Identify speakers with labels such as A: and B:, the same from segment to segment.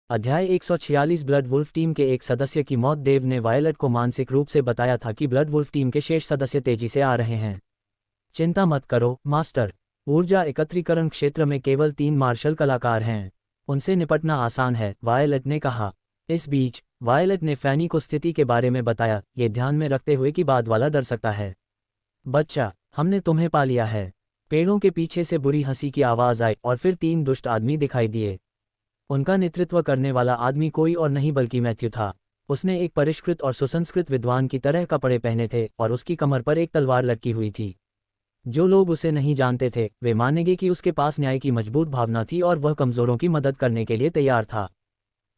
A: अध्याय 146 blood wolf team के एक सदस्य की मौत। देव ने वायलट को मानसिक रूप से बताया था कि ब्लड वुल्फ टीम के शेष सदस्य तेजी से आ रहे हैं। चिंता मत करो मास्टर, ऊर्जा एकत्रीकरण क्षेत्र में केवल 3 मार्शल कलाकार हैं, उनसे निपटना आसान है, वायलट ने कहा। इस बीच वायलट ने फैनी को स्थिति के बारे में बताया, ये ध्यान में रखते हुए कि बाद वाला डर सकता है। बच्चा, हमने तुम्हें पा लिया है। पेड़ों के पीछे से बुरी हंसी की आवाज़ आई और फिर 3 दुष्ट आदमी दिखाई दिए। उनका नेतृत्व करने वाला आदमी कोई और नहीं बल्कि मैथ्यू था। उसने एक परिष्कृत और सुसंस्कृत विद्वान की तरह कपड़े पहने थे और उसकी कमर पर एक तलवार लटकी हुई थी। जो लोग उसे नहीं जानते थे वे मानेंगे कि उसके पास न्याय की मजबूत भावना थी और वह कमज़ोरों की मदद करने के लिए तैयार था।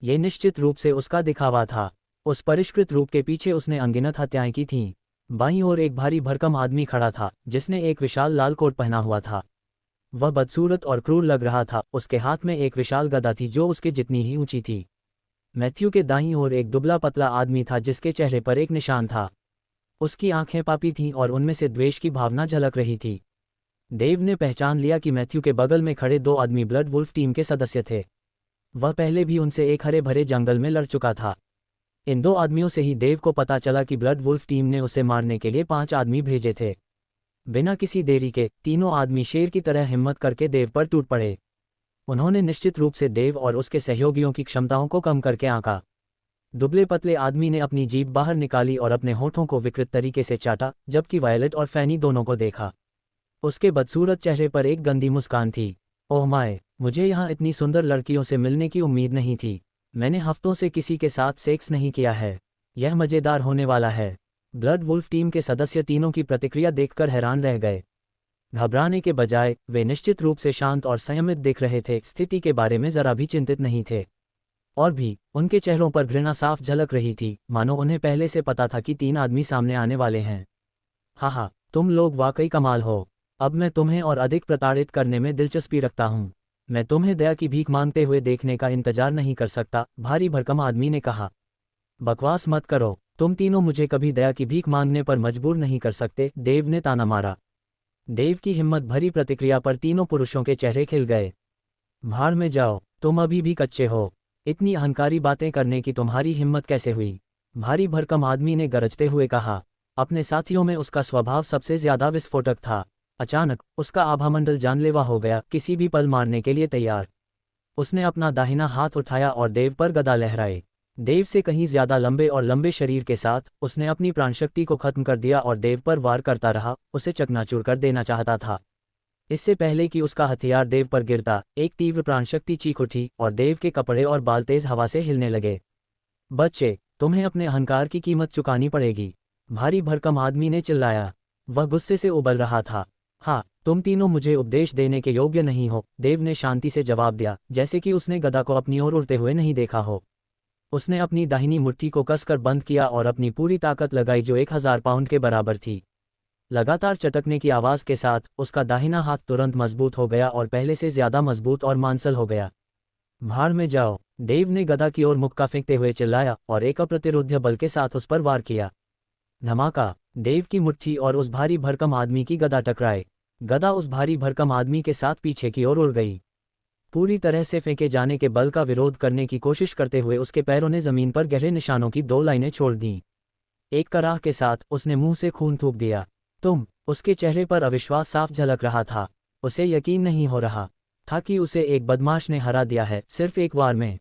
A: ये निश्चित रूप से उसका दिखावा था। उस परिष्कृत रूप के पीछे उसने अनगिनत हत्याएं की थीं। बाईं ओर एक भारी भरकम आदमी खड़ा था जिसने एक विशाल लाल कोट पहना हुआ था। वह बदसूरत और क्रूर लग रहा था। उसके हाथ में एक विशाल गदा थी जो उसके जितनी ही ऊंची थी। मैथ्यू के दाईं ओर एक दुबला पतला आदमी था जिसके चेहरे पर एक निशान था। उसकी आंखें पापी थीं और उनमें से द्वेष की भावना झलक रही थी। देव ने पहचान लिया कि मैथ्यू के बगल में खड़े 2 आदमी ब्लड वुल्फ टीम के सदस्य थे। वह पहले भी उनसे एक हरे भरे जंगल में लड़ चुका था। इन 2 आदमियों से ही देव को पता चला कि ब्लड वुल्फ टीम ने उसे मारने के लिए 5 आदमी भेजे थे। बिना किसी देरी के तीनों आदमी शेर की तरह हिम्मत करके देव पर टूट पड़े। उन्होंने निश्चित रूप से देव और उसके सहयोगियों की क्षमताओं को कम करके आंका। दुबले पतले आदमी ने अपनी जीभ बाहर निकाली और अपने होठों को विकृत तरीके से चाटा, जबकि वायलट और फैनी दोनों को देखा। उसके बदसूरत चेहरे पर एक गंदी मुस्कान थी। ओह माय, मुझे यहाँ इतनी सुंदर लड़कियों से मिलने की उम्मीद नहीं थी। मैंने हफ्तों से किसी के साथ सेक्स नहीं किया है। यह मज़ेदार होने वाला है। ब्लड वुल्फ टीम के सदस्य तीनों की प्रतिक्रिया देखकर हैरान रह गए। घबराने के बजाय वे निश्चित रूप से शांत और संयमित दिख रहे थे, स्थिति के बारे में जरा भी चिंतित नहीं थे। और भी उनके चेहरों पर घृणा साफ झलक रही थी, मानो उन्हें पहले से पता था कि 3 आदमी सामने आने वाले हैं। हा, तुम लोग वाकई कमाल हो। अब मैं तुम्हें और अधिक प्रताड़ित करने में दिलचस्पी रखता हूँ। मैं तुम्हें दया की भीख मांगते हुए देखने का इंतजार नहीं कर सकता, भारी भरकम आदमी ने कहा। बकवास मत करो, तुम तीनों मुझे कभी दया की भीख मांगने पर मजबूर नहीं कर सकते, देव ने ताना मारा। देव की हिम्मत भरी प्रतिक्रिया पर तीनों पुरुषों के चेहरे खिल गए। भाड़ में जाओ, तुम अभी भी कच्चे हो। इतनी अहंकारी बातें करने की तुम्हारी हिम्मत कैसे हुई? भारी भरकम आदमी ने गरजते हुए कहा। अपने साथियों में उसका स्वभाव सबसे ज्यादा विस्फोटक था। अचानक उसका आभामंडल जानलेवा हो गया, किसी भी पल मारने के लिए तैयार। उसने अपना दाहिना हाथ उठाया और देव पर गदा लहराए। देव से कहीं ज्यादा लंबे और लंबे शरीर के साथ उसने अपनी प्राणशक्ति को खत्म कर दिया और देव पर वार करता रहा, उसे चकनाचूर कर देना चाहता था। इससे पहले कि उसका हथियार देव पर गिरता, एक तीव्र प्राणशक्ति चीख उठी और देव के कपड़े और बाल तेज हवा से हिलने लगे। बच्चे, तुम्हें अपने अहंकार की कीमत चुकानी पड़ेगी, भारी भरकम आदमी ने चिल्लाया। वह गुस्से से उबल रहा था। हाँ, तुम तीनों मुझे उपदेश देने के योग्य नहीं हो, देव ने शांति से जवाब दिया, जैसे कि उसने गदा को अपनी ओर उड़ते हुए नहीं देखा हो। उसने अपनी दाहिनी मुट्ठी को कसकर बंद किया और अपनी पूरी ताकत लगाई जो 1000 पाउंड के बराबर थी। लगातार चटकने की आवाज़ के साथ उसका दाहिना हाथ तुरंत मजबूत हो गया और पहले से ज्यादा मजबूत और मांसल हो गया। भाड़ में जाओ, देव ने गदा की ओर मुक्का फेंकते हुए चिल्लाया और एक अप्रतिरोध्य बल के साथ उस पर वार किया। धमाका, देव की मुट्ठी और उस भारी भरकम आदमी की गदा टकराए। गदा उस भारी भरकम आदमी के साथ पीछे की ओर उड़ गई। पूरी तरह से फेंके जाने के बल का विरोध करने की कोशिश करते हुए उसके पैरों ने जमीन पर गहरे निशानों की 2 लाइनें छोड़ दीं। एक कराह के साथ उसने मुंह से खून थूक दिया। उसके चेहरे पर अविश्वास साफ झलक रहा था। उसे यकीन नहीं हो रहा था कि उसे एक बदमाश ने हरा दिया है, सिर्फ एक वार में।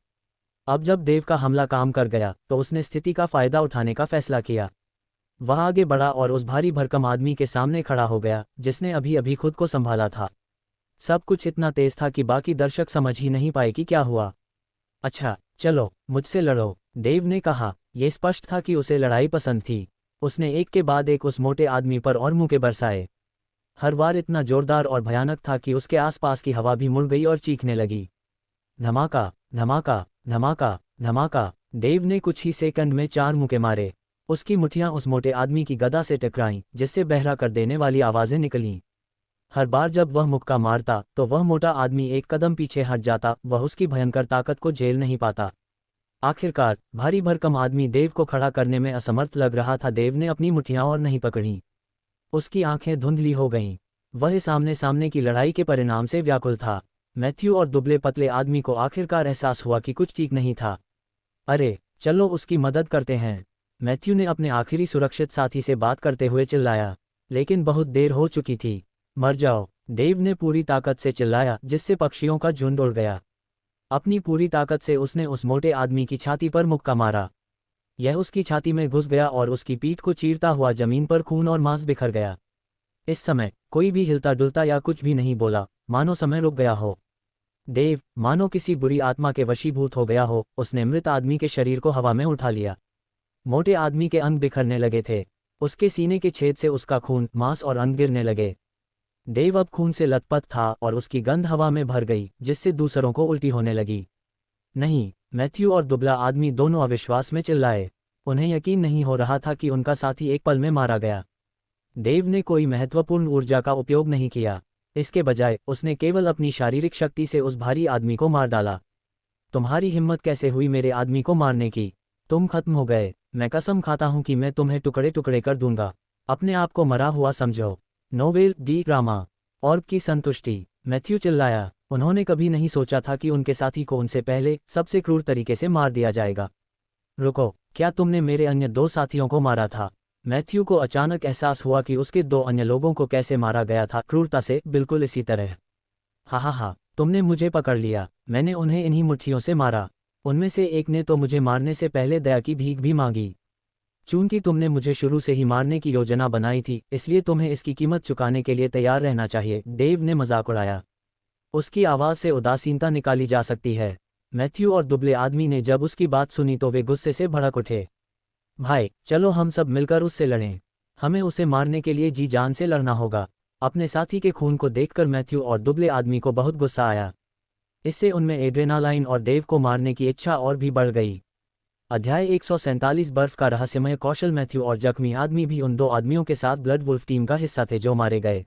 A: अब जब देव का हमला काम कर गया तो उसने स्थिति का फायदा उठाने का फैसला किया। वह आगे बढ़ा और उस भारी भरकम आदमी के सामने खड़ा हो गया जिसने अभी अभी खुद को संभाला था। सब कुछ इतना तेज था कि बाकी दर्शक समझ ही नहीं पाए कि क्या हुआ। अच्छा, चलो मुझसे लड़ो, देव ने कहा। यह स्पष्ट था कि उसे लड़ाई पसंद थी। उसने एक के बाद एक उस मोटे आदमी पर और मुक्के बरसाए। हर वार इतना जोरदार और भयानक था कि उसके आसपास की हवा भी मुड़ गई और चीखने लगी। धमाका, धमाका, धमाका, धमाका। देव ने कुछ ही सेकंड में 4 मुक्के मारे। उसकी मुठियां उस मोटे आदमी की गदा से टकराईं, जिससे बहरा कर देने वाली आवाजें निकलीं। हर बार जब वह मुक्का मारता तो वह मोटा आदमी एक कदम पीछे हट जाता, वह उसकी भयंकर ताकत को झेल नहीं पाता। आखिरकार भारी भरकम आदमी देव को खड़ा करने में असमर्थ लग रहा था। देव ने अपनी मुठियां और नहीं पकड़ी। उसकी आंखें धुंधली हो गईं। वह सामने सामने की लड़ाई के परिणाम से व्याकुल था। मैथ्यू और दुबले पतले आदमी को आखिरकार एहसास हुआ कि कुछ ठीक नहीं था। अरे चलो उसकी मदद करते हैं, मैथ्यू ने अपने आखिरी सुरक्षित साथी से बात करते हुए चिल्लाया, लेकिन बहुत देर हो चुकी थी। मर जाओ, देव ने पूरी ताकत से चिल्लाया जिससे पक्षियों का झुंड उड़ गया। अपनी पूरी ताकत से उसने उस मोटे आदमी की छाती पर मुक्का मारा। यह उसकी छाती में घुस गया और उसकी पीठ को चीरता हुआ जमीन पर खून और मांस बिखर गया। इस समय कोई भी हिलता डुलता या कुछ भी नहीं बोला, मानो समय रुक गया हो। देव मानो किसी बुरी आत्मा के वशीभूत हो गया हो, उसने मृत आदमी के शरीर को हवा में उठा लिया। मोटे आदमी के अंग बिखरने लगे थे, उसके सीने के छेद से उसका खून, मांस और अंग गिरने लगे। देव अब खून से लथपथ था और उसकी गंध हवा में भर गई, जिससे दूसरों को उल्टी होने लगी। नहीं, मैथ्यू और दुबला आदमी दोनों अविश्वास में चिल्लाए। उन्हें यकीन नहीं हो रहा था कि उनका साथी एक पल में मारा गया। देव ने कोई महत्वपूर्ण ऊर्जा का उपयोग नहीं किया, इसके बजाय उसने केवल अपनी शारीरिक शक्ति से उस भारी आदमी को मार डाला। तुम्हारी हिम्मत कैसे हुई मेरे आदमी को मारने की? तुम खत्म हो गए, मैं कसम खाता हूं कि मैं तुम्हें टुकड़े टुकड़े कर दूंगा। अपने आप को मरा हुआ समझो। Novel D Rama. ऑर्ब की संतुष्टि, मैथ्यू चिल्लाया। उन्होंने कभी नहीं सोचा था कि उनके साथी को उनसे पहले सबसे क्रूर तरीके से मार दिया जाएगा। रुको, क्या तुमने मेरे अन्य 2 साथियों को मारा था? मैथ्यू को अचानक एहसास हुआ कि उसके 2 अन्य लोगों को कैसे मारा गया था, क्रूरता से, बिल्कुल इसी तरह। हा, तुमने मुझे पकड़ लिया, मैंने उन्हें इन्हीं मुट्ठियों से मारा। उनमें से एक ने तो मुझे मारने से पहले दया की भीख भी मांगी। चूंकि तुमने मुझे शुरू से ही मारने की योजना बनाई थी, इसलिए तुम्हें इसकी कीमत चुकाने के लिए तैयार रहना चाहिए, देव ने मजाक उड़ाया। उसकी आवाज़ से उदासीनता निकाली जा सकती है। मैथ्यू और दुबले आदमी ने जब उसकी बात सुनी तो वे गुस्से से भड़क उठे। भाई चलो हम सब मिलकर उससे लड़ें, हमें उसे मारने के लिए जी जान से लड़ना होगा। अपने साथी के खून को देखकर मैथ्यू और दुबले आदमी को बहुत गुस्सा आया। इससे उनमें एड्रेनालाइन और देव को मारने की इच्छा और भी बढ़ गई। अध्याय 147 बर्फ का रहस्यमय कौशल। मैथ्यू और जख्मी आदमी भी उन 2 आदमियों के साथ ब्लड वुल्फ टीम का हिस्सा थे जो मारे गए।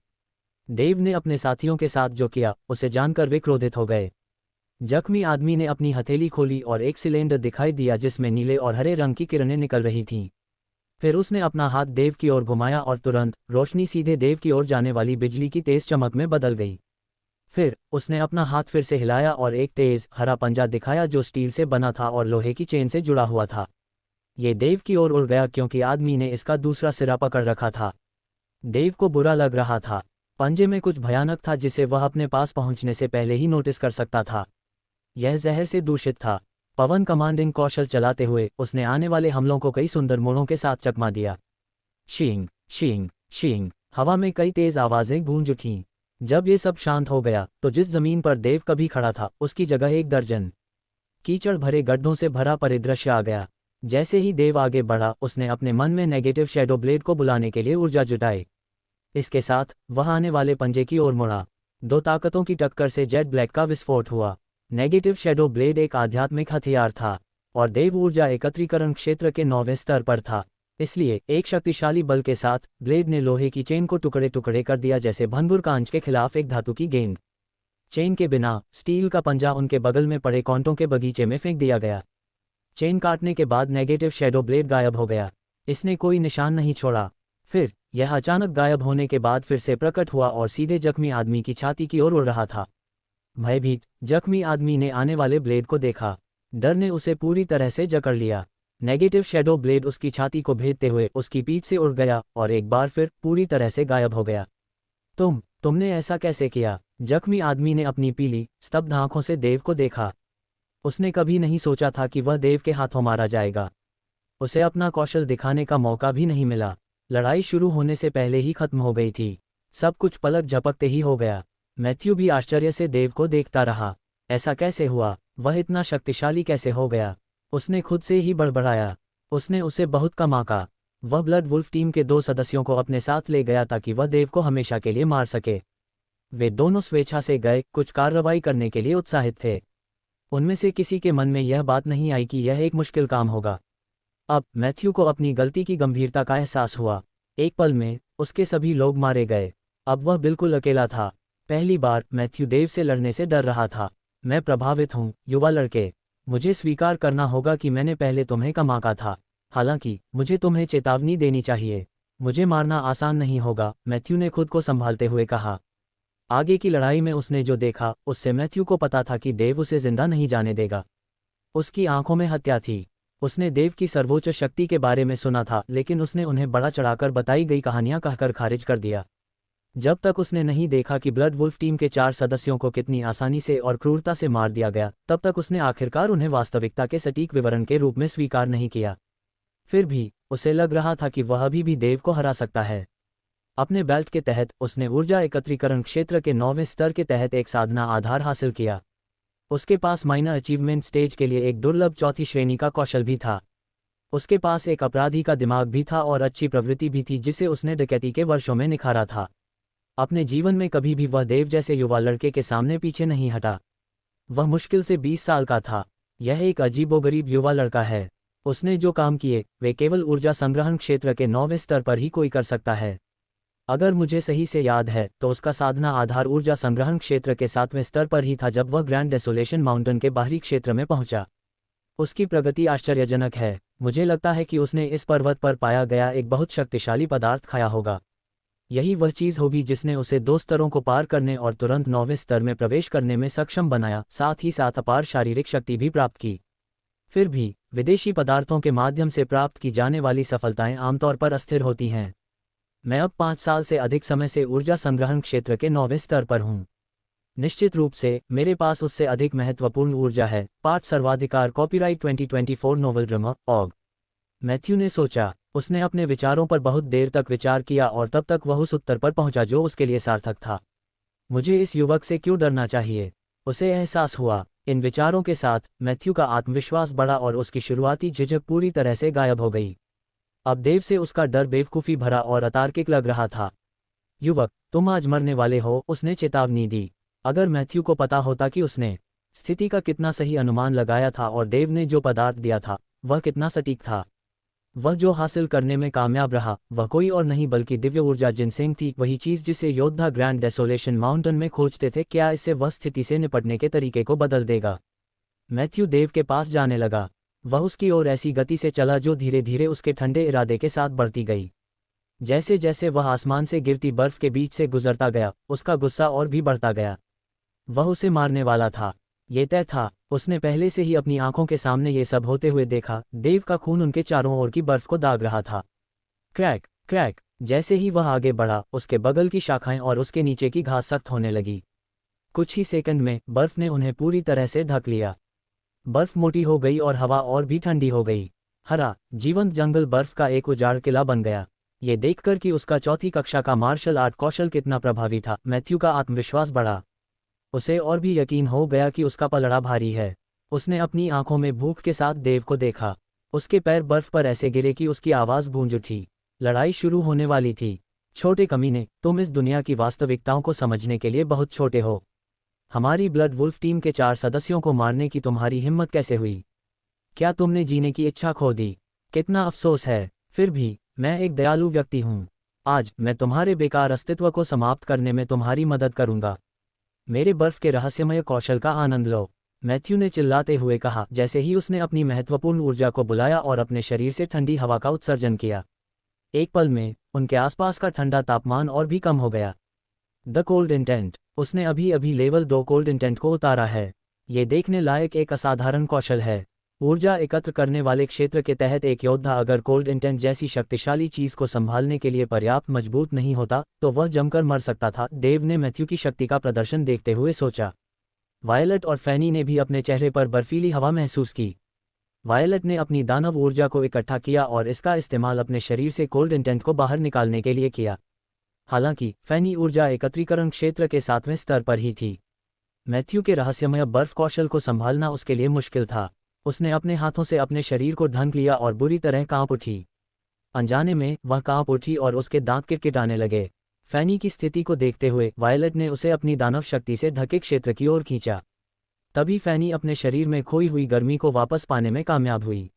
A: देव ने अपने साथियों के साथ जो किया उसे जानकर वे क्रोधित हो गए। जख्मी आदमी ने अपनी हथेली खोली और एक सिलेंडर दिखाई दिया जिसमें नीले और हरे रंग की किरणें निकल रही थीं। फिर उसने अपना हाथ देव की ओर घुमाया और तुरंत रोशनी सीधे देव की ओर जाने वाली बिजली की तेज चमक में बदल गई। फिर उसने अपना हाथ फिर से हिलाया और एक तेज हरा पंजा दिखाया जो स्टील से बना था और लोहे की चेन से जुड़ा हुआ था। ये देव की ओर उड़ गया क्योंकि आदमी ने इसका दूसरा सिरा पकड़ रखा था। देव को बुरा लग रहा था। पंजे में कुछ भयानक था जिसे वह अपने पास पहुंचने से पहले ही नोटिस कर सकता था। यह जहर से दूषित था। पवन कमांडिंग कौशल चलाते हुए उसने आने वाले हमलों को कई सुंदर मोड़ों के साथ चकमा दिया। शींग शींग शींग, हवा में कई तेज आवाजें गूंज उठीं। जब ये सब शांत हो गया तो जिस जमीन पर देव कभी खड़ा था उसकी जगह 1 दर्जन कीचड़ भरे गड्ढों से भरा परिदृश्य आ गया। जैसे ही देव आगे बढ़ा उसने अपने मन में नेगेटिव शैडो ब्लेड को बुलाने के लिए ऊर्जा जुटाई। इसके साथ वह आने वाले पंजे की ओर मुड़ा। 2 ताकतों की टक्कर से जेट ब्लैक का विस्फोट हुआ। नेगेटिव शैडो ब्लेड एक आध्यात्मिक हथियार था और देव ऊर्जा एकत्रीकरण क्षेत्र के 9वें स्तर पर था। इसलिए एक शक्तिशाली बल के साथ ब्लेड ने लोहे की चेन को टुकड़े टुकड़े कर दिया जैसे भंगुर कांच के खिलाफ एक धातु की गेंद। चेन के बिना स्टील का पंजा उनके बगल में पड़े कांटों के बगीचे में फेंक दिया गया। चेन काटने के बाद नेगेटिव शैडो ब्लेड गायब हो गया। इसने कोई निशान नहीं छोड़ा। फिर यह अचानक गायब होने के बाद फिर से प्रकट हुआ और सीधे जख्मी आदमी की छाती की ओर उड़ रहा था। भयभीत जख्मी आदमी ने आने वाले ब्लेड को देखा। डर ने उसे पूरी तरह से जकड़ लिया। नेगेटिव शैडो ब्लेड उसकी छाती को भेदते हुए उसकी पीठ से उड़ गया और एक बार फिर पूरी तरह से गायब हो गया। तुमने ऐसा कैसे किया? जख्मी आदमी ने अपनी पीली स्तब्ध आंखों से देव को देखा। उसने कभी नहीं सोचा था कि वह देव के हाथों मारा जाएगा। उसे अपना कौशल दिखाने का मौका भी नहीं मिला। लड़ाई शुरू होने से पहले ही खत्म हो गई थी। सब कुछ पलक झपकते ही हो गया। मैथ्यू भी आश्चर्य से देव को देखता रहा। ऐसा कैसे हुआ? वह इतना शक्तिशाली कैसे हो गया? उसने खुद से ही बड़बड़ाया। उसने उसे बहुत कम आंका। वह ब्लड वुल्फ टीम के 2 सदस्यों को अपने साथ ले गया ताकि वह देव को हमेशा के लिए मार सके। वे दोनों स्वेच्छा से गए, कुछ कार्रवाई करने के लिए उत्साहित थे। उनमें से किसी के मन में यह बात नहीं आई कि यह एक मुश्किल काम होगा। अब मैथ्यू को अपनी गलती की गंभीरता का एहसास हुआ। एक पल में उसके सभी लोग मारे गए। अब वह बिल्कुल अकेला था। पहली बार मैथ्यू देव से लड़ने से डर रहा था। मैं प्रभावित हूँ, युवा लड़के। मुझे स्वीकार करना होगा कि मैंने पहले तुम्हें कम आंका था। हालांकि मुझे तुम्हें चेतावनी देनी चाहिए। मुझे मारना आसान नहीं होगा, मैथ्यू ने खुद को संभालते हुए कहा। आगे की लड़ाई में उसने जो देखा उससे मैथ्यू को पता था कि देव उसे जिंदा नहीं जाने देगा। उसकी आंखों में हत्या थी। उसने देव की सर्वोच्च शक्ति के बारे में सुना था, लेकिन उसने उन्हें बड़ा चढ़ाकर बताई गई कहानियां कहकर खारिज कर दिया। जब तक उसने नहीं देखा कि ब्लड वुल्फ टीम के 4 सदस्यों को कितनी आसानी से और क्रूरता से मार दिया गया, तब तक उसने आखिरकार उन्हें वास्तविकता के सटीक विवरण के रूप में स्वीकार नहीं किया। फिर भी उसे लग रहा था कि वह अभी भी देव को हरा सकता है। अपने बेल्ट के तहत उसने ऊर्जा एकत्रीकरण क्षेत्र के 9वें स्तर के तहत एक साधना आधार हासिल किया। उसके पास माइनर अचीवमेंट स्टेज के लिए एक दुर्लभ चौथी श्रेणी का कौशल भी था। उसके पास एक अपराधी का दिमाग भी था और अच्छी प्रवृत्ति भी थी जिसे उसने डकैती के वर्षों में निखारा था। अपने जीवन में कभी भी वह देव जैसे युवा लड़के के सामने पीछे नहीं हटा। वह मुश्किल से 20 साल का था। यह एक अजीबोगरीब युवा लड़का है। उसने जो काम किए वे केवल ऊर्जा संग्रहण क्षेत्र के 9वें स्तर पर ही कोई कर सकता है। अगर मुझे सही से याद है तो उसका साधना आधार ऊर्जा संग्रहण क्षेत्र के 7वें स्तर पर ही था जब वह ग्रैंड डेसोलेशन माउंटेन के बाहरी क्षेत्र में पहुंचा। उसकी प्रगति आश्चर्यजनक है। मुझे लगता है कि उसने इस पर्वत पर पाया गया एक बहुत शक्तिशाली पदार्थ खाया होगा। यही वह चीज़ होगी जिसने उसे 2 स्तरों को पार करने और तुरंत 9वें स्तर में प्रवेश करने में सक्षम बनाया, साथ ही साथ अपार शारीरिक शक्ति भी प्राप्त की। फिर भी विदेशी पदार्थों के माध्यम से प्राप्त की जाने वाली सफलताएं आमतौर पर अस्थिर होती हैं। मैं अब 5 साल से अधिक समय से ऊर्जा संग्रहण क्षेत्र के 9वें स्तर पर हूँ। निश्चित रूप से मेरे पास उससे अधिक महत्वपूर्ण ऊर्जा है। पाठ सर्वाधिकार copyright 2024 novel drama org. Matthew ने सोचा। उसने अपने विचारों पर बहुत देर तक विचार किया और तब तक वह उस उत्तर पर पहुंचा जो उसके लिए सार्थक था। मुझे इस युवक से क्यों डरना चाहिए? उसे एहसास हुआ। इन विचारों के साथ मैथ्यू का आत्मविश्वास बढ़ा और उसकी शुरुआती झिझक पूरी तरह से गायब हो गई। अब देव से उसका डर बेवकूफ़ी भरा और अतार्किक लग रहा था। युवक, तुम आज मरने वाले हो, उसने चेतावनी दी। अगर मैथ्यू को पता होता कि उसने स्थिति का कितना सही अनुमान लगाया था और देव ने जो पदार्थ दिया था वह कितना सटीक था। वह जो हासिल करने में कामयाब रहा वह कोई और नहीं बल्कि दिव्य ऊर्जा जिनसेंग थी, वही चीज़ जिसे योद्धा ग्रैंड डेसोलेशन माउंटेन में खोजते थे। क्या इससे वह स्थिति से निपटने के तरीके को बदल देगा? मैथ्यू देव के पास जाने लगा। वह उसकी ओर ऐसी गति से चला जो धीरे धीरे उसके ठंडे इरादे के साथ बढ़ती गई। जैसे जैसे वह आसमान से गिरती बर्फ के बीच से गुजरता गया, उसका गुस्सा और भी बढ़ता गया। वह उसे मारने वाला था, ये तय था। उसने पहले से ही अपनी आंखों के सामने ये सब होते हुए देखा। देव का खून उनके चारों ओर की बर्फ को दाग रहा था। क्रैक क्रैक, जैसे ही वह आगे बढ़ा, उसके बगल की शाखाएं और उसके नीचे की घास सख्त होने लगी। कुछ ही सेकंड में बर्फ ने उन्हें पूरी तरह से ढक लिया। बर्फ मोटी हो गई और हवा और भी ठंडी हो गई। हरा जीवंत जंगल बर्फ का एक उजाड़ किला बन गया। ये देखकर कि उसका चौथी कक्षा का मार्शल आर्ट कौशल कितना प्रभावी था, मैथ्यू का आत्मविश्वास बढ़ा। उसे और भी यकीन हो गया कि उसका पलड़ा भारी है। उसने अपनी आंखों में भूख के साथ देव को देखा। उसके पैर बर्फ पर ऐसे गिरे कि उसकी आवाज़ गूंज उठी। लड़ाई शुरू होने वाली थी। छोटे कमीने, तुम इस दुनिया की वास्तविकताओं को समझने के लिए बहुत छोटे हो। हमारी ब्लड वुल्फ टीम के 4 सदस्यों को मारने की तुम्हारी हिम्मत कैसे हुई? क्या तुमने जीने की इच्छा खो दी? कितना अफसोस है। फिर भी मैं एक दयालु व्यक्ति हूँ। आज मैं तुम्हारे बेकार अस्तित्व को समाप्त करने में तुम्हारी मदद करूंगा। मेरे बर्फ के रहस्यमय कौशल का आनंद लो, मैथ्यू ने चिल्लाते हुए कहा, जैसे ही उसने अपनी महत्वपूर्ण ऊर्जा को बुलाया और अपने शरीर से ठंडी हवा का उत्सर्जन किया। एक पल में उनके आसपास का ठंडा तापमान और भी कम हो गया। द कोल्ड इंटेंट, उसने अभी अभी लेवल 2 कोल्ड इंटेंट को उतारा है। ये देखने लायक एक असाधारण कौशल है। ऊर्जा एकत्र करने वाले क्षेत्र के तहत एक योद्धा अगर कोल्ड इंटेंट जैसी शक्तिशाली चीज को संभालने के लिए पर्याप्त मजबूत नहीं होता तो वह जमकर मर सकता था। देव ने मैथ्यू की शक्ति का प्रदर्शन देखते हुए सोचा। वायलट और फैनी ने भी अपने चेहरे पर बर्फीली हवा महसूस की। वायलट ने अपनी दानव ऊर्जा को इकट्ठा किया और इसका इस्तेमाल अपने शरीर से कोल्ड इंटेंट को बाहर निकालने के लिए किया। हालांकि फैनी ऊर्जा एकत्रीकरण क्षेत्र के 7वें स्तर पर ही थी। मैथ्यू के रहस्यमय बर्फ कौशल को संभालना उसके लिए मुश्किल था। उसने अपने हाथों से अपने शरीर को ढक लिया और बुरी तरह कांप उठी। अनजाने में वह कांप उठी और उसके दांत किटकिटाने लगे। फैनी की स्थिति को देखते हुए वायलट ने उसे अपनी दानव शक्ति से ढके क्षेत्र की ओर खींचा। तभी फैनी अपने शरीर में खोई हुई गर्मी को वापस पाने में कामयाब हुई।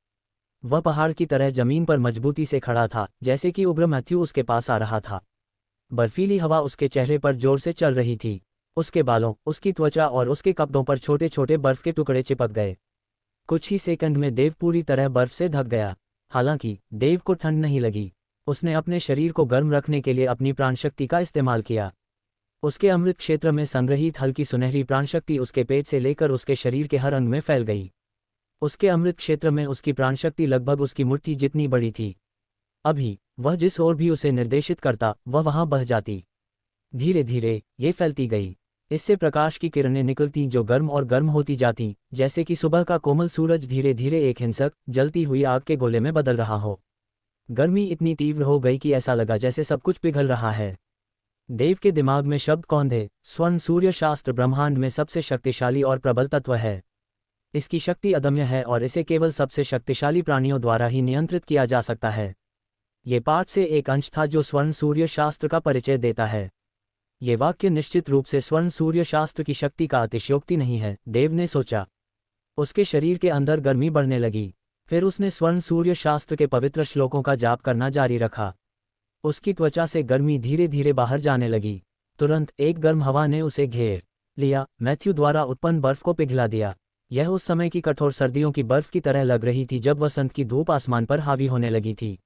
A: वह पहाड़ की तरह जमीन पर मजबूती से खड़ा था, जैसे कि उग्र मैथ्यू उसके पास आ रहा था। बर्फीली हवा उसके चेहरे पर जोर से चल रही थी। उसके बालों, उसकी त्वचा और उसके कपड़ों पर छोटे छोटे बर्फ के टुकड़े चिपक गए। कुछ ही सेकंड में देव पूरी तरह बर्फ से ढक गया। हालांकि देव को ठंड नहीं लगी। उसने अपने शरीर को गर्म रखने के लिए अपनी प्राणशक्ति का इस्तेमाल किया। उसके अमृत क्षेत्र में संग्रहित हल्की सुनहरी प्राणशक्ति उसके पेट से लेकर उसके शरीर के हर अंग में फैल गई। उसके अमृत क्षेत्र में उसकी प्राणशक्ति लगभग उसकी मुट्ठी जितनी बड़ी थी। अभी वह जिस ओर भी उसे निर्देशित करता वह वहां बह जाती। धीरे धीरे ये फैलती गई। इससे प्रकाश की किरणें निकलती जो गर्म और गर्म होती जाती, जैसे कि सुबह का कोमल सूरज धीरे धीरे एक हिंसक जलती हुई आग के गोले में बदल रहा हो। गर्मी इतनी तीव्र हो गई कि ऐसा लगा जैसे सब कुछ पिघल रहा है। देव के दिमाग में शब्द कौंधे। स्वर्ण सूर्य शास्त्र ब्रह्मांड में सबसे शक्तिशाली और प्रबल तत्व है। इसकी शक्ति अदम्य है और इसे केवल सबसे शक्तिशाली प्राणियों द्वारा ही नियंत्रित किया जा सकता है। ये पाठ से एक अंश था जो स्वर्ण सूर्य शास्त्र का परिचय देता है। ये वाक्य निश्चित रूप से स्वर्ण सूर्य शास्त्र की शक्ति का अतिशयोक्ति नहीं है, देव ने सोचा। उसके शरीर के अंदर गर्मी बढ़ने लगी। फिर उसने स्वर्ण सूर्य शास्त्र के पवित्र श्लोकों का जाप करना जारी रखा। उसकी त्वचा से गर्मी धीरे धीरे बाहर जाने लगी। तुरंत एक गर्म हवा ने उसे घेर लिया, मैथ्यू द्वारा उत्पन्न बर्फ को पिघला दिया। यह उस समय की कठोर सर्दियों की बर्फ की तरह लग रही थी जब वसंत की धूप आसमान पर हावी होने लगी थी।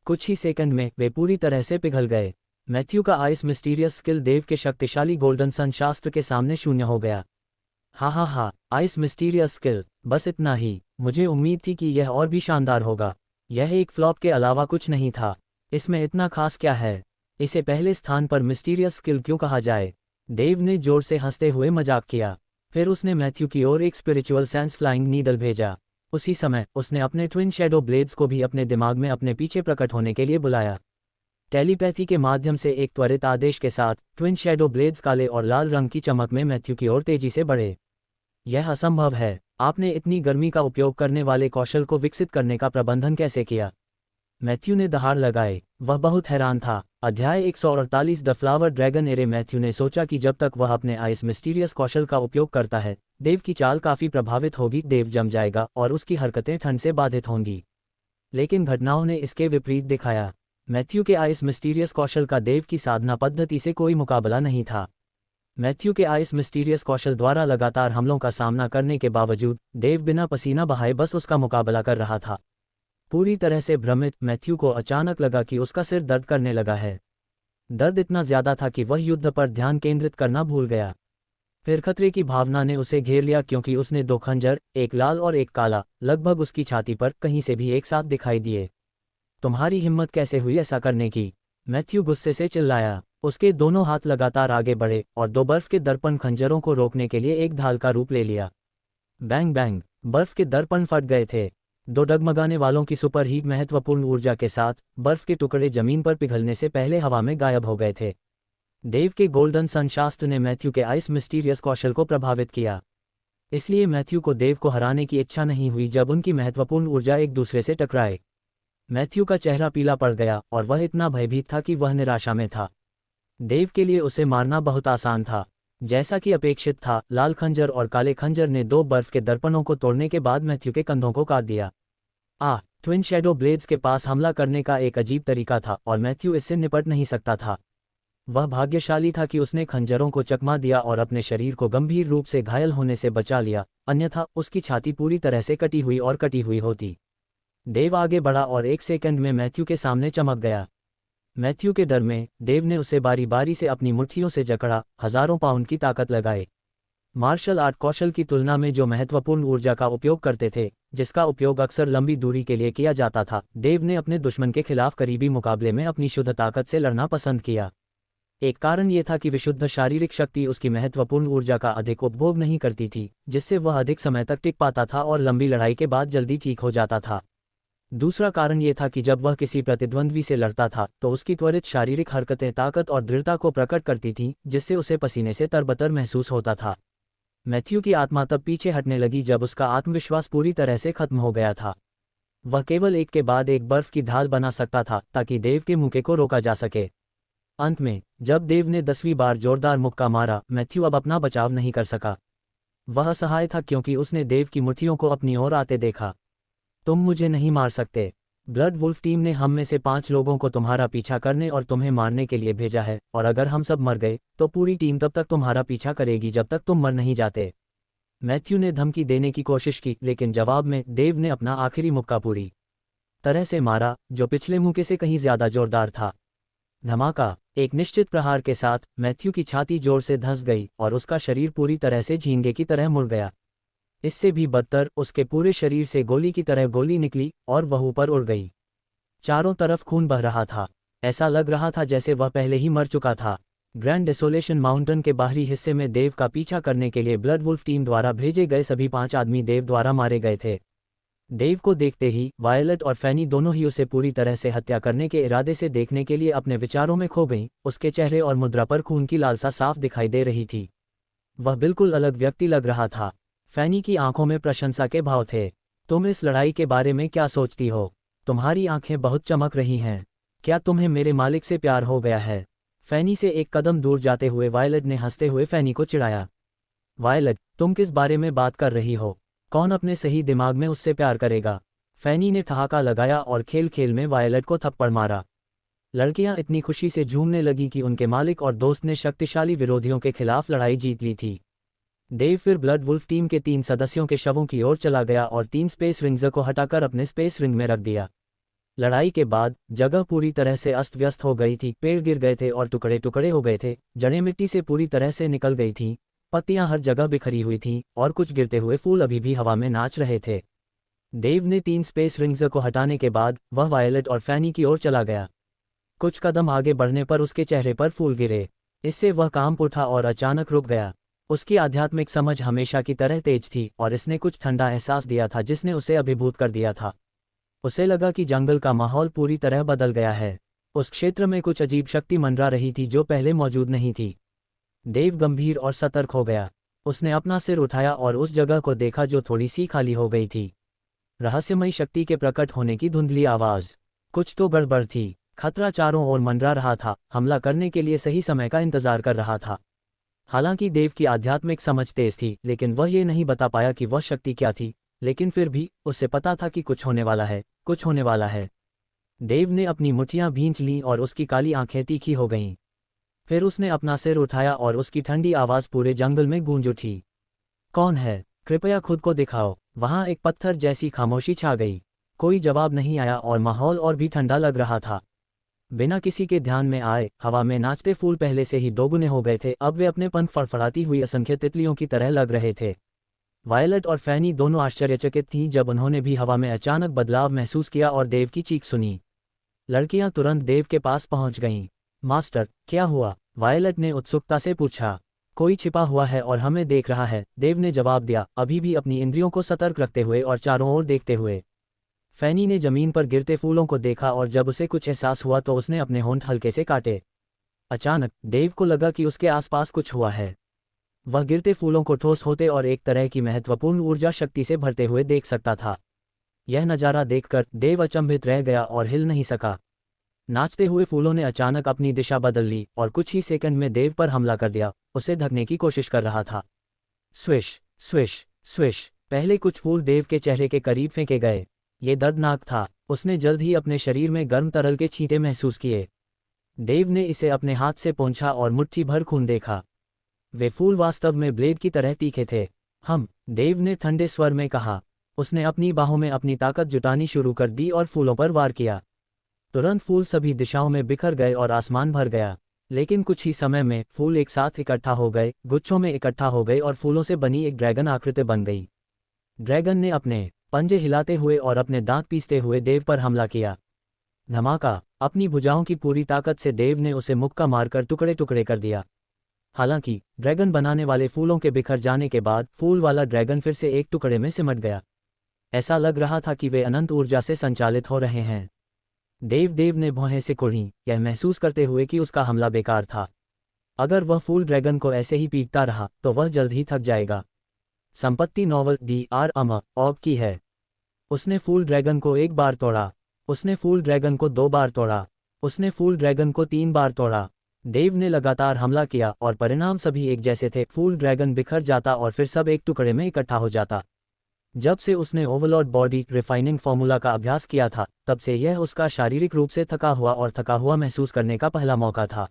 A: कुछ ही सेकंड में वे पूरी तरह से पिघल गए। मैथ्यू का आइस मिस्टीरियस स्किल देव के शक्तिशाली गोल्डन सन शास्त्र के सामने शून्य हो गया। हा, आइस मिस्टीरियस स्किल, बस इतना ही। मुझे उम्मीद थी कि यह और भी शानदार होगा। यह एक फ्लॉप के अलावा कुछ नहीं था। इसमें इतना खास क्या है? इसे पहले स्थान पर मिस्टीरियस स्किल क्यों कहा जाए? देव ने जोर से हंसते हुए मजाक किया। फिर उसने मैथ्यू की ओर एक स्पिरिचुअल सेंस फ्लाइंग नीडल भेजा। उसी समय उसने अपने ट्विन शैडो ब्लेड्स को भी अपने दिमाग में अपने पीछे प्रकट होने के लिए बुलाया। टेलीपैथी के माध्यम से एक त्वरित आदेश के साथ ट्विन शैडो ब्लेड्स काले और लाल रंग की चमक में मैथ्यू की ओर तेजी से बढ़े। यह असंभव है। आपने इतनी गर्मी का उपयोग करने वाले कौशल को विकसित करने का प्रबंधन कैसे किया? मैथ्यू ने दहाड़ लगाए। वह बहुत हैरान था। अध्याय 148 the flower dragon array. Matthew ने सोचा कि जब तक वह अपने आइस मिस्टीरियस कौशल का उपयोग करता है, देव की चाल काफी प्रभावित होगी। देव जम जाएगा और उसकी हरकतें ठंड से बाधित होंगी। लेकिन घटनाओं ने इसके विपरीत दिखाया। मैथ्यू के आइस मिस्टीरियस कौशल का देव की साधना पद्धति से कोई मुकाबला नहीं था। मैथ्यू के आइस मिस्टीरियस कौशल द्वारा लगातार हमलों का सामना करने के बावजूद देव बिना पसीना बहाए बस उसका मुकाबला कर रहा था। पूरी तरह से भ्रमित मैथ्यू को अचानक लगा कि उसका सिर दर्द करने लगा है। दर्द इतना ज्यादा था कि वह युद्ध पर ध्यान केंद्रित करना भूल गया। फिर खतरे की भावना ने उसे घेर लिया क्योंकि उसने दो खंजर, एक लाल और एक काला, लगभग उसकी छाती पर कहीं से भी एक साथ दिखाई दिए। तुम्हारी हिम्मत कैसे हुई ऐसा करने की? मैथ्यू गुस्से से चिल्लाया। उसके दोनों हाथ लगातार आगे बढ़े और दो बर्फ के दर्पण खंजरों को रोकने के लिए एक ढाल का रूप ले लिया। बैंग बैंग, बर्फ के दर्पण फट गए थे। दो डगमगाने वालों की सुपर हीट महत्वपूर्ण ऊर्जा के साथ बर्फ के टुकड़े जमीन पर पिघलने से पहले हवा में गायब हो गए थे। देव के गोल्डन सन शास्त्र ने मैथ्यू के आइस मिस्टीरियस कौशल को प्रभावित किया। इसलिए मैथ्यू को देव को हराने की इच्छा नहीं हुई जब उनकी महत्वपूर्ण ऊर्जा एक दूसरे से टकराए। मैथ्यू का चेहरा पीला पड़ गया और वह इतना भयभीत था कि वह निराशा में था। देव के लिए उसे मारना बहुत आसान था। जैसा कि अपेक्षित था, लाल खंजर और काले खंजर ने दो बर्फ के दर्पणों को तोड़ने के बाद मैथ्यू के कंधों को काट दिया। ट्विन शैडो ब्लेड्स के पास हमला करने का एक अजीब तरीका था और मैथ्यू इससे निपट नहीं सकता था। वह भाग्यशाली था कि उसने खंजरों को चकमा दिया और अपने शरीर को गंभीर रूप से घायल होने से बचा लिया, अन्यथा उसकी छाती पूरी तरह से कटी हुई होती। देव आगे बढ़ा और एक सेकंड में मैथ्यू के सामने चमक गया। मैथ्यू के डर में देव ने उसे बारी बारी से अपनी मुट्ठियों से जकड़ा, हजारों पाउंड की ताकत लगाए। मार्शल आर्ट कौशल की तुलना में जो महत्वपूर्ण ऊर्जा का उपयोग करते थे, जिसका उपयोग अक्सर लंबी दूरी के लिए किया जाता था, देव ने अपने दुश्मन के खिलाफ करीबी मुकाबले में अपनी शुद्ध ताकत से लड़ना पसंद किया। एक कारण ये था कि विशुद्ध शारीरिक शक्ति उसकी महत्वपूर्ण ऊर्जा का अधिक उपभोग नहीं करती थी, जिससे वह अधिक समय तक टिक पाता था और लंबी लड़ाई के बाद जल्दी ठीक हो जाता था। दूसरा कारण ये था कि जब वह किसी प्रतिद्वंद्वी से लड़ता था तो उसकी त्वरित शारीरिक हरकतें ताकत और दृढ़ता को प्रकट करती थीं, जिससे उसे पसीने से तरबतर महसूस होता था। मैथ्यू की आत्मा तब पीछे हटने लगी जब उसका आत्मविश्वास पूरी तरह से खत्म हो गया था। वह केवल एक के बाद एक बर्फ की ढाल बना सकता था ताकि देव के मुक्के को रोका जा सके। अंत में जब देव ने 10वीं बार जोरदार मुक्का मारा, मैथ्यू अब अपना बचाव नहीं कर सका। वह असहाय था क्योंकि उसने देव की मुट्ठियों को अपनी ओर आते देखा। तुम मुझे नहीं मार सकते। ब्लड वुल्फ टीम ने हम में से 5 लोगों को तुम्हारा पीछा करने और तुम्हें मारने के लिए भेजा है, और अगर हम सब मर गए तो पूरी टीम तब तक तुम्हारा पीछा करेगी जब तक तुम मर नहीं जाते। मैथ्यू ने धमकी देने की कोशिश की, लेकिन जवाब में देव ने अपना आखिरी मुक्का पूरी तरह से मारा, जो पिछले मुक्के से कहीं ज्यादा जोरदार था। धमाका। एक निश्चित प्रहार के साथ मैथ्यू की छाती जोर से धंस गई और उसका शरीर पूरी तरह से झींगे की तरह मुड़ गया। इससे भी बदतर, उसके पूरे शरीर से गोली की तरह गोली निकली और वह ऊपर उड़ गई। चारों तरफ खून बह रहा था। ऐसा लग रहा था जैसे वह पहले ही मर चुका था। ग्रैंड डेसोलेशन माउंटेन के बाहरी हिस्से में देव का पीछा करने के लिए ब्लड वुल्फ टीम द्वारा भेजे गए सभी 5 आदमी देव द्वारा मारे गए थे। देव को देखते ही वायलट और फैनी दोनों ही उसे पूरी तरह से हत्या करने के इरादे से देखने के लिए अपने विचारों में खो गईं। उसके चेहरे और मुद्रा पर खून की लालसा साफ दिखाई दे रही थी। वह बिल्कुल अलग व्यक्ति लग रहा था। फैनी की आंखों में प्रशंसा के भाव थे। तुम इस लड़ाई के बारे में क्या सोचती हो? तुम्हारी आंखें बहुत चमक रही हैं। क्या तुम्हें मेरे मालिक से प्यार हो गया है? फैनी से एक कदम दूर जाते हुए वायलट ने हंसते हुए फैनी को चिढ़ाया। वायलट, तुम किस बारे में बात कर रही हो? कौन अपने सही दिमाग में उससे प्यार करेगा? फैनी ने ठहाका लगाया और खेल खेल में वायलट को थप्पड़ मारा। लड़कियां इतनी खुशी से झूमने लगी कि उनके मालिक और दोस्त ने शक्तिशाली विरोधियों के खिलाफ लड़ाई जीत ली थी। देव फिर ब्लड वुल्फ टीम के 3 सदस्यों के शवों की ओर चला गया और 3 स्पेस रिंग्स को हटाकर अपने स्पेस रिंग में रख दिया। लड़ाई के बाद जगह पूरी तरह से अस्त व्यस्त हो गई थी। पेड़ गिर गए थे और टुकड़े टुकड़े हो गए थे। जड़ें मिट्टी से पूरी तरह से निकल गई थीं। पत्तियां हर जगह बिखरी हुई थीं और कुछ गिरते हुए फूल अभी भी हवा में नाच रहे थे। देव ने 3 स्पेस रिंग्स को हटाने के बाद वह वायलट और फैनी की ओर चला गया। कुछ कदम आगे बढ़ने पर उसके चेहरे पर फूल गिरे। इससे वह कांप उठा और अचानक रुक गया। उसकी आध्यात्मिक समझ हमेशा की तरह तेज थी और इसने कुछ ठंडा एहसास दिया था जिसने उसे अभिभूत कर दिया था। उसे लगा कि जंगल का माहौल पूरी तरह बदल गया है। उस क्षेत्र में कुछ अजीब शक्ति मंडरा रही थी जो पहले मौजूद नहीं थी। देव गंभीर और सतर्क हो गया। उसने अपना सिर उठाया और उस जगह को देखा जो थोड़ी सी खाली हो गई थी। रहस्यमयी शक्ति के प्रकट होने की धुंधली आवाज़। कुछ तो गड़बड़ थी। खतरा चारों ओर मंडरा रहा था, हमला करने के लिए सही समय का इंतजार कर रहा था। हालांकि देव की आध्यात्मिक समझ तेज थी, लेकिन वह ये नहीं बता पाया कि वह शक्ति क्या थी। लेकिन फिर भी उसे पता था कि कुछ होने वाला है, कुछ होने वाला है। देव ने अपनी मुट्ठियां भींच लीं और उसकी काली आंखें तीखी हो गईं। फिर उसने अपना सिर उठाया और उसकी ठंडी आवाज़ पूरे जंगल में गूंज उठी। कौन है? कृपया खुद को दिखाओ। वहां एक पत्थर जैसी खामोशी छा गई। कोई जवाब नहीं आया और माहौल और भी ठंडा लग रहा था। बिना किसी के ध्यान में आए हवा में नाचते फूल पहले से ही दोगुने हो गए थे। अब वे अपने पंख फड़फड़ाती हुई असंख्य तितलियों की तरह लग रहे थे। वायलट और फैनी दोनों आश्चर्यचकित थीं जब उन्होंने भी हवा में अचानक बदलाव महसूस किया और देव की चीख सुनी। लड़कियां तुरंत देव के पास पहुंच गईं। मास्टर, क्या हुआ? वायलट ने उत्सुकता से पूछा। कोई छिपा हुआ है और हमें देख रहा है, देव ने जवाब दिया, अभी भी अपनी इंद्रियों को सतर्क रखते हुए और चारों ओर देखते हुए। फैनी ने जमीन पर गिरते फूलों को देखा और जब उसे कुछ एहसास हुआ तो उसने अपने होंठ हल्के से काटे। अचानक देव को लगा कि उसके आसपास कुछ हुआ है। वह गिरते फूलों को ठोस होते और एक तरह की महत्वपूर्ण ऊर्जा शक्ति से भरते हुए देख सकता था। यह नज़ारा देखकर देव अचंभित रह गया और हिल नहीं सका। नाचते हुए फूलों ने अचानक अपनी दिशा बदल ली और कुछ ही सेकंड में देव पर हमला कर दिया। उसे ढकने की कोशिश कर रहा था। Swish swish swish. पहले कुछ फूल देव के चेहरे के करीब फेंके गए। ये दर्दनाक था। उसने जल्द ही अपने शरीर में गर्म तरल के छींटे महसूस किए। देव ने इसे अपने हाथ से पोंछा और मुट्ठी भर खून देखा। वे फूल वास्तव में ब्लेड की तरह तीखे थे। देव ने ठंडे स्वर में कहा। उसने अपनी बाहों में अपनी ताकत जुटानी शुरू कर दी और फूलों पर वार किया। तुरंत फूल सभी दिशाओं में बिखर गए और आसमान भर गया। लेकिन कुछ ही समय में फूल एक साथ इकट्ठा हो गए, गुच्छों में इकट्ठा हो गए और फूलों से बनी एक ड्रैगन आकृति बन गई। ड्रैगन ने अपने पंजे हिलाते हुए और अपने दांत पीसते हुए देव पर हमला किया। धमाका। अपनी भुजाओं की पूरी ताकत से देव ने उसे मुक्का मारकर टुकड़े टुकड़े कर दिया। हालांकि ड्रैगन बनाने वाले फूलों के बिखर जाने के बाद फूल वाला ड्रैगन फिर से एक टुकड़े में सिमट गया। ऐसा लग रहा था कि वे अनंत ऊर्जा से संचालित हो रहे हैं। देव ने भौहें से कुढ़ीं, यह महसूस करते हुए कि उसका हमला बेकार था। अगर वह फूल ड्रैगन को ऐसे ही पीटता रहा तो वह जल्द ही थक जाएगा। संपत्ति नॉवल Dr. ऑग की है। उसने फूल ड्रैगन को 1 बार तोड़ा। उसने फूल ड्रैगन को 2 बार तोड़ा। उसने फूल ड्रैगन को 3 बार तोड़ा। देव ने लगातार हमला किया और परिणाम सभी एक जैसे थे। फूल ड्रैगन बिखर जाता और फिर सब एक टुकड़े में इकट्ठा हो जाता। जब से उसने ओवरलॉर्ड बॉडी रिफाइनिंग फॉर्मूला का अभ्यास किया था, तब से यह उसका शारीरिक रूप से थका हुआ महसूस करने का पहला मौका था।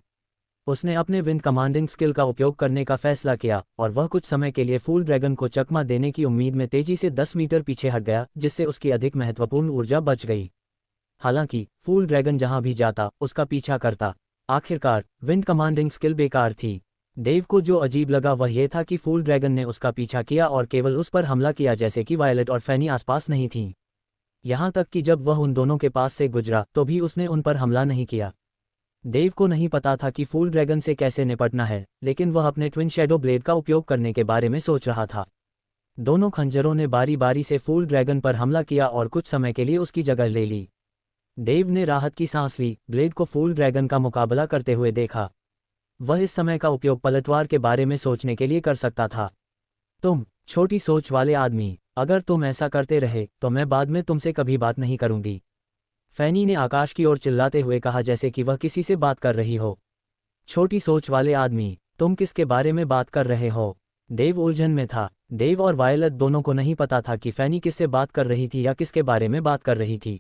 A: उसने अपने विंड कमांडिंग स्किल का उपयोग करने का फैसला किया और वह कुछ समय के लिए फूल ड्रैगन को चकमा देने की उम्मीद में तेजी से 10 मीटर पीछे हट गया, जिससे उसकी अधिक महत्वपूर्ण ऊर्जा बच गई। हालांकि फूल ड्रैगन जहां भी जाता उसका पीछा करता। आखिरकार विंड कमांडिंग स्किल बेकार थी। देव को जो अजीब लगा वह यह था कि फूल ड्रैगन ने उसका पीछा किया और केवल उस पर हमला किया जैसे कि वायलेट और फैनी आसपास नहीं थीं। यहाँ तक कि जब वह उन दोनों के पास से गुजरा तो भी उसने उन पर हमला नहीं किया। देव को नहीं पता था कि फूल ड्रैगन से कैसे निपटना है, लेकिन वह अपने ट्विन शैडो ब्लेड का उपयोग करने के बारे में सोच रहा था। दोनों खंजरों ने बारी बारी से फूल ड्रैगन पर हमला किया और कुछ समय के लिए उसकी जगह ले ली। देव ने राहत की सांस ली, ब्लेड को फूल ड्रैगन का मुकाबला करते हुए देखा। वह इस समय का उपयोग पलटवार के बारे में सोचने के लिए कर सकता था। तुम छोटी सोच वाले आदमी, अगर तुम ऐसा करते रहे तो मैं बाद में तुमसे कभी बात नहीं करूंगी, फैनी ने आकाश की ओर चिल्लाते हुए कहा जैसे कि वह किसी से बात कर रही हो। छोटी सोच वाले आदमी, तुम किसके बारे में बात कर रहे हो? देव उलझन में था। देव और वायलट दोनों को नहीं पता था कि फैनी किससे बात कर रही थी या किसके बारे में बात कर रही थी।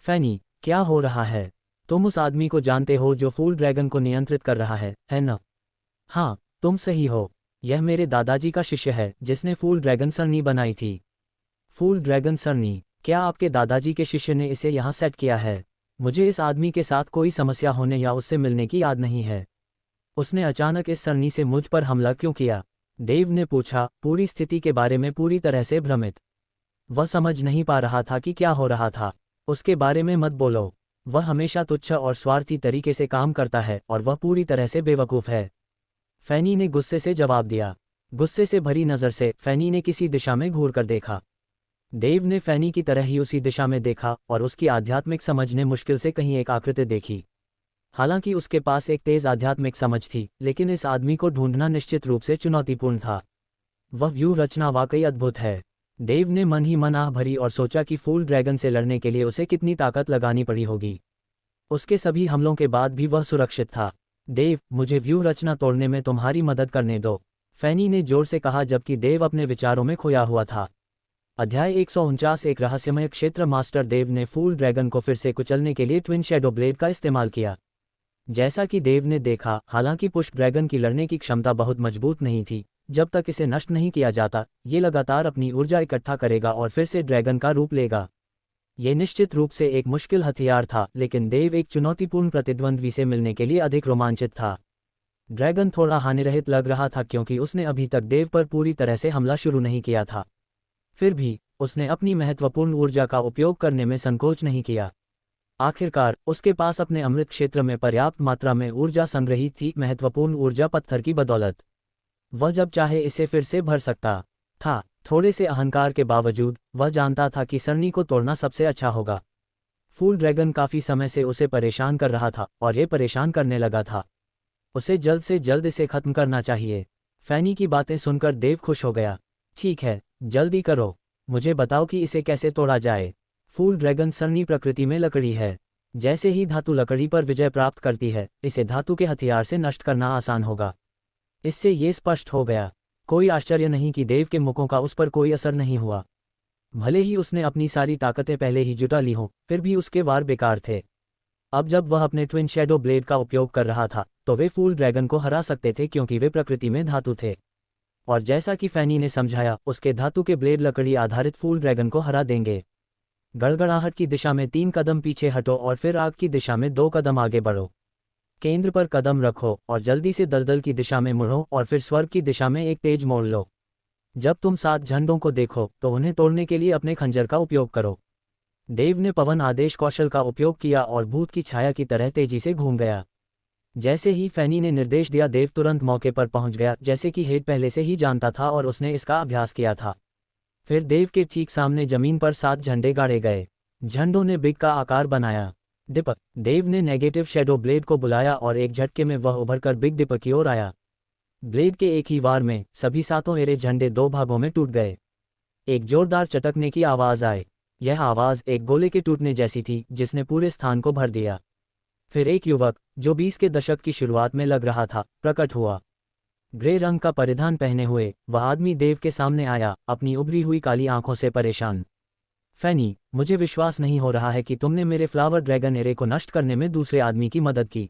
A: फैनी, क्या हो रहा है? तुम उस आदमी को जानते हो जो फूल ड्रैगन को नियंत्रित कर रहा है न? हाँ, तुम सही हो। यह मेरे दादाजी का शिष्य है जिसने फूल ड्रैगन सरनी बनाई थी। फूल ड्रैगन सरनी? क्या आपके दादाजी के शिष्य ने इसे यहाँ सेट किया है? मुझे इस आदमी के साथ कोई समस्या होने या उससे मिलने की याद नहीं है। उसने अचानक इस सरनी से मुझ पर हमला क्यों किया? देव ने पूछा, पूरी स्थिति के बारे में पूरी तरह से भ्रमित। वह समझ नहीं पा रहा था कि क्या हो रहा था। उसके बारे में मत बोलो। वह हमेशा तुच्छ और स्वार्थी तरीके से काम करता है और वह पूरी तरह से बेवकूफ़ है, फैनी ने गुस्से से जवाब दिया। गुस्से से भरी नज़र से फैनी ने किसी दिशा में घूर कर देखा। देव ने फैनी की तरह ही उसी दिशा में देखा और उसकी आध्यात्मिक समझ ने मुश्किल से कहीं एक आकृति देखी। हालांकि उसके पास एक तेज आध्यात्मिक समझ थी, लेकिन इस आदमी को ढूंढना निश्चित रूप से चुनौतीपूर्ण था। वह व्यूह रचना वाकई अद्भुत है। देव ने मन ही मन आह भरी और सोचा कि फूल ड्रैगन से लड़ने के लिए उसे कितनी ताकत लगानी पड़ी होगी। उसके सभी हमलों के बाद भी वह सुरक्षित था। देव, मुझे व्यूह रचना तोड़ने में तुम्हारी मदद करने दो, फैनी ने जोर से कहा जबकि देव अपने विचारों में खोया हुआ था। अध्याय 149 एक रहस्यमय क्षेत्र। मास्टर देव ने फूल ड्रैगन को फिर से कुचलने के लिए ट्विन शैडो ब्लेड का इस्तेमाल किया। जैसा कि देव ने देखा, हालांकि पुष्प ड्रैगन की लड़ने की क्षमता बहुत मजबूत नहीं थी। जब तक इसे नष्ट नहीं किया जाता, ये लगातार अपनी ऊर्जा इकट्ठा करेगा और फिर से ड्रैगन का रूप लेगा। ये निश्चित रूप से एक मुश्किल हथियार था, लेकिन देव एक चुनौतीपूर्ण प्रतिद्वंद्वी से मिलने के लिए अधिक रोमांचित था। ड्रैगन थोड़ा हानिरहित लग रहा था क्योंकि उसने अभी तक देव पर पूरी तरह से हमला शुरू नहीं किया था। फिर भी उसने अपनी महत्वपूर्ण ऊर्जा का उपयोग करने में संकोच नहीं किया। आखिरकार उसके पास अपने अमृत क्षेत्र में पर्याप्त मात्रा में ऊर्जा संग्रहित थी, महत्वपूर्ण ऊर्जा पत्थर की बदौलत। वह जब चाहे इसे फिर से भर सकता था। थोड़े से अहंकार के बावजूद वह जानता था कि सरनी को तोड़ना सबसे अच्छा होगा। फूल ड्रैगन काफ़ी समय से उसे परेशान कर रहा था और ये परेशान करने लगा था। उसे जल्द से जल्द इसे खत्म करना चाहिए। फैनी की बातें सुनकर देव खुश हो गया। ठीक है, जल्दी करो, मुझे बताओ कि इसे कैसे तोड़ा जाए। फूल ड्रैगन सरनी प्रकृति में लकड़ी है। जैसे ही धातु लकड़ी पर विजय प्राप्त करती है, इसे धातु के हथियार से नष्ट करना आसान होगा। इससे ये स्पष्ट हो गया। कोई आश्चर्य नहीं कि देव के मुखों का उस पर कोई असर नहीं हुआ। भले ही उसने अपनी सारी ताकतें पहले ही जुटा ली हों, फिर भी उसके वार बेकार थे। अब जब वह अपने ट्विन शैडो ब्लेड का उपयोग कर रहा था तो वे फूल ड्रैगन को हरा सकते थे क्योंकि वे प्रकृति में धातु थे। और जैसा कि फैनी ने समझाया, उसके धातु के ब्लेड लकड़ी आधारित फूल ड्रैगन को हरा देंगे। गड़गड़ाहट की दिशा में 3 कदम पीछे हटो और फिर आग की दिशा में 2 कदम आगे बढ़ो। केंद्र पर कदम रखो और जल्दी से दलदल की दिशा में मुड़ो और फिर स्वर्ग की दिशा में एक तेज मोड़ लो। जब तुम 7 झंडों को देखो तो उन्हें तोड़ने के लिए अपने खंजर का उपयोग करो। देव ने पवन आदेश कौशल का उपयोग किया और भूत की छाया की तरह तेजी से घूम गया। जैसे ही फैनी ने निर्देश दिया, देव तुरंत मौके पर पहुंच गया, जैसे कि हेड पहले से ही जानता था और उसने इसका अभ्यास किया था। फिर देव के ठीक सामने जमीन पर 7 झंडे गाड़े गए। झंडों ने बिग का आकार बनाया। डिपक। देव ने नेगेटिव शैडो ब्लेड को बुलाया और एक झटके में वह उभरकर बिग डिपर की ओर आया। ब्लेड के एक ही वार में सभी 7 एरे झंडे 2 भागों में टूट गए। एक जोरदार चटकने की आवाज आई। यह आवाज एक गोले के टूटने जैसी थी जिसने पूरे स्थान को भर दिया। फिर एक युवक, जो 20 के दशक की शुरुआत में लग रहा था, प्रकट हुआ। ग्रे रंग का परिधान पहने हुए वह आदमी देव के सामने आया, अपनी उभरी हुई काली आंखों से परेशान। फैनी, मुझे विश्वास नहीं हो रहा है कि तुमने मेरे फ्लावर ड्रैगन एरे को नष्ट करने में दूसरे आदमी की मदद की।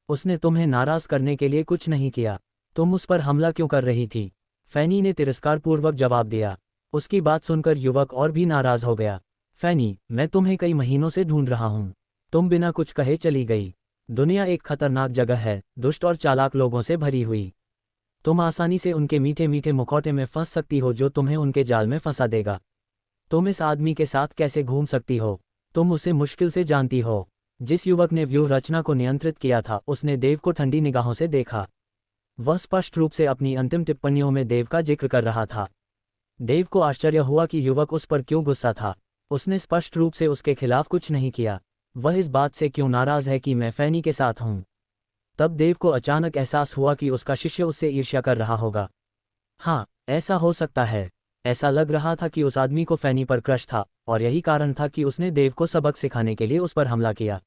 A: उसने तुम्हें नाराज करने के लिए कुछ नहीं किया। तुम उस पर हमला क्यों कर रही थी? फैनी ने तिरस्कारपूर्वक जवाब दिया। उसकी बात सुनकर युवक और भी नाराज हो गया। फैनी, मैं तुम्हें कई महीनों से ढूंढ रहा हूं। तुम बिना कुछ कहे चली गई। दुनिया एक खतरनाक जगह है, दुष्ट और चालाक लोगों से भरी हुई। तुम आसानी से उनके मीठे मीठे मुखौटे में फंस सकती हो जो तुम्हें उनके जाल में फंसा देगा। तुम इस आदमी के साथ कैसे घूम सकती हो? तुम उसे मुश्किल से जानती हो। जिस युवक ने व्यूह रचना को नियंत्रित किया था उसने देव को ठंडी निगाहों से देखा। वह स्पष्ट रूप से अपनी अंतिम टिप्पणियों में देव का जिक्र कर रहा था। देव को आश्चर्य हुआ कि युवक उस पर क्यों गुस्सा था। उसने स्पष्ट रूप से उसके खिलाफ कुछ नहीं किया। वह इस बात से क्यों नाराज है कि मैं फैनी के साथ हूं? तब देव को अचानक एहसास हुआ कि उसका शिष्य उससे ईर्ष्या कर रहा होगा। हाँ, ऐसा हो सकता है। ऐसा लग रहा था कि उस आदमी को फैनी पर क्रश था और यही कारण था कि उसने देव को सबक सिखाने के लिए उस पर हमला किया।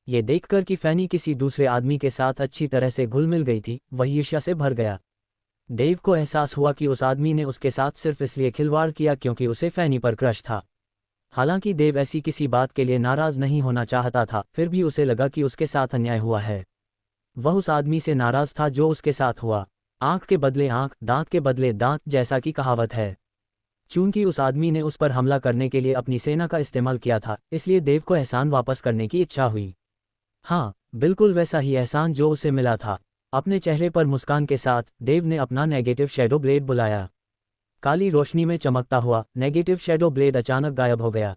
A: ये देखकर कि फैनी किसी दूसरे आदमी के साथ अच्छी तरह से घुल मिल गई थी, वह ईर्ष्या से भर गया। देव को एहसास हुआ कि उस आदमी ने उसके साथ सिर्फ इसलिए खिलवाड़ किया क्योंकि उसे फैनी पर क्रश था। हालांकि देव ऐसी किसी बात के लिए नाराज नहीं होना चाहता था, फिर भी उसे लगा कि उसके साथ अन्याय हुआ है। वह उस आदमी से नाराज था जो उसके साथ हुआ। आंख के बदले आंख, दांत के बदले दांत, जैसा कि कहावत है। चूंकि उस आदमी ने उस पर हमला करने के लिए अपनी सेना का इस्तेमाल किया था, इसलिए देव को एहसान वापस करने की इच्छा हुई। हाँ, बिल्कुल वैसा ही एहसान जो उसे मिला था। अपने चेहरे पर मुस्कान के साथ देव ने अपना नेगेटिव शैडो ब्लेड बुलाया। काली रोशनी में चमकता हुआ नेगेटिव शैडो ब्लेड अचानक गायब हो गया।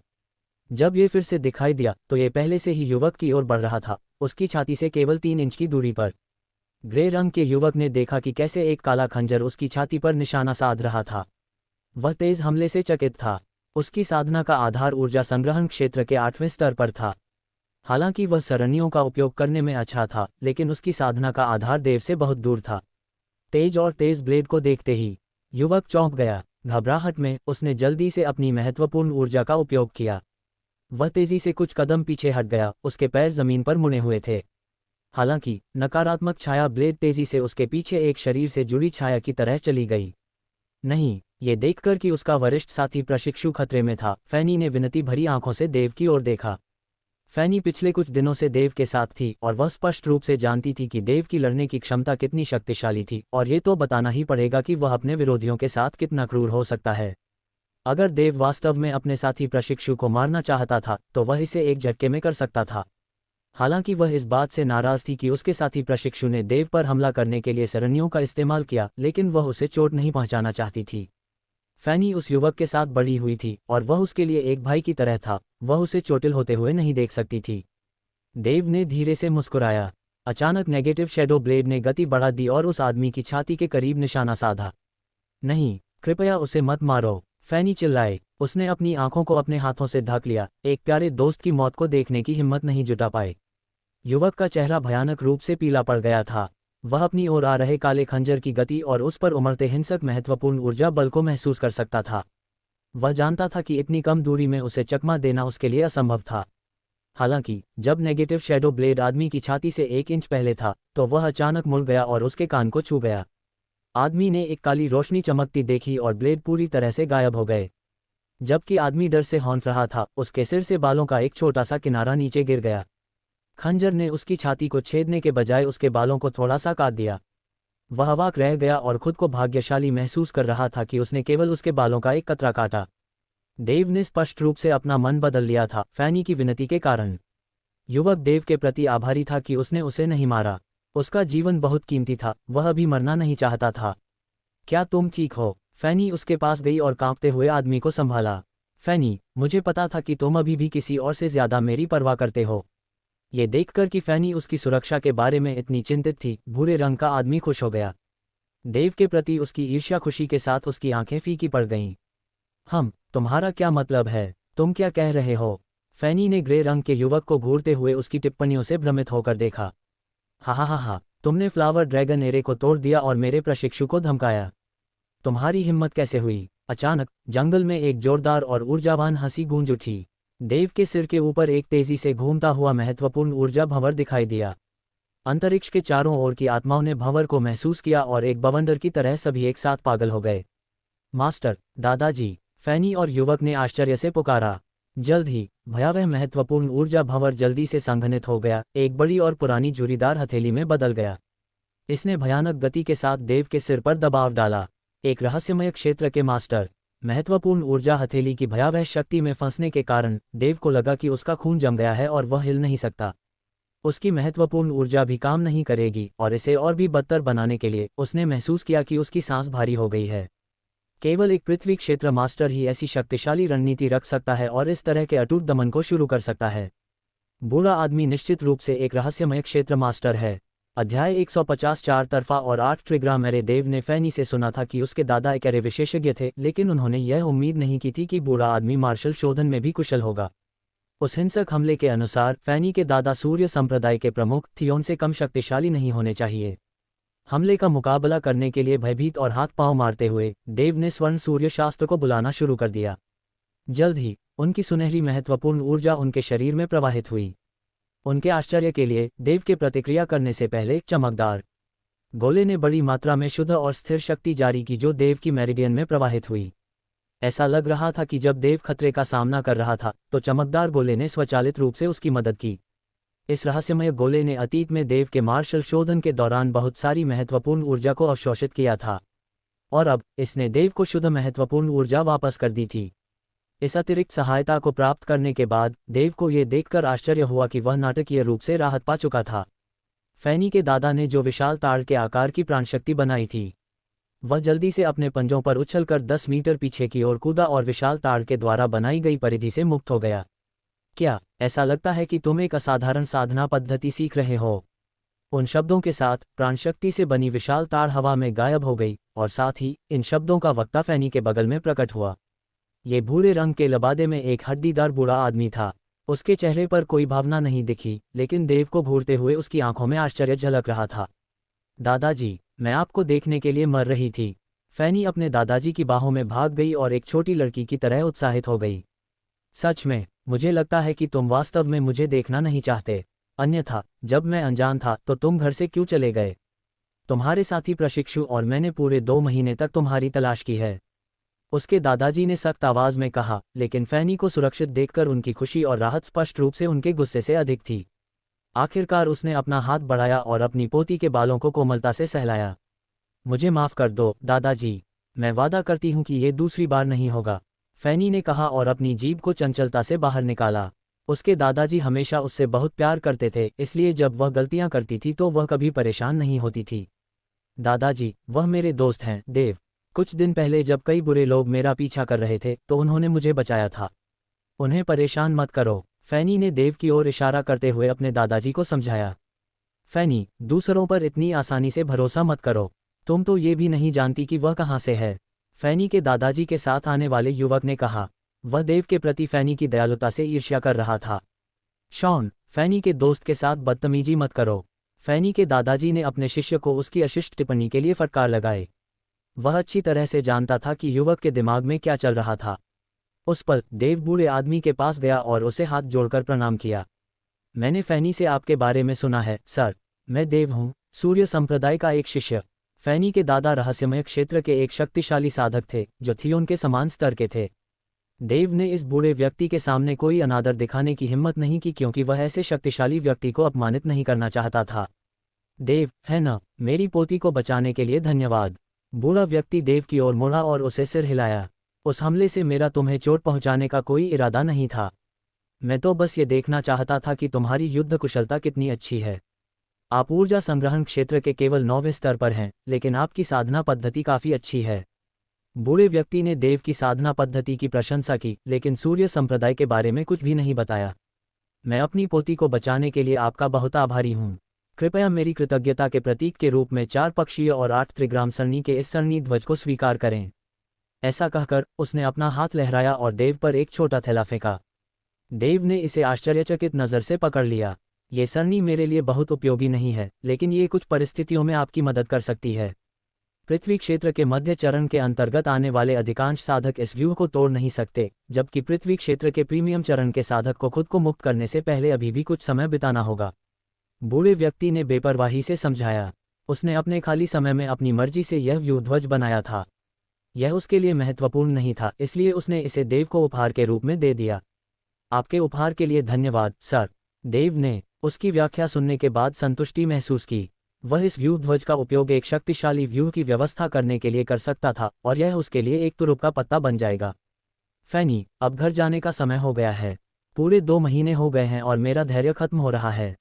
A: जब ये फिर से दिखाई दिया तो ये पहले से ही युवक की ओर बढ़ रहा था, उसकी छाती से केवल 3 इंच की दूरी पर। ग्रे रंग के युवक ने देखा कि कैसे एक काला खंजर उसकी छाती पर निशाना साध रहा था। वह तेज हमले से चकित था। उसकी साधना का आधार ऊर्जा संग्रहण क्षेत्र के 8वें स्तर पर था। हालांकि वह सरणियों का उपयोग करने में अच्छा था, लेकिन उसकी साधना का आधार देव से बहुत दूर था। तेज और तेज ब्लेड को देखते ही युवक चौंक गया। घबराहट में उसने जल्दी से अपनी महत्वपूर्ण ऊर्जा का उपयोग किया। वह तेजी से कुछ कदम पीछे हट गया, उसके पैर जमीन पर मुड़े हुए थे। हालांकि नकारात्मक छाया ब्लेड तेजी से उसके पीछे एक शरीर से जुड़ी छाया की तरह चली गई। नहीं, ये देखकर कि उसका वरिष्ठ साथी प्रशिक्षु खतरे में था, फैनी ने विनती भरी आंखों से देव की ओर देखा। फैनी पिछले कुछ दिनों से देव के साथ थी और वह स्पष्ट रूप से जानती थी कि देव की लड़ने की क्षमता कितनी शक्तिशाली थी, और ये तो बताना ही पड़ेगा कि वह अपने विरोधियों के साथ कितना क्रूर हो सकता है। अगर देव वास्तव में अपने साथी प्रशिक्षु को मारना चाहता था तो वह इसे एक झटके में कर सकता था। हालांकि वह इस बात से नाराज थी कि उसके साथी प्रशिक्षु ने देव पर हमला करने के लिए सरणियों का इस्तेमाल किया, लेकिन वह उसे चोट नहीं पहुंचाना चाहती थी। फैनी उस युवक के साथ बड़ी हुई थी और वह उसके लिए एक भाई की तरह था, वह उसे चोटिल होते हुए नहीं देख सकती थी। देव ने धीरे से मुस्कुराया। अचानक नेगेटिव शैडो ब्लेड ने गति बढ़ा दी और उस आदमी की छाती के करीब निशाना साधा। नहीं, कृपया उसे मत मारो, फैनी चिल्लाए। उसने अपनी आंखों को अपने हाथों से ढक लिया, एक प्यारे दोस्त की मौत को देखने की हिम्मत नहीं जुटा पाए। युवक का चेहरा भयानक रूप से पीला पड़ गया था। वह अपनी ओर आ रहे काले खंजर की गति और उस पर उमड़ते हिंसक महत्वपूर्ण ऊर्जा बल को महसूस कर सकता था। वह जानता था कि इतनी कम दूरी में उसे चकमा देना उसके लिए असंभव था। हालांकि जब नेगेटिव शैडो ब्लेड आदमी की छाती से 1 इंच पहले था तो वह अचानक मुड़ गया और उसके कान को छू गया। आदमी ने एक काली रोशनी चमकती देखी और ब्लेड पूरी तरह से गायब हो गए। जबकि आदमी डर से हौंफ रहा था, उसके सिर से बालों का एक छोटा सा किनारा नीचे गिर गया। खंजर ने उसकी छाती को छेदने के बजाय उसके बालों को थोड़ा सा काट दिया। वह अवाक रह गया और खुद को भाग्यशाली महसूस कर रहा था कि उसने केवल उसके बालों का एक कतरा काटा। देव ने स्पष्ट रूप से अपना मन बदल लिया था, फैनी की विनती के कारण। युवक देव के प्रति आभारी था कि उसने उसे नहीं मारा। उसका जीवन बहुत कीमती था, वह अभी मरना नहीं चाहता था। क्या तुम ठीक हो? फैनी उसके पास गई और कांपते हुए आदमी को संभाला। फैनी, मुझे पता था कि तुम अभी भी किसी और से ज्यादा मेरी परवाह करते हो। ये देखकर कि फैनी उसकी सुरक्षा के बारे में इतनी चिंतित थी, भूरे रंग का आदमी खुश हो गया। देव के प्रति उसकी ईर्ष्या खुशी के साथ उसकी आंखें फीकी पड़ गईं। तुम्हारा क्या मतलब है? तुम क्या कह रहे हो? फैनी ने ग्रे रंग के युवक को घूरते हुए उसकी टिप्पणियों से भ्रमित होकर देखा। हा, तुमने फ्लावर ड्रैगन एरे को तोड़ दिया और मेरे प्रशिक्षु को धमकाया। तुम्हारी हिम्मत कैसे हुई? अचानक जंगल में एक जोरदार और ऊर्जावान हंसी गूंज उठी। देव के सिर के ऊपर एक तेजी से घूमता हुआ महत्वपूर्ण ऊर्जा भंवर दिखाई दिया। अंतरिक्ष के चारों ओर की आत्माओं ने भंवर को महसूस किया और एक बवंडर की तरह सभी एक साथ पागल हो गए। मास्टर, दादाजी, फैनी और युवक ने आश्चर्य से पुकारा। जल्द ही भयावह महत्वपूर्ण ऊर्जा भंवर जल्दी से संघनित हो गया, एक बड़ी और पुरानी झुर्रीदार हथेली में बदल गया। इसने भयानक गति के साथ देव के सिर पर दबाव डाला। एक रहस्यमय क्षेत्र के मास्टर। महत्वपूर्ण ऊर्जा हथेली की भयावह शक्ति में फंसने के कारण देव को लगा कि उसका खून जम गया है और वह हिल नहीं सकता। उसकी महत्वपूर्ण ऊर्जा भी काम नहीं करेगी और इसे और भी बदतर बनाने के लिए उसने महसूस किया कि उसकी सांस भारी हो गई है। केवल एक पृथ्वी क्षेत्र मास्टर ही ऐसी शक्तिशाली रणनीति रख सकता है और इस तरह के अटूट दमन को शुरू कर सकता है। बूढ़ा आदमी निश्चित रूप से एक रहस्यमय क्षेत्र मास्टर है। अध्याय 150 4 तरफा और 8 ट्रिग्राम। मेरे देव ने फैनी से सुना था कि उसके दादा एक अरे विशेषज्ञ थे, लेकिन उन्होंने यह उम्मीद नहीं की थी कि बूढ़ा आदमी मार्शल शोधन में भी कुशल होगा। उस हिंसक हमले के अनुसार फैनी के दादा सूर्य संप्रदाय के प्रमुख थियोन से कम शक्तिशाली नहीं होने चाहिए। हमले का मुकाबला करने के लिए भयभीत और हाथ पांव मारते हुए देव ने स्वर्ण सूर्य शास्त्र को बुलाना शुरू कर दिया। जल्द ही उनकी सुनहरी महत्वपूर्ण ऊर्जा उनके शरीर में प्रवाहित हुई। उनके आश्चर्य के लिए देव के प्रतिक्रिया करने से पहले चमकदार गोले ने बड़ी मात्रा में शुद्ध और स्थिर शक्ति जारी की जो देव की मेरिडियन में प्रवाहित हुई। ऐसा लग रहा था कि जब देव खतरे का सामना कर रहा था तो चमकदार गोले ने स्वचालित रूप से उसकी मदद की। इस रहस्यमय गोले ने अतीत में देव के मार्शल शोधन के दौरान बहुत सारी महत्वपूर्ण ऊर्जा को अवशोषित किया था और अब इसने देव को शुद्ध महत्वपूर्ण ऊर्जा वापस कर दी थी। इस अतिरिक्त सहायता को प्राप्त करने के बाद देव को यह देखकर आश्चर्य हुआ कि वह नाटकीय रूप से राहत पा चुका था। फैनी के दादा ने जो विशाल ताड़ के आकार की प्राणशक्ति बनाई थी, वह जल्दी से अपने पंजों पर उछलकर 10 मीटर पीछे की ओर कूदा और विशाल ताड़ के द्वारा बनाई गई परिधि से मुक्त हो गया। क्या ऐसा लगता है कि तुम एक असाधारण साधना पद्धति सीख रहे हो? उन शब्दों के साथ प्राणशक्ति से बनी विशाल ताड़ हवा में गायब हो गई और साथ ही इन शब्दों का वक्ता फैनी के बगल में प्रकट हुआ। ये भूरे रंग के लबादे में एक हड्डीदार बूढ़ा आदमी था। उसके चेहरे पर कोई भावना नहीं दिखी, लेकिन देव को घूरते हुए उसकी आंखों में आश्चर्य झलक रहा था। दादाजी, मैं आपको देखने के लिए मर रही थी। फैनी अपने दादाजी की बाहों में भाग गई और एक छोटी लड़की की तरह उत्साहित हो गई। सच में, मुझे लगता है कि तुम वास्तव में मुझे देखना नहीं चाहते। अन्यथा जब मैं अनजान था तो तुम घर से क्यों चले गए? तुम्हारे साथी प्रशिक्षु और मैंने पूरे 2 महीने तक तुम्हारी तलाश की है, उसके दादाजी ने सख्त आवाज में कहा। लेकिन फैनी को सुरक्षित देखकर उनकी खुशी और राहत स्पष्ट रूप से उनके गुस्से से अधिक थी। आखिरकार उसने अपना हाथ बढ़ाया और अपनी पोती के बालों को कोमलता से सहलाया। मुझे माफ कर दो दादाजी, मैं वादा करती हूँ कि ये दूसरी बार नहीं होगा, फैनी ने कहा और अपनी जीभ को चंचलता से बाहर निकाला। उसके दादाजी हमेशा उससे बहुत प्यार करते थे, इसलिए जब वह गलतियां करती थी तो वह कभी परेशान नहीं होती थी। दादाजी, वह मेरे दोस्त हैं देव। कुछ दिन पहले जब कई बुरे लोग मेरा पीछा कर रहे थे तो उन्होंने मुझे बचाया था। उन्हें परेशान मत करो, फैनी ने देव की ओर इशारा करते हुए अपने दादाजी को समझाया। फैनी, दूसरों पर इतनी आसानी से भरोसा मत करो, तुम तो ये भी नहीं जानती कि वह कहाँ से है, फैनी के दादाजी के साथ आने वाले युवक ने कहा। वह देव के प्रति फैनी की दयालुता से ईर्ष्या कर रहा था। शॉन, फैनी के दोस्त के साथ बदतमीजी मत करो, फैनी के दादाजी ने अपने शिष्य को उसकी अशिष्ट टिप्पणी के लिए फटकार लगाए। वह अच्छी तरह से जानता था कि युवक के दिमाग में क्या चल रहा था। उस पल देव बूढ़े आदमी के पास गया और उसे हाथ जोड़कर प्रणाम किया। मैंने फैनी से आपके बारे में सुना है सर। मैं देव हूँ, सूर्य संप्रदाय का एक शिष्य। फैनी के दादा रहस्यमय क्षेत्र के एक शक्तिशाली साधक थे जो थियोन के समान स्तर के थे। देव ने इस बूढ़े व्यक्ति के सामने कोई अनादर दिखाने की हिम्मत नहीं की क्योंकि वह ऐसे शक्तिशाली व्यक्ति को अपमानित नहीं करना चाहता था। देव, है ना, मेरी पोती को बचाने के लिए धन्यवाद। बूढ़ा व्यक्ति देव की ओर मुड़ा और उसे सिर हिलाया। उस हमले से मेरा तुम्हें चोट पहुंचाने का कोई इरादा नहीं था। मैं तो बस ये देखना चाहता था कि तुम्हारी युद्ध कुशलता कितनी अच्छी है। आप ऊर्जा संग्रहण क्षेत्र के केवल 9वें स्तर पर हैं, लेकिन आपकी साधना पद्धति काफ़ी अच्छी है। बूढ़े व्यक्ति ने देव की साधना पद्धति की प्रशंसा की, लेकिन सूर्य संप्रदाय के बारे में कुछ भी नहीं बताया। मैं अपनी पोती को बचाने के लिए आपका बहुत आभारी हूँ। कृपया मेरी कृतज्ञता के प्रतीक के रूप में 4 पक्षीय और 8 त्रिग्राम सरणी के इस सरणी ध्वज को स्वीकार करें। ऐसा कहकर उसने अपना हाथ लहराया और देव पर एक छोटा थैला फेंका। देव ने इसे आश्चर्यचकित नज़र से पकड़ लिया। ये सरणी मेरे लिए बहुत उपयोगी नहीं है, लेकिन ये कुछ परिस्थितियों में आपकी मदद कर सकती है। पृथ्वी क्षेत्र के मध्य चरण के अंतर्गत आने वाले अधिकांश साधक इस व्यूह को तोड़ नहीं सकते, जबकि पृथ्वी क्षेत्र के प्रीमियम चरण के साधक को खुद को मुक्त करने से पहले अभी भी कुछ समय बिताना होगा। बूढ़े व्यक्ति ने बेपरवाही से समझाया। उसने अपने खाली समय में अपनी मर्जी से यह व्यूह ध्वज बनाया था। यह उसके लिए महत्वपूर्ण नहीं था, इसलिए उसने इसे देव को उपहार के रूप में दे दिया। आपके उपहार के लिए धन्यवाद सर। देव ने उसकी व्याख्या सुनने के बाद संतुष्टि महसूस की। वह इस व्यूह ध्वज का उपयोग एक शक्तिशाली व्यूह की व्यवस्था करने के लिए कर सकता था और यह उसके लिए एक तुरुप का पत्ता बन जाएगा। फैनी, अब घर जाने का समय हो गया है। पूरे 2 महीने हो गए हैं और मेरा धैर्य खत्म हो रहा है।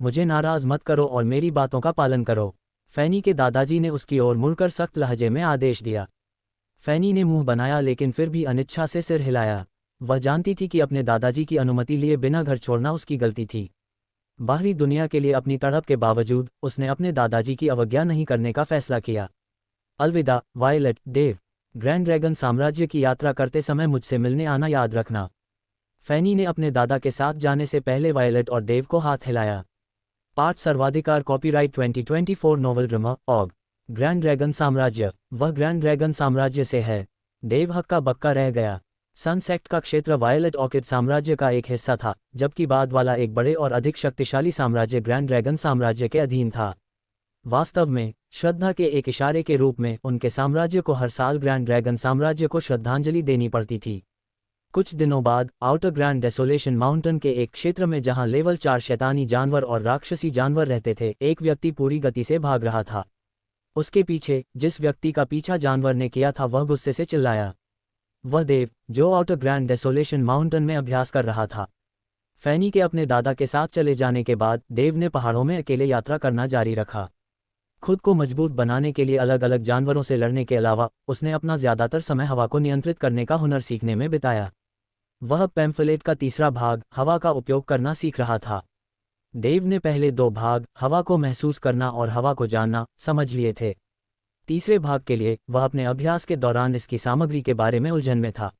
A: मुझे नाराज मत करो और मेरी बातों का पालन करो। फैनी के दादाजी ने उसकी ओर मुड़कर सख्त लहजे में आदेश दिया। फैनी ने मुंह बनाया लेकिन फिर भी अनिच्छा से सिर हिलाया। वह जानती थी कि अपने दादाजी की अनुमति लिए बिना घर छोड़ना उसकी गलती थी। बाहरी दुनिया के लिए अपनी तड़प के बावजूद उसने अपने दादाजी की अवज्ञा नहीं करने का फैसला किया। अलविदा वायलेट, देव। ग्रैंड ड्रैगन साम्राज्य की यात्रा करते समय मुझसे मिलने आना याद रखना। फैनी ने अपने दादा के साथ जाने से पहले वायलेट और देव को हाथ हिलाया। पाठ सर्वाधिकार copyright 2024 novel drama org grand dragon साम्राज्य। वह ग्रैंड ड्रैगन साम्राज्य से है। देव हक्का बक्का रह गया। सनसेक्ट का क्षेत्र वायलेट ऑर्किड साम्राज्य का एक हिस्सा था, जबकि बाद वाला एक बड़े और अधिक शक्तिशाली साम्राज्य ग्रैंड ड्रैगन साम्राज्य के अधीन था। वास्तव में श्रद्धा के एक इशारे के रूप में उनके साम्राज्य को हर साल ग्रैंड ड्रैगन साम्राज्य को श्रद्धांजलि देनी पड़ती थी। कुछ दिनों बाद आउटर ग्रैंड डेसोलेशन माउंटेन के एक क्षेत्र में जहां लेवल 4 शैतानी जानवर और राक्षसी जानवर रहते थे, एक व्यक्ति पूरी गति से भाग रहा था। उसके पीछे जिस व्यक्ति का पीछा जानवर ने किया था वह गुस्से से चिल्लाया। वह देव, जो आउटर ग्रैंड डेसोलेशन माउंटेन में अभ्यास कर रहा था। फैनी के अपने दादा के साथ चले जाने के बाद देव ने पहाड़ों में अकेले यात्रा करना जारी रखा। खुद को मजबूत बनाने के लिए अलग अलग जानवरों से लड़ने के अलावा उसने अपना ज्यादातर समय हवा को नियंत्रित करने का हुनर सीखने में बिताया। वह पैम्फलेट का तीसरा भाग हवा का उपयोग करना सीख रहा था। देव ने पहले 2 भाग हवा को महसूस करना और हवा को जानना समझ लिए थे। तीसरे भाग के लिए वह अपने अभ्यास के दौरान इसकी सामग्री के बारे में उलझन में था।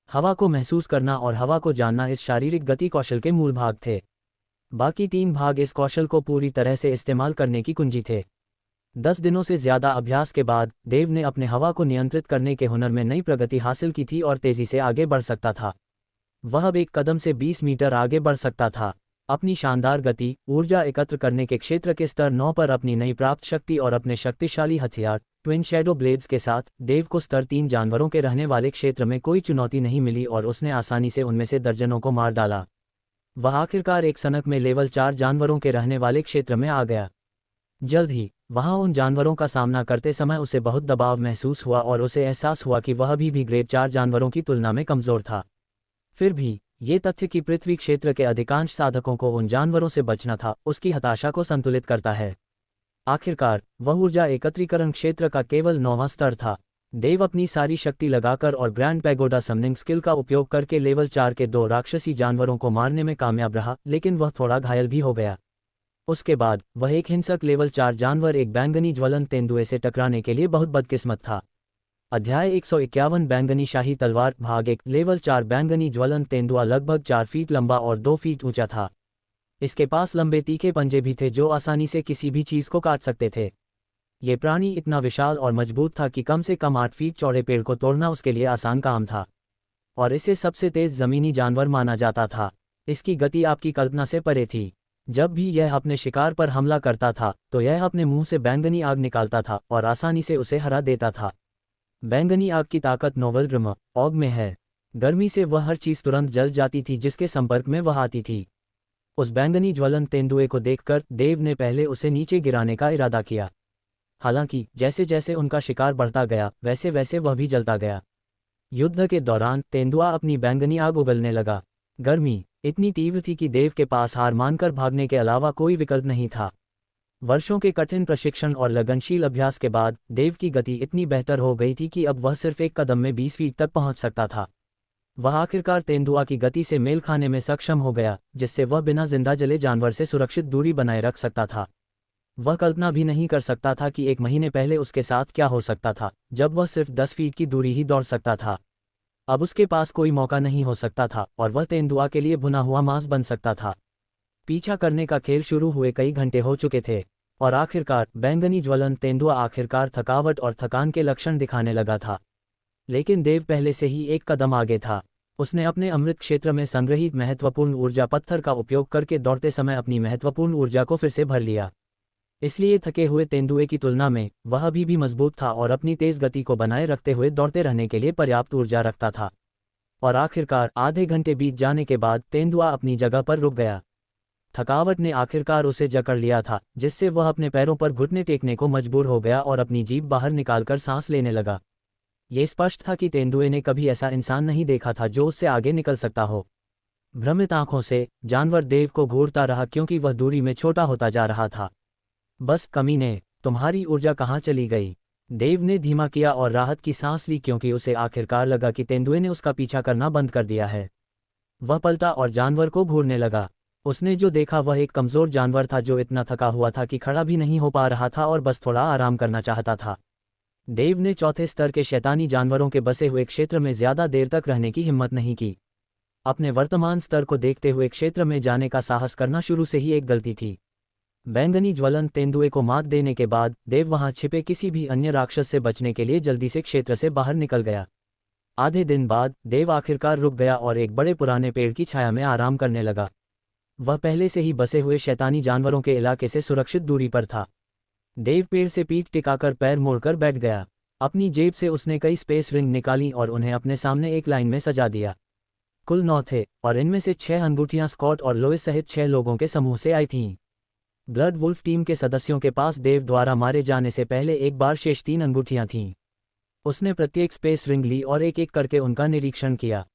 A: हवा को महसूस करना और हवा को जानना इस शारीरिक गति कौशल के मूल भाग थे। बाकी 3 भाग इस कौशल को पूरी तरह से इस्तेमाल करने की कुंजी थे। 10 दिनों से ज्यादा अभ्यास के बाद देव ने अपने हवा को नियंत्रित करने के हुनर में नई प्रगति हासिल की थी और तेजी से आगे बढ़ सकता था। वह अब एक कदम से 20 मीटर आगे बढ़ सकता था। अपनी शानदार गति, ऊर्जा एकत्र करने के क्षेत्र के स्तर 9 पर अपनी नई प्राप्त शक्ति और अपने शक्तिशाली हथियार ट्विन शैडो ब्लेड्स के साथ देव को स्तर 3 जानवरों के रहने वाले क्षेत्र में कोई चुनौती नहीं मिली और उसने आसानी से उनमें से दर्जनों को मार डाला। वह आखिरकार एक सनक में लेवल 4 जानवरों के रहने वाले क्षेत्र में आ गया। जल्द ही वहां उन जानवरों का सामना करते समय उसे बहुत दबाव महसूस हुआ और उसे एहसास हुआ कि वह भी ग्रेड 4 जानवरों की तुलना में कमजोर था। फिर भी ये तथ्य कि पृथ्वी क्षेत्र के अधिकांश साधकों को उन जानवरों से बचना था, उसकी हताशा को संतुलित करता है। आखिरकार वह ऊर्जा एकत्रीकरण क्षेत्र का केवल 9वां स्तर था। देव अपनी सारी शक्ति लगाकर और ग्रैंड पैगोडा समनिंग स्किल का उपयोग करके लेवल 4 के 2 राक्षसी जानवरों को मारने में कामयाब रहा, लेकिन वह थोड़ा घायल भी हो गया। उसके बाद वह एक हिंसक लेवल 4 जानवर एक बैंगनी ज्वलंत तेंदुए से टकराने के लिए बहुत बदकिस्मत था। अध्याय 151 बैंगनी शाही तलवार भाग 1 लेवल 4 बैंगनी ज्वलंत तेंदुआ लगभग 4 फीट लंबा और 2 फीट ऊंचा था। इसके पास लंबे तीखे पंजे भी थे जो आसानी से किसी भी चीज को काट सकते थे। ये प्राणी इतना विशाल और मजबूत था कि कम से कम 8 फीट चौड़े पेड़ को तोड़ना उसके लिए आसान काम था, और इसे सबसे तेज जमीनी जानवर माना जाता था। इसकी गति आपकी कल्पना से परे थी। जब भी यह अपने शिकार पर हमला करता था तो यह अपने मुंह से बैंगनी आग निकालता था और आसानी से उसे हरा देता था। बैंगनी आग की ताकत नोवेल ड्रामा ऑग में है। गर्मी से वह हर चीज तुरंत जल जाती थी जिसके संपर्क में वह आती थी। उस बैंगनी ज्वलंत तेंदुए को देखकर देव ने पहले उसे नीचे गिराने का इरादा किया। हालांकि जैसे जैसे उनका शिकार बढ़ता गया वैसे वैसे वह भी जलता गया। युद्ध के दौरान तेंदुआ अपनी बैंगनी आग उगलने लगा। गर्मी इतनी तीव्र थी कि देव के पास हार मानकर भागने के अलावा कोई विकल्प नहीं था। वर्षों के कठिन प्रशिक्षण और लगनशील अभ्यास के बाद देव की गति इतनी बेहतर हो गई थी कि अब वह सिर्फ एक कदम में 20 फीट तक पहुंच सकता था। वह आखिरकार तेंदुआ की गति से मेल खाने में सक्षम हो गया, जिससे वह बिना जिंदा जले जानवर से सुरक्षित दूरी बनाए रख सकता था। वह कल्पना भी नहीं कर सकता था कि 1 महीने पहले उसके साथ क्या हो सकता था, जब वह सिर्फ 10 फीट की दूरी ही दौड़ सकता था। अब उसके पास कोई मौका नहीं हो सकता था और वह तेंदुआ के लिए भुना हुआ मांस बन सकता था। पीछा करने का खेल शुरू हुए कई घंटे हो चुके थे और आखिरकार बैंगनी ज्वलंत तेंदुआ आखिरकार थकावट और थकान के लक्षण दिखाने लगा था। लेकिन देव पहले से ही एक कदम आगे था। उसने अपने अमृत क्षेत्र में संग्रहित महत्वपूर्ण ऊर्जा पत्थर का उपयोग करके दौड़ते समय अपनी महत्वपूर्ण ऊर्जा को फिर से भर लिया। इसलिए थके हुए तेंदुए की तुलना में वह अभी भी मजबूत था और अपनी तेज गति को बनाए रखते हुए दौड़ते रहने के लिए पर्याप्त ऊर्जा रखता था। और आखिरकार आधे घंटे बीत जाने के बाद तेंदुआ अपनी जगह पर रुक गया। थकावट ने आखिरकार उसे जकड़ लिया था, जिससे वह अपने पैरों पर घुटने टेकने को मजबूर हो गया और अपनी जीभ बाहर निकालकर सांस लेने लगा। ये स्पष्ट था कि तेंदुए ने कभी ऐसा इंसान नहीं देखा था जो उससे आगे निकल सकता हो। भ्रमित आंखों से जानवर देव को घूरता रहा क्योंकि वह दूरी में छोटा होता जा रहा था। बस कमीने, तुम्हारी ऊर्जा कहाँ चली गई? देव ने धीमा किया और राहत की सांस ली क्योंकि उसे आखिरकार लगा कि तेंदुए ने उसका पीछा करना बंद कर दिया है। वह पलटा और जानवर को घूरने लगा। उसने जो देखा वह एक कमजोर जानवर था जो इतना थका हुआ था कि खड़ा भी नहीं हो पा रहा था और बस थोड़ा आराम करना चाहता था। देव ने चौथे स्तर के शैतानी जानवरों के बसे हुए क्षेत्र में ज्यादा देर तक रहने की हिम्मत नहीं की। अपने वर्तमान स्तर को देखते हुए क्षेत्र में जाने का साहस करना शुरू से ही एक गलती थी। बैंगनी ज्वलंत तेंदुए को मात देने के बाद देव वहां छिपे किसी भी अन्य राक्षस से बचने के लिए जल्दी से क्षेत्र से बाहर निकल गया। आधे दिन बाद देव आखिरकार रुक गया और एक बड़े पुराने पेड़ की छाया में आराम करने लगा। वह पहले से ही बसे हुए शैतानी जानवरों के इलाके से सुरक्षित दूरी पर था। देव पेड़ से पीठ टिकाकर पैर मोड़कर बैठ गया। अपनी जेब से उसने कई स्पेस रिंग निकाली और उन्हें अपने सामने एक लाइन में सजा दिया। कुल 9 थे और इनमें से 6 अंगूठियां स्कॉट और लोइस सहित 6 लोगों के समूह से आई थीं। ब्लड वुल्फ टीम के सदस्यों के पास देव द्वारा मारे जाने से पहले एक बार शेष 3 अंगूठियां थीं। उसने प्रत्येक स्पेस रिंग ली और एक एक करके उनका निरीक्षण किया।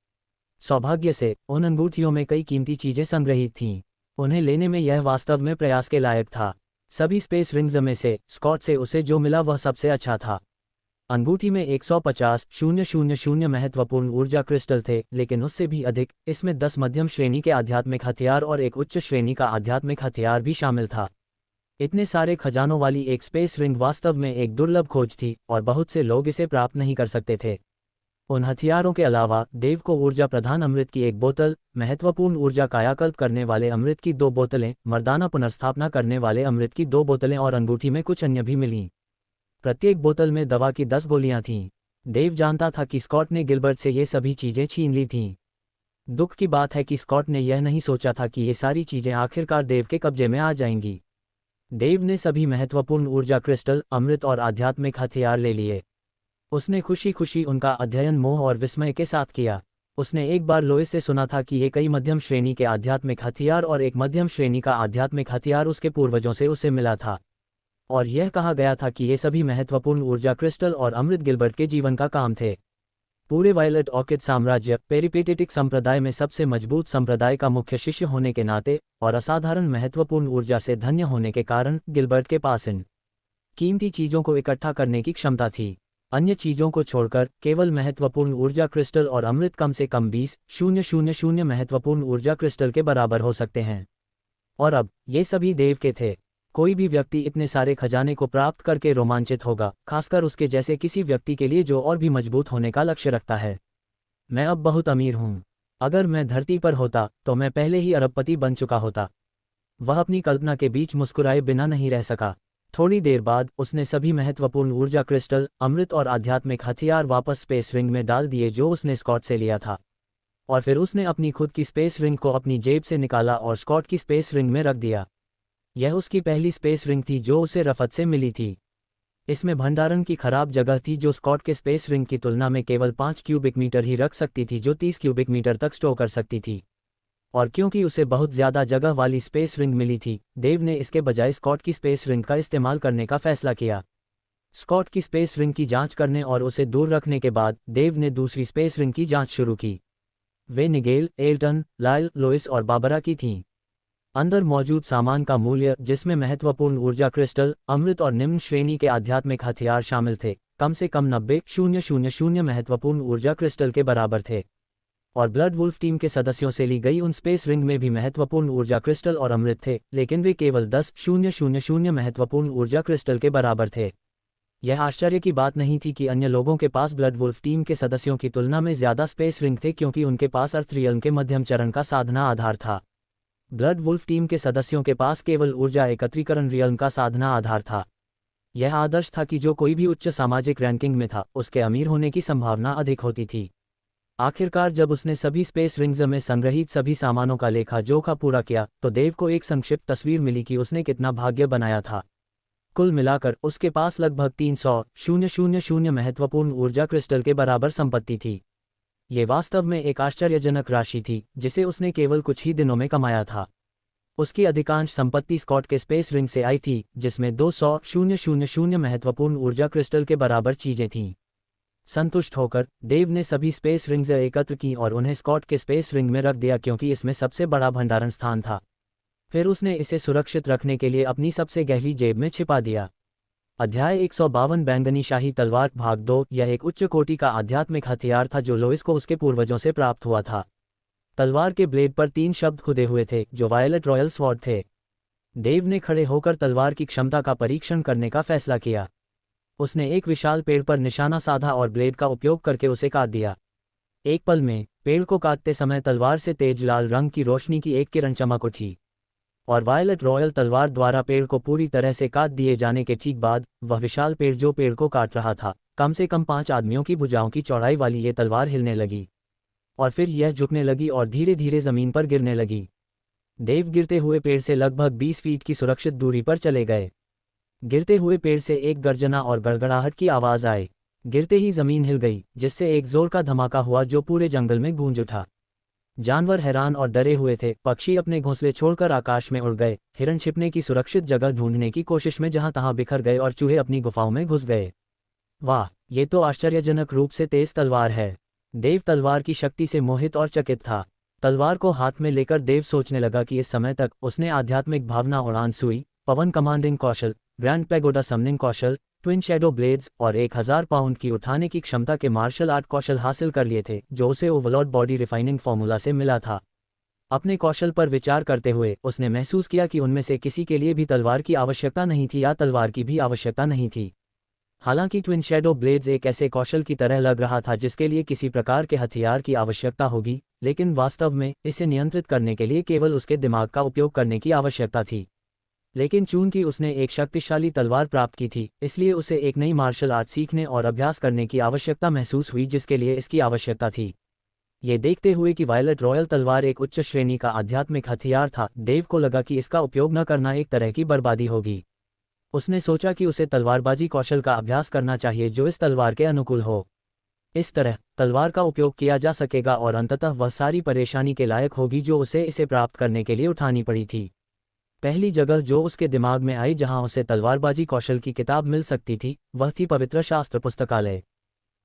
A: सौभाग्य से उन अंगूठियों में कई कीमती चीजें संग्रहित थीं। उन्हें लेने में यह वास्तव में प्रयास के लायक था। सभी स्पेस रिंग्स में से स्कॉट से उसे जो मिला वह सबसे अच्छा था। अंगूठी में 150,000 महत्वपूर्ण ऊर्जा क्रिस्टल थे, लेकिन उससे भी अधिक, इसमें 10 मध्यम श्रेणी के आध्यात्मिक हथियार और एक उच्च श्रेणी का आध्यात्मिक हथियार भी शामिल था। इतने सारे खजानों वाली एक स्पेस रिंग वास्तव में एक दुर्लभ खोज थी और बहुत से लोग इसे प्राप्त नहीं कर सकते थे। उन हथियारों के अलावा देव को ऊर्जा प्रधान अमृत की एक बोतल, महत्वपूर्ण ऊर्जा कायाकल्प करने वाले अमृत की 2 बोतलें, मर्दाना पुनर्स्थापना करने वाले अमृत की 2 बोतलें और अंगूठी में कुछ अन्य भी मिलीं। प्रत्येक बोतल में दवा की 10 गोलियां थीं। देव जानता था कि स्कॉट ने गिलबर्ट से ये सभी चीजें छीन ली थीं। दुख की बात है कि स्कॉट ने यह नहीं सोचा था कि ये सारी चीजें आखिरकार देव के कब्जे में आ जाएंगी। देव ने सभी महत्वपूर्ण ऊर्जा क्रिस्टल, अमृत और आध्यात्मिक हथियार ले लिए। उसने खुशी खुशी उनका अध्ययन मोह और विस्मय के साथ किया। उसने एक बार लोइस से सुना था कि ये कई मध्यम श्रेणी के आध्यात्मिक हथियार और एक मध्यम श्रेणी का आध्यात्मिक हथियार उसके पूर्वजों से उसे मिला था, और यह कहा गया था कि ये सभी महत्वपूर्ण ऊर्जा क्रिस्टल और अमृत गिलबर्ट के जीवन का काम थे। पूरे वायलेट ऑर्किड साम्राज्य पेरिपेटेटिक संप्रदाय में सबसे मजबूत संप्रदाय का मुख्य शिष्य होने के नाते और असाधारण महत्वपूर्ण ऊर्जा से धन्य होने के कारण गिलबर्ट के पास इन कीमती चीजों को इकट्ठा करने की क्षमता थी। अन्य चीजों को छोड़कर केवल महत्वपूर्ण ऊर्जा क्रिस्टल और अमृत कम से कम 20,000 महत्वपूर्ण ऊर्जा क्रिस्टल के बराबर हो सकते हैं। और अब ये सभी देव के थे। कोई भी व्यक्ति इतने सारे खजाने को प्राप्त करके रोमांचित होगा, खासकर उसके जैसे किसी व्यक्ति के लिए जो और भी मजबूत होने का लक्ष्य रखता है। मैं अब बहुत अमीर हूँ। अगर मैं धरती पर होता तो मैं पहले ही अरबपति बन चुका होता। वह अपनी कल्पना के बीच मुस्कुराए बिना नहीं रह सका। थोड़ी देर बाद उसने सभी महत्वपूर्ण ऊर्जा क्रिस्टल, अमृत और आध्यात्मिक हथियार वापस स्पेस रिंग में डाल दिए जो उसने स्कॉट से लिया था, और फिर उसने अपनी खुद की स्पेस रिंग को अपनी जेब से निकाला और स्कॉट की स्पेस रिंग में रख दिया। यह उसकी पहली स्पेस रिंग थी जो उसे रफत से मिली थी। इसमें भंडारण की खराब जगह थी जो स्कॉट के स्पेस रिंग की तुलना में केवल 5 क्यूबिक मीटर ही रख सकती थी, जो 30 क्यूबिक मीटर तक स्टोर कर सकती थी। और क्योंकि उसे बहुत ज़्यादा जगह वाली स्पेस रिंग मिली थी, देव ने इसके बजाय स्कॉट की स्पेस रिंग का इस्तेमाल करने का फैसला किया। स्कॉट की स्पेस रिंग की जांच करने और उसे दूर रखने के बाद देव ने दूसरी स्पेस रिंग की जांच शुरू की। वे निगेल, एल्टन, लाइल, लोइस और बाबरा की थीं। अंदर मौजूद सामान का मूल्य, जिसमें महत्वपूर्ण ऊर्जा क्रिस्टल, अमृत और निम्न श्रेणी के आध्यात्मिक हथियार शामिल थे, कम से कम 90,000 महत्वपूर्ण ऊर्जा क्रिस्टल के बराबर थे। और ब्लड वुल्फ टीम के सदस्यों से ली गई उन स्पेस रिंग में भी महत्वपूर्ण ऊर्जा क्रिस्टल और अमृत थे, लेकिन वे केवल 10,000 महत्वपूर्ण ऊर्जा क्रिस्टल के बराबर थे। यह आश्चर्य की बात नहीं थी कि अन्य लोगों के पास ब्लड वुल्फ टीम के सदस्यों की तुलना में ज्यादा स्पेस रिंग थे, क्योंकि उनके पास अर्थ रियल्म के मध्यम चरण का साधना आधार था। ब्लड वुल्फ टीम के सदस्यों के पास केवल ऊर्जा एकत्रीकरण रियल्म का साधना आधार था। यह आदर्श था कि जो कोई भी उच्च सामाजिक रैंकिंग में था, उसके अमीर होने की संभावना अधिक होती थी। आखिरकार जब उसने सभी स्पेस रिंग्स में संग्रहित सभी सामानों का लेखा जोखा पूरा किया, तो देव को एक संक्षिप्त तस्वीर मिली कि उसने कितना भाग्य बनाया था। कुल मिलाकर उसके पास लगभग 300,000 महत्वपूर्ण ऊर्जा क्रिस्टल के बराबर संपत्ति थी। ये वास्तव में एक आश्चर्यजनक राशि थी, जिसे उसने केवल कुछ ही दिनों में कमाया था। उसकी अधिकांश संपत्ति स्कॉट के स्पेस रिंग से आई थी, जिसमें 200,000 महत्वपूर्ण ऊर्जा क्रिस्टल के बराबर चीजें थीं। संतुष्ट होकर देव ने सभी स्पेस रिंग्स एकत्र की और उन्हें स्कॉट के स्पेस रिंग में रख दिया क्योंकि इसमें सबसे बड़ा भंडारण स्थान था। फिर उसने इसे सुरक्षित रखने के लिए अपनी सबसे गहरी जेब में छिपा दिया। अध्याय 152 बैंगनी शाही तलवार भाग 2। यह एक उच्च कोटि का आध्यात्मिक हथियार था जो लोइस को उसके पूर्वजों से प्राप्त हुआ था। तलवार के ब्लेड पर 3 शब्द खुदे हुए थे जो वायलेट रॉयल स्वॉर्ड थे। देव ने खड़े होकर तलवार की क्षमता का परीक्षण करने का फैसला किया। उसने एक विशाल पेड़ पर निशाना साधा और ब्लेड का उपयोग करके उसे काट दिया। एक पल में पेड़ को काटते समय तलवार से तेज लाल रंग की रोशनी की एक किरण चमक उठी और वायलेट रॉयल तलवार द्वारा पेड़ को पूरी तरह से काट दिए जाने के ठीक बाद वह विशाल पेड़ जो पेड़ को काट रहा था, कम से कम 5 आदमियों की भुजाओं की चौड़ाई वाली ये तलवार हिलने लगी और फिर यह झुकने लगी और धीरे धीरे जमीन पर गिरने लगी। देव गिरते हुए पेड़ से लगभग 20 फीट की सुरक्षित दूरी पर चले गए। गिरते हुए पेड़ से एक गर्जना और गड़गड़ाहट की आवाज आई। गिरते ही जमीन हिल गई जिससे एक जोर का धमाका हुआ जो पूरे जंगल में गूंज उठा। जानवर हैरान और डरे हुए थे। पक्षी अपने घोंसले छोड़कर आकाश में उड़ गए। हिरन छिपने की सुरक्षित जगह ढूंढने की कोशिश में जहां तहां बिखर गए और चूहे अपनी गुफाओं में घुस गए। वाह, ये तो आश्चर्यजनक रूप से तेज तलवार है। देव तलवार की शक्ति से मोहित और चकित था। तलवार को हाथ में लेकर देव सोचने लगा कि इस समय तक उसने आध्यात्मिक भावना उड़ान सुई, पवन कमांडिंग कौशल, ग्रैंड पैगोडा समनिंग कौशल, ट्विन शैडो ब्लेड्स और 1000 पाउंड की उठाने की क्षमता के मार्शल आर्ट कौशल हासिल कर लिए थे जो उसे ओवरलॉर्ड बॉडी रिफाइनिंग फॉर्मूला से मिला था। अपने कौशल पर विचार करते हुए उसने महसूस किया कि उनमें से किसी के लिए भी तलवार की आवश्यकता नहीं थी या तलवार की भी आवश्यकता नहीं थी। हालांकि ट्विन शैडो ब्लेड्स एक ऐसे कौशल की तरह लग रहा था जिसके लिए किसी प्रकार के हथियार की आवश्यकता होगी, लेकिन वास्तव में इसे नियंत्रित करने के लिए केवल उसके दिमाग का उपयोग करने की आवश्यकता थी। लेकिन चूंकि उसने एक शक्तिशाली तलवार प्राप्त की थी, इसलिए उसे एक नई मार्शल आर्ट सीखने और अभ्यास करने की आवश्यकता महसूस हुई जिसके लिए इसकी आवश्यकता थी। ये देखते हुए कि वायलेट रॉयल तलवार एक उच्च श्रेणी का आध्यात्मिक हथियार था, देव को लगा कि इसका उपयोग न करना एक तरह की बर्बादी होगी। उसने सोचा कि उसे तलवारबाजी कौशल का अभ्यास करना चाहिए जो इस तलवार के अनुकूल हो। इस तरह तलवार का उपयोग किया जा सकेगा और अंततः वह सारी परेशानी के लायक होगी जो उसे इसे प्राप्त करने के लिए उठानी पड़ी थी। पहली जगह जो उसके दिमाग में आई जहां उसे तलवारबाजी कौशल की किताब मिल सकती थी वह थी पवित्र शास्त्र पुस्तकालय।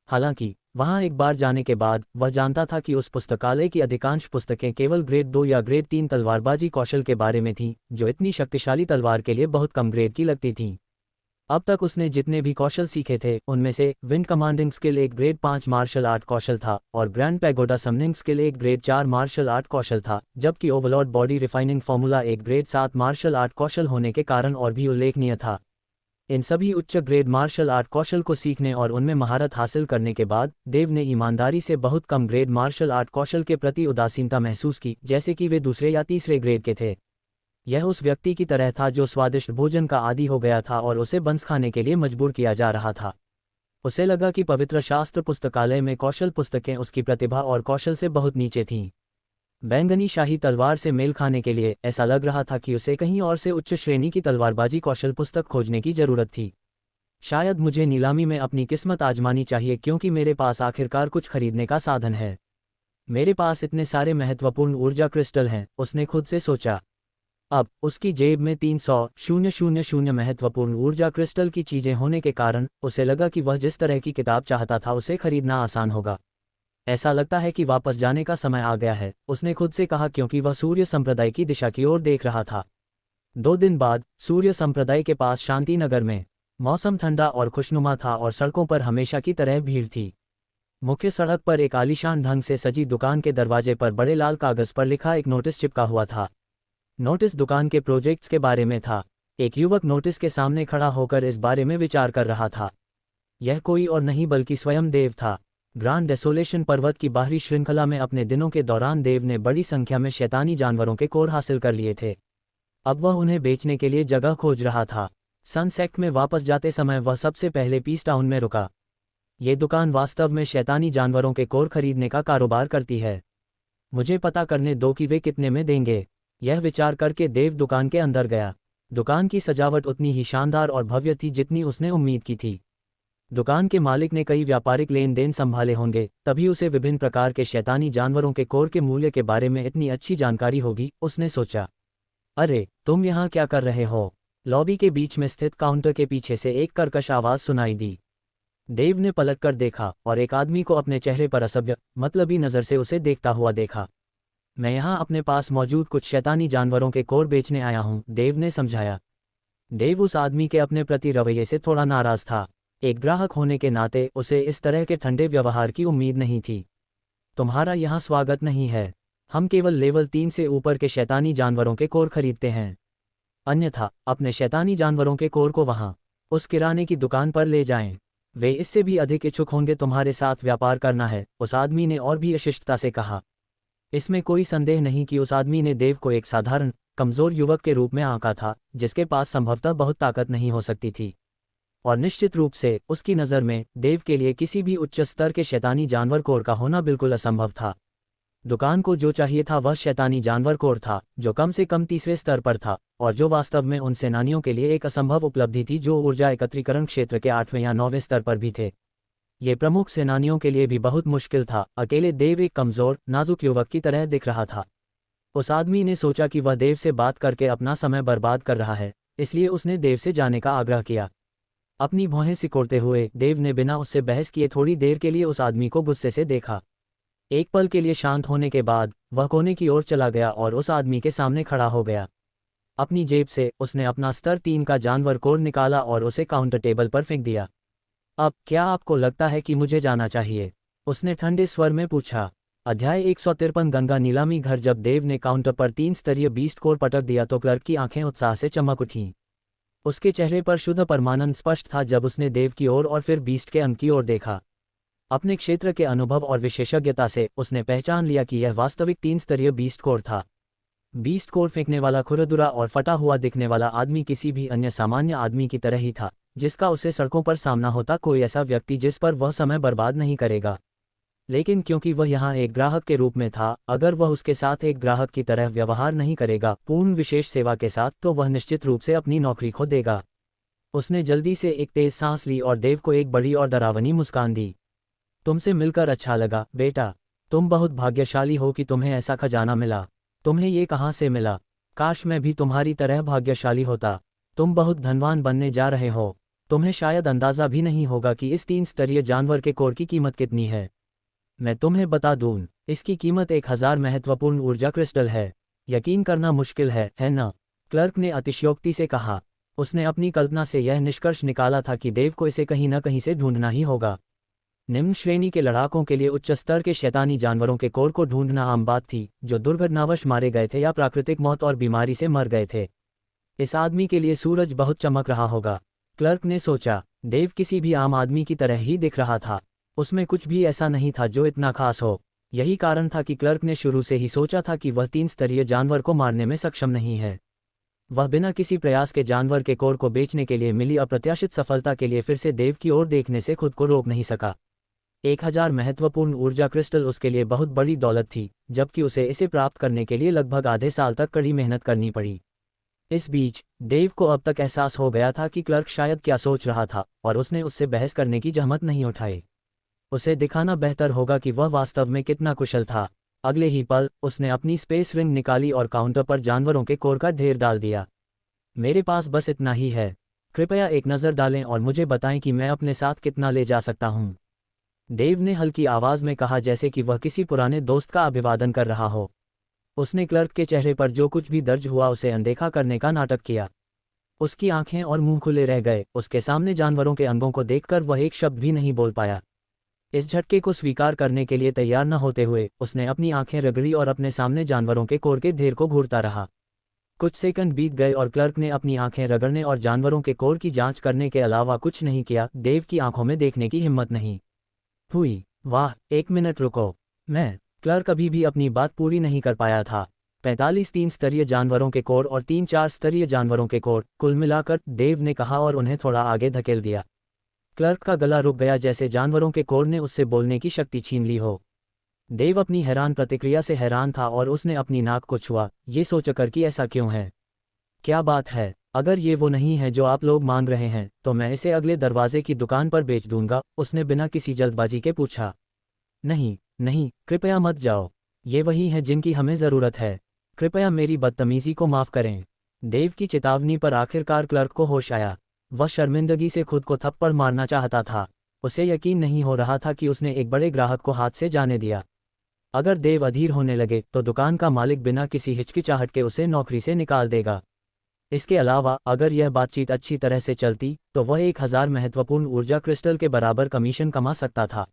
A: हालांकि वहां एक बार जाने के बाद वह जानता था कि उस पुस्तकालय की अधिकांश पुस्तकें केवल ग्रेड 2 या ग्रेड 3 तलवारबाजी कौशल के बारे में थीं, जो इतनी शक्तिशाली तलवार के लिए बहुत कम ग्रेड की लगती थीं। अब तक उसने जितने भी कौशल सीखे थे उनमें से विंड कमांडिंग स्किल एक ग्रेड 5 मार्शल आर्ट कौशल था और ग्रैंड पैगोडा समनिंग स्किल एक ग्रेड 4 मार्शल आर्ट कौशल था, जबकि ओवरलॉर्ड बॉडी रिफाइनिंग फॉर्मूला एक ग्रेड 7 मार्शल आर्ट कौशल होने के कारण और भी उल्लेखनीय था। इन सभी उच्च ग्रेड मार्शल आर्ट कौशल को सीखने और उनमें महारत हासिल करने के बाद देव ने ईमानदारी से बहुत कम ग्रेड मार्शल आर्ट कौशल के प्रति उदासीनता महसूस की, जैसे कि वे दूसरे या तीसरे ग्रेड के थे। यह उस व्यक्ति की तरह था जो स्वादिष्ट भोजन का आदी हो गया था और उसे बंस खाने के लिए मजबूर किया जा रहा था। उसे लगा कि पवित्र शास्त्र पुस्तकालय में कौशल पुस्तकें उसकी प्रतिभा और कौशल से बहुत नीचे थीं। बैंगनी शाही तलवार से मेल खाने के लिए ऐसा लग रहा था कि उसे कहीं और से उच्च श्रेणी की तलवारबाजी कौशल पुस्तक खोजने की जरूरत थी। शायद मुझे नीलामी में अपनी किस्मत आजमानी चाहिए क्योंकि मेरे पास आखिरकार कुछ खरीदने का साधन है। मेरे पास इतने सारे महत्वपूर्ण ऊर्जा क्रिस्टल हैं, उसने खुद से सोचा। अब उसकी जेब में 300,000 महत्वपूर्ण ऊर्जा क्रिस्टल की चीजें होने के कारण उसे लगा कि वह जिस तरह की किताब चाहता था उसे खरीदना आसान होगा। ऐसा लगता है कि वापस जाने का समय आ गया है, उसने खुद से कहा क्योंकि वह सूर्य संप्रदाय की दिशा की ओर देख रहा था। 2 दिन बाद सूर्य संप्रदाय के पास शांति नगर में मौसम ठंडा और खुशनुमा था और सड़कों पर हमेशा की तरह भीड़ थी। मुख्य सड़क पर एक आलीशान ढंग से सजी दुकान के दरवाजे पर बड़े लाल कागज पर लिखा एक नोटिस चिपका हुआ था। नोटिस दुकान के प्रोजेक्ट्स के बारे में था। एक युवक नोटिस के सामने खड़ा होकर इस बारे में विचार कर रहा था। यह कोई और नहीं बल्कि स्वयं देव था। ग्रांड डेसोलेशन पर्वत की बाहरी श्रृंखला में अपने दिनों के दौरान देव ने बड़ी संख्या में शैतानी जानवरों के कोर हासिल कर लिए थे। अब वह उन्हें बेचने के लिए जगह खोज रहा था। सनसेट में वापस जाते समय वह सबसे पहले पीस टाउन में रुका। ये दुकान वास्तव में शैतानी जानवरों के कोर खरीदने का कारोबार करती है। मुझे पता करने दो कि वे कितने में देंगे। यह विचार करके देव दुकान के अंदर गया। दुकान की सजावट उतनी ही शानदार और भव्य थी जितनी उसने उम्मीद की थी। दुकान के मालिक ने कई व्यापारिक लेन देन संभाले होंगे, तभी उसे विभिन्न प्रकार के शैतानी जानवरों के कोर के मूल्य के बारे में इतनी अच्छी जानकारी होगी, उसने सोचा। अरे, तुम यहाँ क्या कर रहे हो? लॉबी के बीच में स्थित काउंटर के पीछे से एक कर्कश आवाज सुनाई दी। देव ने पलटकर देखा और एक आदमी को अपने चेहरे पर असभ्य मतलबी नज़र से उसे देखता हुआ देखा। मैं यहाँ अपने पास मौजूद कुछ शैतानी जानवरों के कोर बेचने आया हूँ, देव ने समझाया। देव उस आदमी के अपने प्रति रवैये से थोड़ा नाराज था। एक ग्राहक होने के नाते उसे इस तरह के ठंडे व्यवहार की उम्मीद नहीं थी। तुम्हारा यहाँ स्वागत नहीं है। हम केवल लेवल 3 से ऊपर के शैतानी जानवरों के कोर खरीदते हैं। अन्यथा अपने शैतानी जानवरों के कोर को वहाँ उस किराने की दुकान पर ले जाएं। वे इससे भी अधिक इच्छुक होंगे तुम्हारे साथ व्यापार करना है, उस आदमी ने और भी अशिष्टता से कहा। इसमें कोई संदेह नहीं कि उस आदमी ने देव को एक साधारण कमज़ोर युवक के रूप में आंका था, जिसके पास संभवतः बहुत ताकत नहीं हो सकती थी। और निश्चित रूप से उसकी नज़र में देव के लिए किसी भी उच्च स्तर के शैतानी जानवर कोर का होना बिल्कुल असंभव था। दुकान को जो चाहिए था वह शैतानी जानवर कोर था, जो कम से कम तीसरे स्तर पर था, और जो वास्तव में उन सेनानियों के लिए एक असंभव उपलब्धि थी जो ऊर्जा एकत्रीकरण क्षेत्र के 8वें या 9वें स्तर पर भी थे। ये प्रमुख सेनानियों के लिए भी बहुत मुश्किल था। अकेले देव एक कमज़ोर नाजुक युवक की तरह दिख रहा था। उस आदमी ने सोचा कि वह देव से बात करके अपना समय बर्बाद कर रहा है, इसलिए उसने देव से जाने का आग्रह किया। अपनी भौहें सिकोड़ते हुए देव ने बिना उससे बहस किए थोड़ी देर के लिए उस आदमी को गुस्से से देखा। एक पल के लिए शांत होने के बाद वह कोने की ओर चला गया और उस आदमी के सामने खड़ा हो गया। अपनी जेब से उसने अपना स्तर 3 का जानवर कोर निकाला और उसे काउंटर टेबल पर फेंक दिया। अब क्या आपको लगता है कि मुझे जाना चाहिए? उसने ठंडे स्वर में पूछा। अध्याय 153 गंगा नीलामी घर। जब देव ने काउंटर पर 3 स्तरीय बीस्ट कोर पटक दिया तो क्लर्क की आंखें उत्साह से चमक उठीं। उसके चेहरे पर शुद्ध परमानंद स्पष्ट था जब उसने देव की ओर और फिर बीस्ट के अंक की ओर देखा। अपने क्षेत्र के अनुभव और विशेषज्ञता से उसने पहचान लिया कि यह वास्तविक 3 स्तरीय बीस्ट कोर था। बीस्ट कोर फेंकने वाला खुरदुरा और फटा हुआ दिखने वाला आदमी किसी भी अन्य सामान्य आदमी की तरह ही था, जिसका उसे सड़कों पर सामना होता, कोई ऐसा व्यक्ति जिस पर वह समय बर्बाद नहीं करेगा। लेकिन क्योंकि वह यहाँ एक ग्राहक के रूप में था, अगर वह उसके साथ एक ग्राहक की तरह व्यवहार नहीं करेगा, पूर्ण विशेष सेवा के साथ, तो वह निश्चित रूप से अपनी नौकरी खो देगा। उसने जल्दी से एक तेज सांस ली और देव को एक बड़ी और डरावनी मुस्कान दी। तुमसे मिलकर अच्छा लगा, बेटा। तुम बहुत भाग्यशाली हो कि तुम्हें ऐसा खजाना मिला। तुम्हें ये कहाँ से मिला? काश मैं भी तुम्हारी तरह भाग्यशाली होता। तुम बहुत धनवान बनने जा रहे हो। तुम्हें शायद अंदाज़ा भी नहीं होगा कि इस 3 स्तरीय जानवर के कोर की कीमत कितनी है। मैं तुम्हें बता दूं, इसकी कीमत 1000 महत्वपूर्ण ऊर्जा क्रिस्टल है। यकीन करना मुश्किल है ना? क्लर्क ने अतिशयोक्ति से कहा। उसने अपनी कल्पना से यह निष्कर्ष निकाला था कि देव को इसे कहीं न कहीं से ढूंढना ही होगा। निम्न श्रेणी के लड़ाकों के लिए उच्च स्तर के शैतानी जानवरों के कोर को ढूंढना आम बात थी, जो दुर्घटनावश मारे गए थे या प्राकृतिक मौत और बीमारी से मर गए थे। इस आदमी के लिए सूरज बहुत चमक रहा होगा, क्लर्क ने सोचा। देव किसी भी आम आदमी की तरह ही दिख रहा था। उसमें कुछ भी ऐसा नहीं था जो इतना खास हो। यही कारण था कि क्लर्क ने शुरू से ही सोचा था कि वह 3 स्तरीय जानवर को मारने में सक्षम नहीं है। वह बिना किसी प्रयास के जानवर के कोर को बेचने के लिए मिली अप्रत्याशित सफलता के लिए फिर से देव की ओर देखने से खुद को रोक नहीं सका। 1000 महत्वपूर्ण ऊर्जा क्रिस्टल उसके लिए बहुत बड़ी दौलत थी, जबकि उसे इसे प्राप्त करने के लिए लगभग आधे साल तक कड़ी मेहनत करनी पड़ी। इस बीच देव को अब तक एहसास हो गया था कि क्लर्क शायद क्या सोच रहा था, और उसने उससे बहस करने की जहमत नहीं उठाई। उसे दिखाना बेहतर होगा कि वह वास्तव में कितना कुशल था। अगले ही पल उसने अपनी स्पेस रिंग निकाली और काउंटर पर जानवरों के कोर का ढेर डाल दिया। मेरे पास बस इतना ही है। कृपया एक नज़र डालें और मुझे बताएं कि मैं अपने साथ कितना ले जा सकता हूँ। देव ने हल्की आवाज़ में कहा, जैसे कि वह किसी पुराने दोस्त का अभिवादन कर रहा हो। उसने क्लर्क के चेहरे पर जो कुछ भी दर्ज हुआ उसे अनदेखा करने का नाटक किया। उसकी आंखें और मुंह खुले रह गए। उसके सामने जानवरों के अंगों को देखकर वह एक शब्द भी नहीं बोल पाया। इस झटके को स्वीकार करने के लिए तैयार न होते हुए उसने अपनी आंखें रगड़ी और अपने सामने जानवरों के कोर के ढेर को घूरता रहा। कुछ सेकंड बीत गए और क्लर्क ने अपनी आंखें रगड़ने और जानवरों के कोर की जांच करने के अलावा कुछ नहीं किया। देव की आंखों में देखने की हिम्मत नहीं हुई। वाह, 1 मिनट रुको। क्लर्क अभी भी अपनी बात पूरी नहीं कर पाया था। 45 3 स्तरीय जानवरों के कोर और 3 4 स्तरीय जानवरों के कोर, कुल मिलाकर, देव ने कहा और उन्हें थोड़ा आगे धकेल दिया। क्लर्क का गला रुक गया, जैसे जानवरों के कोर ने उससे बोलने की शक्ति छीन ली हो। देव अपनी हैरान प्रतिक्रिया से हैरान था और उसने अपनी नाक को छुआ, ये सोचकर कि ऐसा क्यों है। क्या बात है? अगर ये वो नहीं है जो आप लोग मांग रहे हैं, तो मैं इसे अगले दरवाजे की दुकान पर बेच दूंगा, उसने बिना किसी जल्दबाजी के पूछा। नहीं नहीं, कृपया मत जाओ। ये वही है जिनकी हमें ज़रूरत है। कृपया मेरी बदतमीज़ी को माफ़ करें। देव की चेतावनी पर आखिरकार क्लर्क को होश आया। वह शर्मिंदगी से खुद को थप्पड़ मारना चाहता था। उसे यकीन नहीं हो रहा था कि उसने एक बड़े ग्राहक को हाथ से जाने दिया। अगर देव अधीर होने लगे तो दुकान का मालिक बिना किसी हिचकिचाहट के उसे नौकरी से निकाल देगा। इसके अलावा अगर यह बातचीत अच्छी तरह से चलती तो वह 1000 महत्वपूर्ण ऊर्जा क्रिस्टल के बराबर कमीशन कमा सकता था।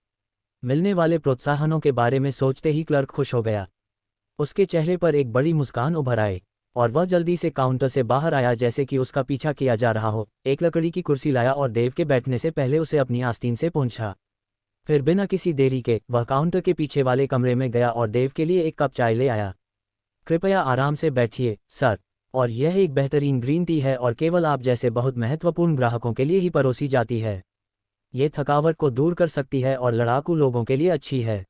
A: मिलने वाले प्रोत्साहनों के बारे में सोचते ही क्लर्क खुश हो गया। उसके चेहरे पर एक बड़ी मुस्कान उभर आई और वह जल्दी से काउंटर से बाहर आया जैसे कि उसका पीछा किया जा रहा हो। एक लकड़ी की कुर्सी लाया और देव के बैठने से पहले उसे अपनी आस्तीन से पूंछा। फिर बिना किसी देरी के वह काउंटर के पीछे वाले कमरे में गया और देव के लिए एक कप चाय ले आया। कृपया आराम से बैठिए सर, और यह एक बेहतरीन ग्रीन टी है और केवल आप जैसे बहुत महत्वपूर्ण ग्राहकों के लिए ही परोसी जाती है। ये थकावट को दूर कर सकती है और लड़ाकू लोगों के लिए अच्छी है।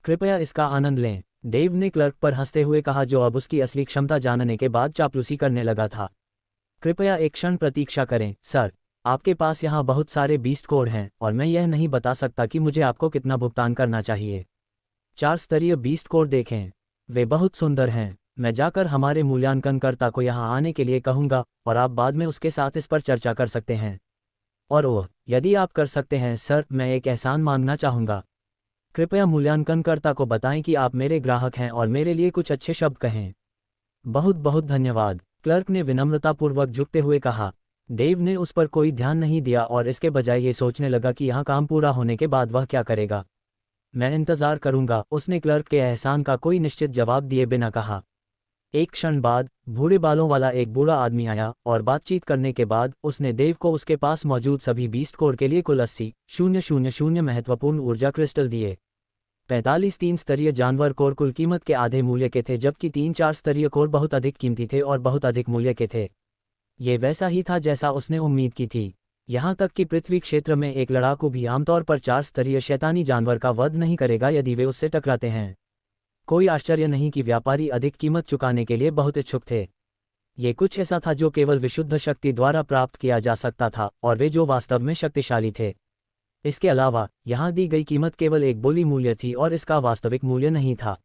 A: कृपया इसका आनंद लें, देव ने क्लर्क पर हंसते हुए कहा, जो अब उसकी असली क्षमता जानने के बाद चापलूसी करने लगा था। कृपया एक क्षण प्रतीक्षा करें सर, आपके पास यहाँ बहुत सारे बीस्ट कोड हैं और मैं यह नहीं बता सकता कि मुझे आपको कितना भुगतान करना चाहिए। 4 स्तरीय बीस्ट कोड देखें, वे बहुत सुंदर हैं। मैं जाकर हमारे मूल्यांकनकर्ता को यहाँ आने के लिए कहूँगा और आप बाद में उसके साथ इस पर चर्चा कर सकते हैं। और ओह, यदि आप कर सकते हैं सर, मैं एक एहसान मांगना चाहूँगा। कृपया मूल्यांकनकर्ता को बताएं कि आप मेरे ग्राहक हैं और मेरे लिए कुछ अच्छे शब्द कहें। बहुत बहुत धन्यवाद, क्लर्क ने विनम्रतापूर्वक झुकते हुए कहा। देव ने उस पर कोई ध्यान नहीं दिया और इसके बजाय ये सोचने लगा कि यहाँ काम पूरा होने के बाद वह क्या करेगा। मैं इंतज़ार करूँगा, उसने क्लर्क के एहसान का कोई निश्चित जवाब दिए बिना कहा। एक क्षण बाद भूरे बालों वाला एक बूढ़ा आदमी आया और बातचीत करने के बाद उसने देव को उसके पास मौजूद सभी बीस्ट कोर के लिए कुल 80,000 महत्वपूर्ण ऊर्जा क्रिस्टल दिए। 45 3 स्तरीय जानवर कोर कुल कीमत के आधे मूल्य के थे, जबकि 3-4 स्तरीय कोर बहुत अधिक कीमती थे और बहुत अधिक मूल्य के थे। ये वैसा ही था जैसा उसने उम्मीद की थी। यहाँ तक कि पृथ्वी क्षेत्र में एक लड़ाकू भी आमतौर पर 4 स्तरीय शैतानी जानवर का वध नहीं करेगा यदि वे उससे टकराते हैं। कोई आश्चर्य नहीं कि व्यापारी अधिक कीमत चुकाने के लिए बहुत इच्छुक थे। ये कुछ ऐसा था जो केवल विशुद्ध शक्ति द्वारा प्राप्त किया जा सकता था और वे जो वास्तव में शक्तिशाली थे। इसके अलावा यहाँ दी गई कीमत केवल एक बोली मूल्य थी और इसका वास्तविक मूल्य नहीं था।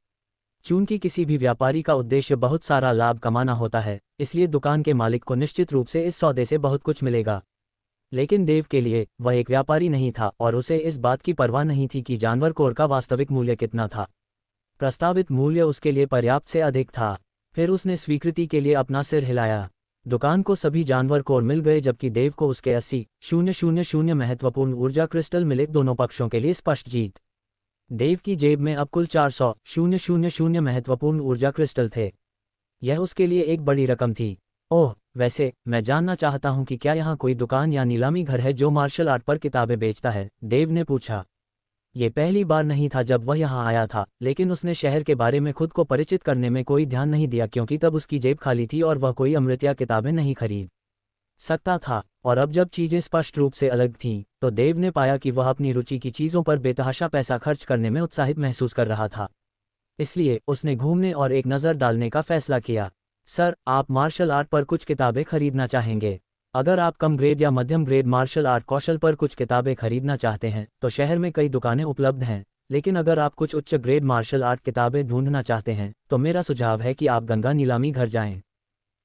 A: चूंकि किसी भी व्यापारी का उद्देश्य बहुत सारा लाभ कमाना होता है, इसलिए दुकान के मालिक को निश्चित रूप से इस सौदे से बहुत कुछ मिलेगा। लेकिन देव के लिए वह एक व्यापारी नहीं था और उसे इस बात की परवाह नहीं थी कि जानवर कोर का वास्तविक मूल्य कितना था। प्रस्तावित मूल्य उसके लिए पर्याप्त से अधिक था। फिर उसने स्वीकृति के लिए अपना सिर हिलाया। दुकान को सभी जानवर कोर मिल गए, जबकि देव को उसके 80,000 महत्वपूर्ण ऊर्जा क्रिस्टल मिले, दोनों पक्षों के लिए स्पष्ट जीत। देव की जेब में अब कुल 400,000 महत्वपूर्ण ऊर्जा क्रिस्टल थे। यह उसके लिए एक बड़ी रकम थी। ओह, वैसे मैं जानना चाहता हूं कि क्या यहाँ कोई दुकान या नीलामी घर है जो मार्शल आर्ट पर किताबें बेचता है, देव ने पूछा। ये पहली बार नहीं था जब वह यहाँ आया था, लेकिन उसने शहर के बारे में खुद को परिचित करने में कोई ध्यान नहीं दिया क्योंकि तब उसकी जेब खाली थी और वह कोई अमृत या किताबें नहीं खरीद सकता था। और अब जब चीज़ें स्पष्ट रूप से अलग थीं, तो देव ने पाया कि वह अपनी रुचि की चीज़ों पर बेतहाशा पैसा खर्च करने में उत्साहित महसूस कर रहा था। इसलिए उसने घूमने और एक नज़र डालने का फैसला किया। सर, आप मार्शल आर्ट पर कुछ किताबें खरीदना चाहेंगे? अगर आप कम ग्रेड या मध्यम ग्रेड मार्शल आर्ट कौशल पर कुछ किताबें खरीदना चाहते हैं तो शहर में कई दुकानें उपलब्ध हैं, लेकिन अगर आप कुछ उच्च ग्रेड मार्शल आर्ट किताबें ढूंढना चाहते हैं तो मेरा सुझाव है कि आप गंगा नीलामी घर जाएं।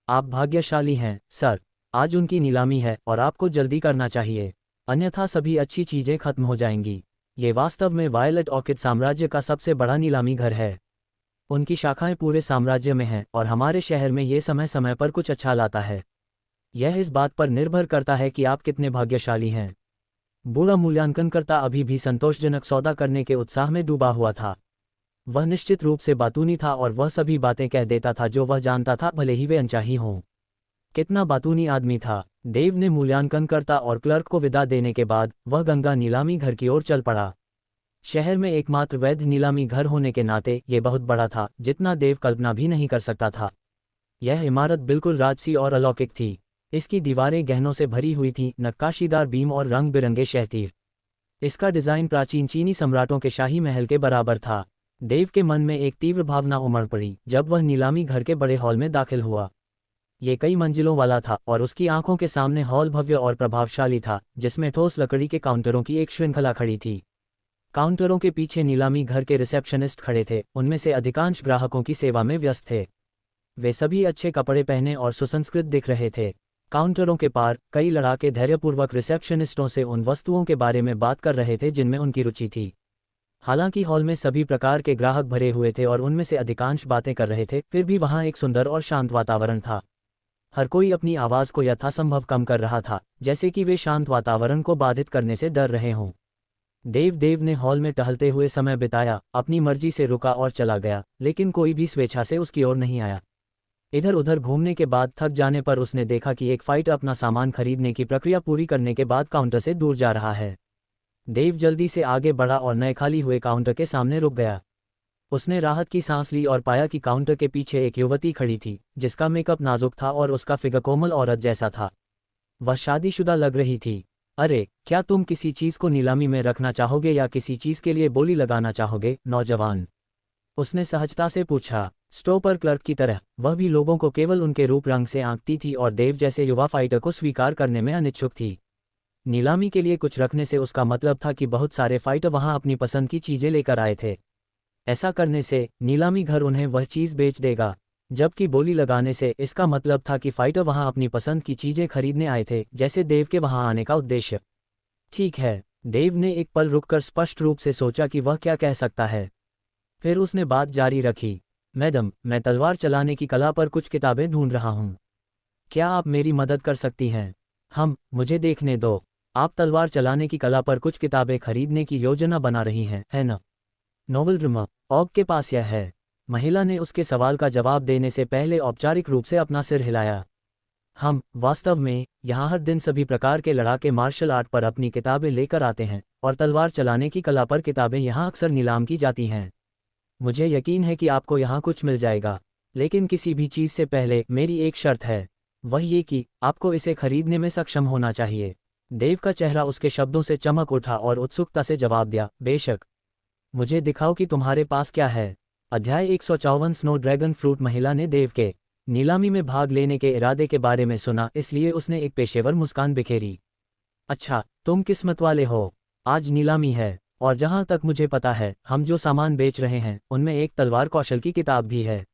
A: आप भाग्यशाली हैं सर, आज उनकी नीलामी है और आपको जल्दी करना चाहिए, अन्यथा सभी अच्छी चीज़ें खत्म हो जाएंगी। ये वास्तव में वायलेट ऑर्किड साम्राज्य का सबसे बड़ा नीलामी घर है। उनकी शाखाएं पूरे साम्राज्य में हैं और हमारे शहर में ये समय समय पर कुछ अच्छा लाता है। यह इस बात पर निर्भर करता है कि आप कितने भाग्यशाली हैं। बूढ़ा मूल्यांकनकर्ता अभी भी संतोषजनक सौदा करने के उत्साह में डूबा हुआ था। वह निश्चित रूप से बातूनी था और वह सभी बातें कह देता था जो वह जानता था, भले ही वे अनचाही हों। कितना बातूनी आदमी था। देव ने मूल्यांकनकर्ता और क्लर्क को विदा देने के बाद वह गंगा नीलामी घर की ओर चल पड़ा। शहर में एकमात्र वैध नीलामी घर होने के नाते ये बहुत बड़ा था, जितना देव कल्पना भी नहीं कर सकता था। यह इमारत बिल्कुल राजसी और अलौकिक थी। इसकी दीवारें गहनों से भरी हुई थीं, नक्काशीदार बीम और रंग बिरंगे शहतीर। इसका डिज़ाइन प्राचीन चीनी सम्राटों के शाही महल के बराबर था। देव के मन में एक तीव्र भावना उमड़ पड़ी जब वह नीलामी घर के बड़े हॉल में दाखिल हुआ। ये कई मंजिलों वाला था और उसकी आंखों के सामने हॉल भव्य और प्रभावशाली था, जिसमें ठोस लकड़ी के काउंटरों की एक श्रृंखला खड़ी थी। काउंटरों के पीछे नीलामी घर के रिसेप्शनिस्ट खड़े थे, उनमें से अधिकांश ग्राहकों की सेवा में व्यस्त थे। वे सभी अच्छे कपड़े पहने और सुसंस्कृत दिख रहे थे। काउंटरों के पार कई लड़ाके धैर्यपूर्वक रिसेप्शनिस्टों से उन वस्तुओं के बारे में बात कर रहे थे जिनमें उनकी रुचि थी। हालांकि हॉल में सभी प्रकार के ग्राहक भरे हुए थे और उनमें से अधिकांश बातें कर रहे थे, फिर भी वहां एक सुंदर और शांत वातावरण था। हर कोई अपनी आवाज़ को यथासंभव कम कर रहा था, जैसे कि वे शांत वातावरण को बाधित करने से डर रहे हों। देव ने हॉल में टहलते हुए समय बिताया, अपनी मर्जी से रुका और चला गया, लेकिन कोई भी स्वेच्छा से उसकी ओर नहीं आया। इधर उधर घूमने के बाद थक जाने पर उसने देखा कि एक फाइटर अपना सामान खरीदने की प्रक्रिया पूरी करने के बाद काउंटर से दूर जा रहा है। देव जल्दी से आगे बढ़ा और नए खाली हुए काउंटर के सामने रुक गया। उसने राहत की सांस ली और पाया कि काउंटर के पीछे एक युवती खड़ी थी, जिसका मेकअप नाजुक था और उसका फिगर कोमल औरत जैसा था। वह शादीशुदा लग रही थी। अरे, क्या तुम किसी चीज़ को नीलामी में रखना चाहोगे या किसी चीज़ के लिए बोली लगाना चाहोगे, नौजवान? उसने सहजता से पूछा। स्टोर क्लर्क की तरह वह भी लोगों को केवल उनके रूप रंग से आंकती थी और देव जैसे युवा फाइटर को स्वीकार करने में अनिच्छुक थी। नीलामी के लिए कुछ रखने से उसका मतलब था कि बहुत सारे फाइटर वहां अपनी पसंद की चीज़ें लेकर आए थे। ऐसा करने से नीलामी घर उन्हें वह चीज़ बेच देगा, जबकि बोली लगाने से इसका मतलब था कि फाइटर वहां अपनी पसंद की चीज़ें खरीदने आए थे, जैसे देव के वहां आने का उद्देश्य। ठीक है, देव ने एक पल रुककर स्पष्ट रूप से सोचा कि वह क्या कह सकता है। फिर उसने बात जारी रखी। मैडम, मैं तलवार चलाने की कला पर कुछ किताबें ढूंढ रहा हूँ। क्या आप मेरी मदद कर सकती हैं? मुझे देखने दो। आप तलवार चलाने की कला पर कुछ किताबें खरीदने की योजना बना रही हैं, है न? नोबल ड्रमा ऑग के पास यह है। महिला ने उसके सवाल का जवाब देने से पहले औपचारिक रूप से अपना सिर हिलाया। वास्तव में यहाँ हर दिन सभी प्रकार के लड़ाके मार्शल आर्ट पर अपनी किताबें लेकर आते हैं और तलवार चलाने की कला पर किताबें यहाँ अक्सर नीलाम की जाती हैं। मुझे यकीन है कि आपको यहाँ कुछ मिल जाएगा, लेकिन किसी भी चीज़ से पहले मेरी एक शर्त है, वह ये कि आपको इसे खरीदने में सक्षम होना चाहिए। देव का चेहरा उसके शब्दों से चमक उठा और उत्सुकता से जवाब दिया, बेशक। मुझे दिखाओ कि तुम्हारे पास क्या है। अध्याय 154 स्नो ड्रैगन फ्रूट। महिला ने देव के नीलामी में भाग लेने के इरादे के बारे में सुना, इसलिए उसने एक पेशेवर मुस्कान बिखेरी। अच्छा, तुम किस्मत वाले हो, आज नीलामी है, और जहां तक मुझे पता है हम जो सामान बेच रहे हैं उनमें एक तलवार कौशल की किताब भी है।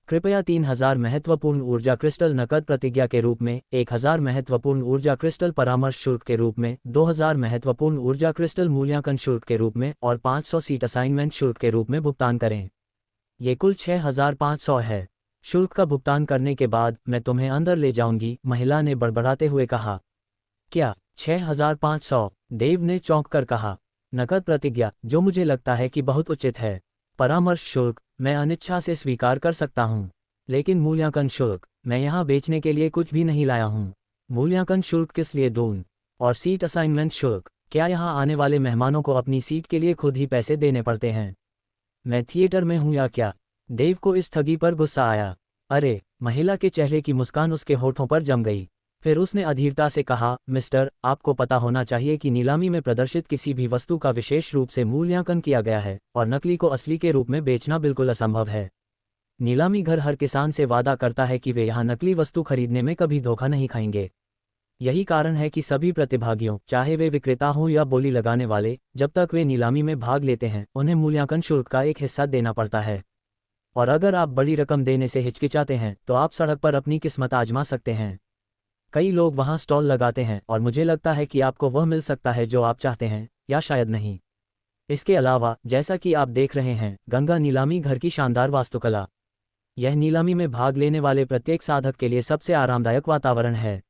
A: कृपया 3000 महत्वपूर्ण ऊर्जा क्रिस्टल नकद प्रतिज्ञा के रूप में, 1000 महत्वपूर्ण ऊर्जा क्रिस्टल परामर्श शुल्क के रूप में, 2000 महत्वपूर्ण ऊर्जा क्रिस्टल मूल्यांकन शुल्क के रूप में और 500 सीट असाइनमेंट शुल्क के रूप में भुगतान करें। ये कुल 6500 है। शुल्क का भुगतान करने के बाद मैं तुम्हें अंदर ले जाऊंगी, महिला ने बड़बड़ाते हुए कहा। क्या 6500? देव ने चौंक कर कहा। नकद प्रतिज्ञा, जो मुझे लगता है कि बहुत उचित है। परामर्श शुल्क मैं अनिच्छा से स्वीकार कर सकता हूँ, लेकिन मूल्यांकन शुल्क मैं यहाँ बेचने के लिए कुछ भी नहीं लाया हूँ। मूल्यांकन शुल्क किस लिए दूँ? और सीट असाइनमेंट शुल्क, क्या यहाँ आने वाले मेहमानों को अपनी सीट के लिए खुद ही पैसे देने पड़ते हैं? मैं थिएटर में हूँ या क्या? देव को इस ठगी पर गुस्सा आया। अरे, महिला के चेहरे की मुस्कान उसके होठों पर जम गई। फिर उसने अधीरता से कहा, मिस्टर, आपको पता होना चाहिए कि नीलामी में प्रदर्शित किसी भी वस्तु का विशेष रूप से मूल्यांकन किया गया है और नकली को असली के रूप में बेचना बिल्कुल असंभव है। नीलामी घर हर किसान से वादा करता है कि वे यहाँ नकली वस्तु खरीदने में कभी धोखा नहीं खाएंगे। यही कारण है कि सभी प्रतिभागियों, चाहे वे विक्रेता हों या बोली लगाने वाले, जब तक वे नीलामी में भाग लेते हैं उन्हें मूल्यांकन शुल्क का एक हिस्सा देना पड़ता है। और अगर आप बड़ी रकम देने से हिचकिचाते हैं तो आप सड़क पर अपनी किस्मत आजमा सकते हैं। कई लोग वहां स्टॉल लगाते हैं और मुझे लगता है कि आपको वह मिल सकता है जो आप चाहते हैं, या शायद नहीं। इसके अलावा, जैसा कि आप देख रहे हैं, गंगा नीलामी घर की शानदार वास्तुकला। यह नीलामी में भाग लेने वाले प्रत्येक साधक के लिए सबसे आरामदायक वातावरण है।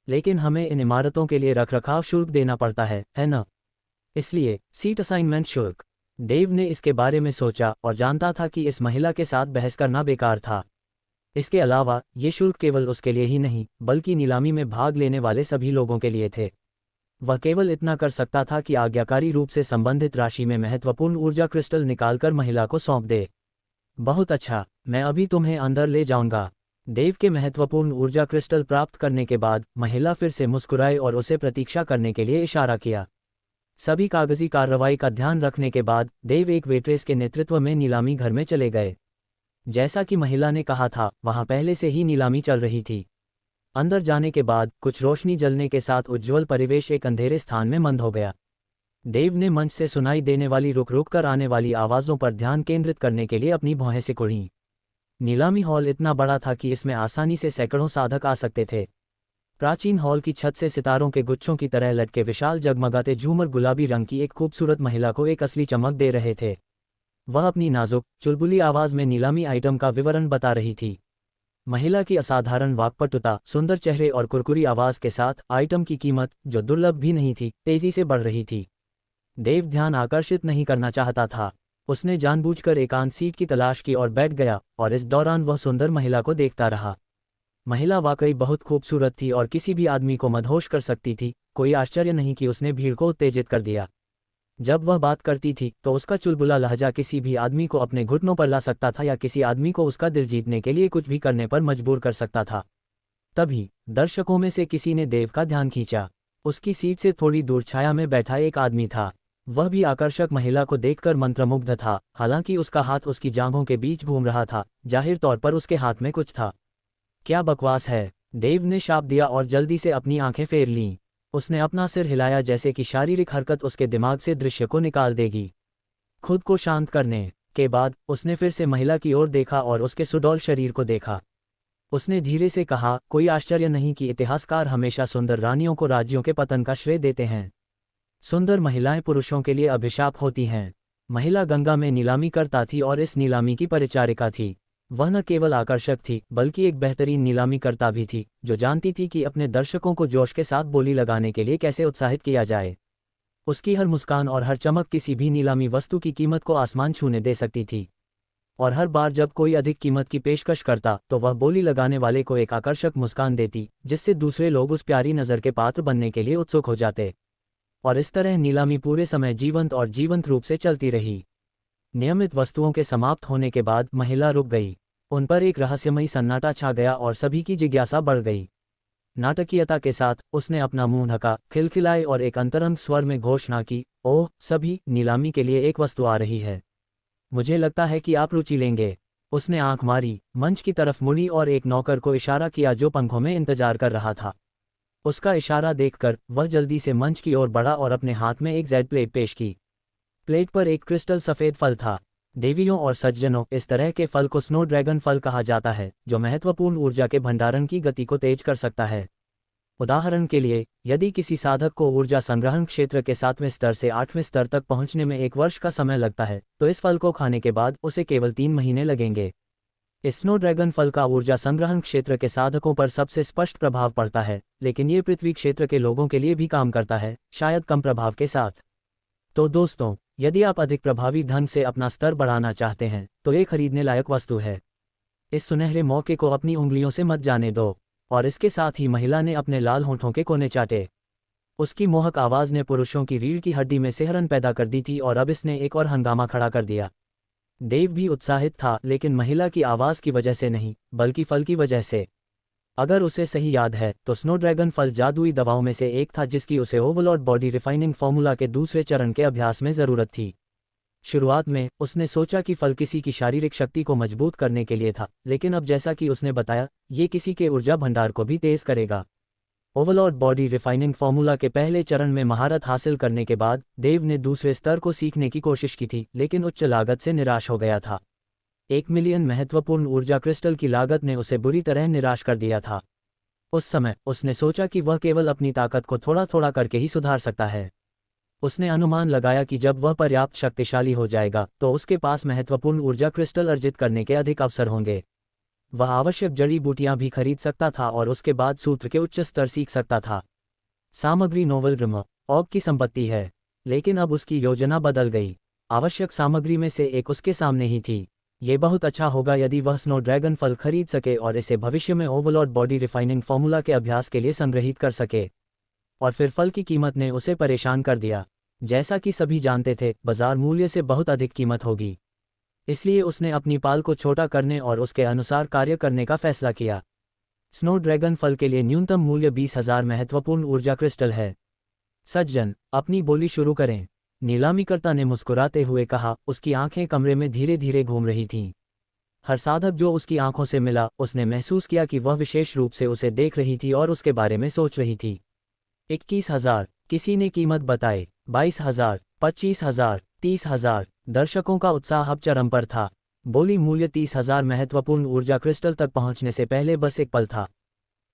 A: लेकिन हमें इन इमारतों के लिए रखरखाव शुल्क देना पड़ता है न? इसलिए सीट असाइनमेंट शुल्क। देव ने इसके बारे में सोचा और जानता था कि इस महिला के साथ बहस करना बेकार था। इसके अलावा ये शुल्क केवल उसके लिए ही नहीं, बल्कि नीलामी में भाग लेने वाले सभी लोगों के लिए थे। वह केवल इतना कर सकता था कि आज्ञाकारी रूप से संबंधित राशि में महत्वपूर्ण ऊर्जा क्रिस्टल निकालकर महिला को सौंप दे। बहुत अच्छा, मैं अभी तुम्हें अंदर ले जाऊंगा। देव के महत्वपूर्ण ऊर्जा क्रिस्टल प्राप्त करने के बाद महिला फिर से मुस्कुराई और उसे प्रतीक्षा करने के लिए इशारा किया। सभी कागजी कार्रवाई का ध्यान रखने के बाद देव एक वेट्रेस के नेतृत्व में नीलामी घर में चले गए। जैसा कि महिला ने कहा था, वहां पहले से ही नीलामी चल रही थी। अंदर जाने के बाद कुछ रोशनी जलने के साथ उज्ज्वल परिवेश एक अंधेरे स्थान में मंद हो गया। देव ने मंच से सुनाई देने वाली रुक रुक कर आने वाली आवाज़ों पर ध्यान केंद्रित करने के लिए अपनी भौहें सिकुड़ीं। नीलामी हॉल इतना बड़ा था कि इसमें आसानी से सैकड़ों साधक आ सकते थे। प्राचीन हॉल की छत से सितारों के गुच्छों की तरह लटके विशाल जगमगाते झूमर गुलाबी रंग की एक खूबसूरत महिला को एक असली चमक दे रहे थे। वह अपनी नाजुक चुलबुली आवाज में नीलामी आइटम का विवरण बता रही थी। महिला की असाधारण वाक्पटुता, सुंदर चेहरे और कुरकुरी आवाज के साथ आइटम की कीमत, जो दुर्लभ भी नहीं थी, तेजी से बढ़ रही थी। देव ध्यान आकर्षित नहीं करना चाहता था। उसने जानबूझकर एकांत सीट की तलाश की और बैठ गया, और इस दौरान वह सुंदर महिला को देखता रहा। महिला वाकई बहुत खूबसूरत थी और किसी भी आदमी को मदहोश कर सकती थी। कोई आश्चर्य नहीं कि उसने भीड़ को उत्तेजित कर दिया। जब वह बात करती थी तो उसका चुलबुला लहजा किसी भी आदमी को अपने घुटनों पर ला सकता था या किसी आदमी को उसका दिल जीतने के लिए कुछ भी करने पर मजबूर कर सकता था। तभी दर्शकों में से किसी ने देव का ध्यान खींचा। उसकी सीट से थोड़ी दूर छाया में बैठा एक आदमी था। वह भी आकर्षक महिला को देखकर मंत्रमुग्ध था। हालांकि उसका हाथ उसकी जांघों के बीच घूम रहा था, जाहिर तौर पर उसके हाथ में कुछ था। क्या बकवास है, देव ने शाप दिया और जल्दी से अपनी आंखें फेर लीं। उसने अपना सिर हिलाया जैसे कि शारीरिक हरकत उसके दिमाग से दृश्य को निकाल देगी। खुद को शांत करने के बाद उसने फिर से महिला की ओर देखा और उसके सुडौल शरीर को देखा। उसने धीरे से कहा, कोई आश्चर्य नहीं कि इतिहासकार हमेशा सुंदर रानियों को राज्यों के पतन का श्रेय देते हैं। सुंदर महिलाएं पुरुषों के लिए अभिशाप होती हैं। महिला गंगा में नीलामी करता थी और इस नीलामी की परिचारिका थी। वह न केवल आकर्षक थी बल्कि एक बेहतरीन नीलामी करता भी थी, जो जानती थी कि अपने दर्शकों को जोश के साथ बोली लगाने के लिए कैसे उत्साहित किया जाए। उसकी हर मुस्कान और हर चमक किसी भी नीलामी वस्तु की कीमत को आसमान छूने दे सकती थी। और हर बार जब कोई अधिक कीमत की पेशकश करता तो वह बोली लगाने वाले को एक आकर्षक मुस्कान देती, जिससे दूसरे लोग उस प्यारी नज़र के पात्र बनने के लिए उत्सुक हो जाते। और इस तरह नीलामी पूरे समय जीवंत रूप से चलती रही। नियमित वस्तुओं के समाप्त होने के बाद महिला रुक गई। उन पर एक रहस्यमयी सन्नाटा छा गया और सभी की जिज्ञासा बढ़ गई। नाटकीयता के साथ उसने अपना मुंह ढका, खिलखिलाए और एक अंतरंग स्वर में घोषणा की, ओह सभी, नीलामी के लिए एक वस्तु आ रही है। मुझे लगता है कि आप रुचि लेंगे। उसने आंख मारी, मंच की तरफ मुड़ी और एक नौकर को इशारा किया जो पंखों में इंतजार कर रहा था। उसका इशारा देखकर वह जल्दी से मंच की ओर बढ़ा और अपने हाथ में एक जेड प्लेट पेश की। प्लेट पर एक क्रिस्टल सफ़ेद फल था। देवियों और सज्जनों, इस तरह के फल को स्नो ड्रैगन फल कहा जाता है, जो महत्वपूर्ण ऊर्जा के भंडारण की गति को तेज कर सकता है। उदाहरण के लिए, यदि किसी साधक को ऊर्जा संग्रहण क्षेत्र के 7वें स्तर से 8वें स्तर तक पहुंचने में 1 वर्ष का समय लगता है, तो इस फल को खाने के बाद उसे केवल 3 महीने लगेंगे। इस स्नो ड्रैगन फल का ऊर्जा संग्रहण क्षेत्र के साधकों पर सबसे स्पष्ट प्रभाव पड़ता है, लेकिन ये पृथ्वी क्षेत्र के लोगों के लिए भी काम करता है, शायद कम प्रभाव के साथ। तो दोस्तों, यदि आप अधिक प्रभावी ढंग से अपना स्तर बढ़ाना चाहते हैं तो ये खरीदने लायक वस्तु है। इस सुनहरे मौके को अपनी उंगलियों से मत जाने दो। और इसके साथ ही महिला ने अपने लाल होंठों के कोने चाटे। उसकी मोहक आवाज़ ने पुरुषों की रीढ़ की हड्डी में सिहरन पैदा कर दी थी और अब इसने एक और हंगामा खड़ा कर दिया। देव भी उत्साहित था, लेकिन महिला की आवाज़ की वजह से नहीं, बल्कि फल की वजह से। अगर उसे सही याद है तो स्नो ड्रैगन फल जादुई दवाओं में से एक था जिसकी उसे ओवरलॉर्ड बॉडी रिफाइनिंग फार्मूला के दूसरे चरण के अभ्यास में ज़रूरत थी। शुरुआत में उसने सोचा कि फल किसी की शारीरिक शक्ति को मजबूत करने के लिए था, लेकिन अब जैसा कि उसने बताया, ये किसी के ऊर्जा भंडार को भी तेज करेगा। ओवरलॉर्ड बॉडी रिफाइनिंग फार्मूला के पहले चरण में महारत हासिल करने के बाद देव ने दूसरे स्तर को सीखने की कोशिश की थी, लेकिन उच्च लागत से निराश हो गया था। 1 मिलियन महत्वपूर्ण ऊर्जा क्रिस्टल की लागत ने उसे बुरी तरह निराश कर दिया था। उस समय उसने सोचा कि वह केवल अपनी ताकत को थोड़ा थोड़ा करके ही सुधार सकता है। उसने अनुमान लगाया कि जब वह पर्याप्त शक्तिशाली हो जाएगा तो उसके पास महत्वपूर्ण ऊर्जा क्रिस्टल अर्जित करने के अधिक अवसर होंगे। वह आवश्यक जड़ी बूटियां भी खरीद सकता था और उसके बाद सूत्र के उच्च स्तर सीख सकता था। सामग्री नोवल रिम ऑग की संपत्ति है, लेकिन अब उसकी योजना बदल गई। आवश्यक सामग्री में से एक उसके सामने ही थी। ये बहुत अच्छा होगा यदि वह स्नो ड्रैगन फल खरीद सके और इसे भविष्य में ओवरलॉर्ड बॉडी रिफाइनिंग फार्मूला के अभ्यास के लिए संग्रहित कर सके। और फिर फल की कीमत ने उसे परेशान कर दिया। जैसा कि सभी जानते थे, बाजार मूल्य से बहुत अधिक कीमत होगी। इसलिए उसने अपनी पाल को छोटा करने और उसके अनुसार कार्य करने का फैसला किया। स्नो ड्रैगन फल के लिए न्यूनतम मूल्य 20,000 महत्वपूर्ण ऊर्जा क्रिस्टल है। सज्जन, अपनी बोली शुरू करें, नीलामीकर्ता ने मुस्कुराते हुए कहा। उसकी आंखें कमरे में धीरे धीरे घूम रही थीं। हर साधक जो उसकी आंखों से मिला, उसने महसूस किया कि वह विशेष रूप से उसे देख रही थी और उसके बारे में सोच रही थी। 21,000, किसी ने कीमत बताई। 22,000, 25,000, 30,000। दर्शकों का उत्साह अब चरम पर था। बोली मूल्य 30,000 महत्वपूर्ण ऊर्जा क्रिस्टल तक पहुंचने से पहले बस एक पल था।